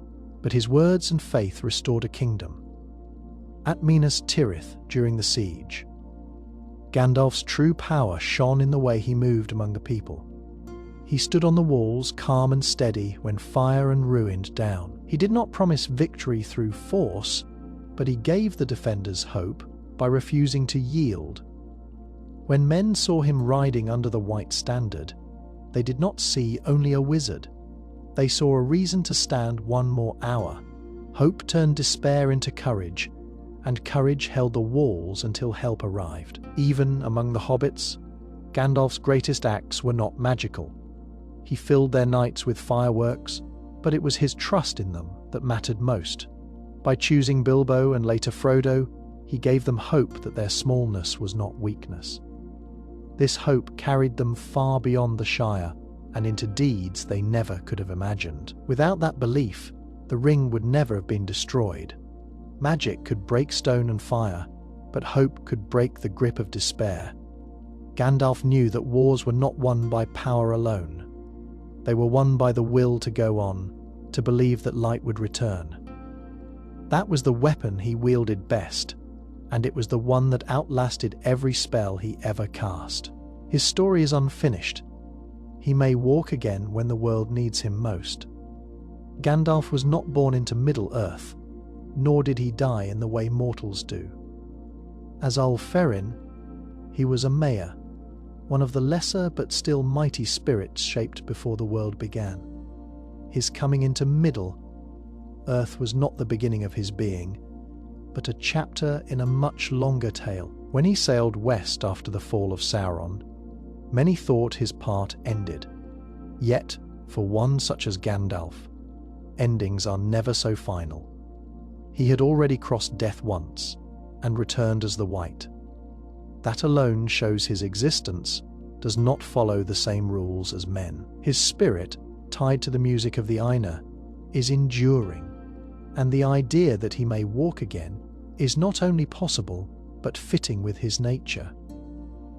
but his words and faith restored a kingdom. At Minas Tirith during the siege, Gandalf's true power shone in the way he moved among the people. He stood on the walls calm and steady when fire and ruined down. He did not promise victory through force, but he gave the defenders hope by refusing to yield. When men saw him riding under the white standard, they did not see only a wizard. They saw a reason to stand one more hour. Hope turned despair into courage, and courage held the walls until help arrived. Even among the hobbits, Gandalf's greatest acts were not magical. He filled their nights with fireworks, but it was his trust in them that mattered most. By choosing Bilbo and later Frodo, he gave them hope that their smallness was not weakness. This hope carried them far beyond the Shire and into deeds they never could have imagined. Without that belief, the ring would never have been destroyed. Magic could break stone and fire, but hope could break the grip of despair. Gandalf knew that wars were not won by power alone. They were won by the will to go on, to believe that light would return. That was the weapon he wielded best, and it was the one that outlasted every spell he ever cast. His story is unfinished. He may walk again when the world needs him most. Gandalf was not born into Middle-earth, nor did he die in the way mortals do. As Ulferin, he was a Mayor, one of the lesser but still mighty spirits shaped before the world began. His coming into Middle-earth was not the beginning of his being, but a chapter in a much longer tale. When he sailed west after the fall of Sauron, many thought his part ended. Yet, for one such as Gandalf, endings are never so final. He had already crossed death once, and returned as the White. That alone shows his existence does not follow the same rules as men. His spirit, tied to the music of the Aina, is enduring, and the idea that he may walk again is not only possible, but fitting with his nature.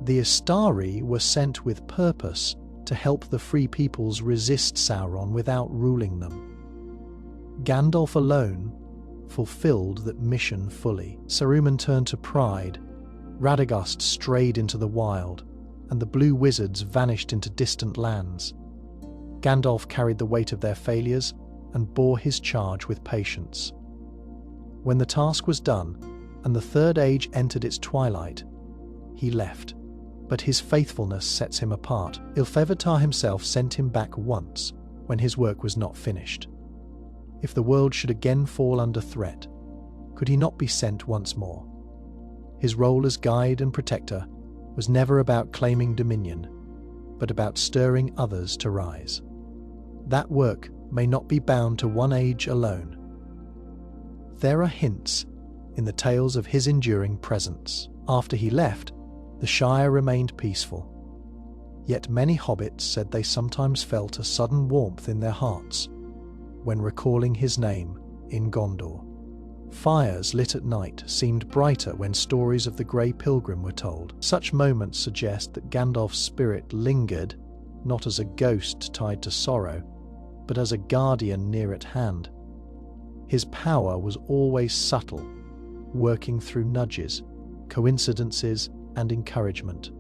The Istari were sent with purpose to help the Free Peoples resist Sauron without ruling them. Gandalf alone fulfilled that mission fully. Saruman turned to pride, Radagast strayed into the wild, and the blue wizards vanished into distant lands. Gandalf carried the weight of their failures and bore his charge with patience. When the task was done, and the Third Age entered its twilight, he left, but his faithfulness sets him apart. Ilfevitar himself sent him back once, when his work was not finished. If the world should again fall under threat, could he not be sent once more? His role as guide and protector was never about claiming dominion, but about stirring others to rise. That work may not be bound to one age alone. There are hints in the tales of his enduring presence. After he left, the Shire remained peaceful. Yet many hobbits said they sometimes felt a sudden warmth in their hearts when recalling his name in Gondor. Fires lit at night seemed brighter when stories of the Grey Pilgrim were told. Such moments suggest that Gandalf's spirit lingered, not as a ghost tied to sorrow, but as a guardian near at hand. His power was always subtle, working through nudges, coincidences, and encouragement.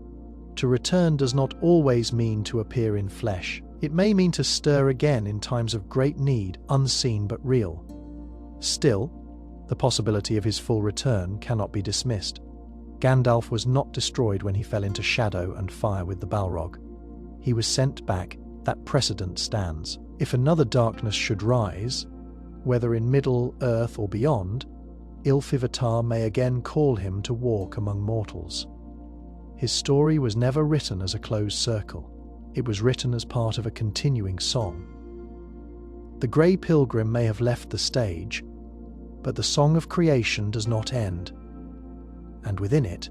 To return does not always mean to appear in flesh. It may mean to stir again in times of great need, unseen but real. Still, the possibility of his full return cannot be dismissed. Gandalf was not destroyed when he fell into shadow and fire with the Balrog. He was sent back. That precedent stands. If another darkness should rise, whether in Middle-earth or beyond, Ilfevitar may again call him to walk among mortals. His story was never written as a closed circle. It was written as part of a continuing song. The Grey Pilgrim may have left the stage, but the song of creation does not end, and within it,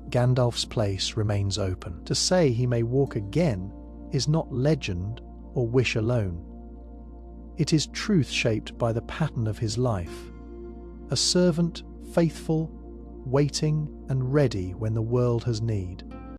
Gandalf's place remains open. To say he may walk again is not legend or wish alone. It is truth shaped by the pattern of his life, a servant, faithful, waiting and ready when the world has need.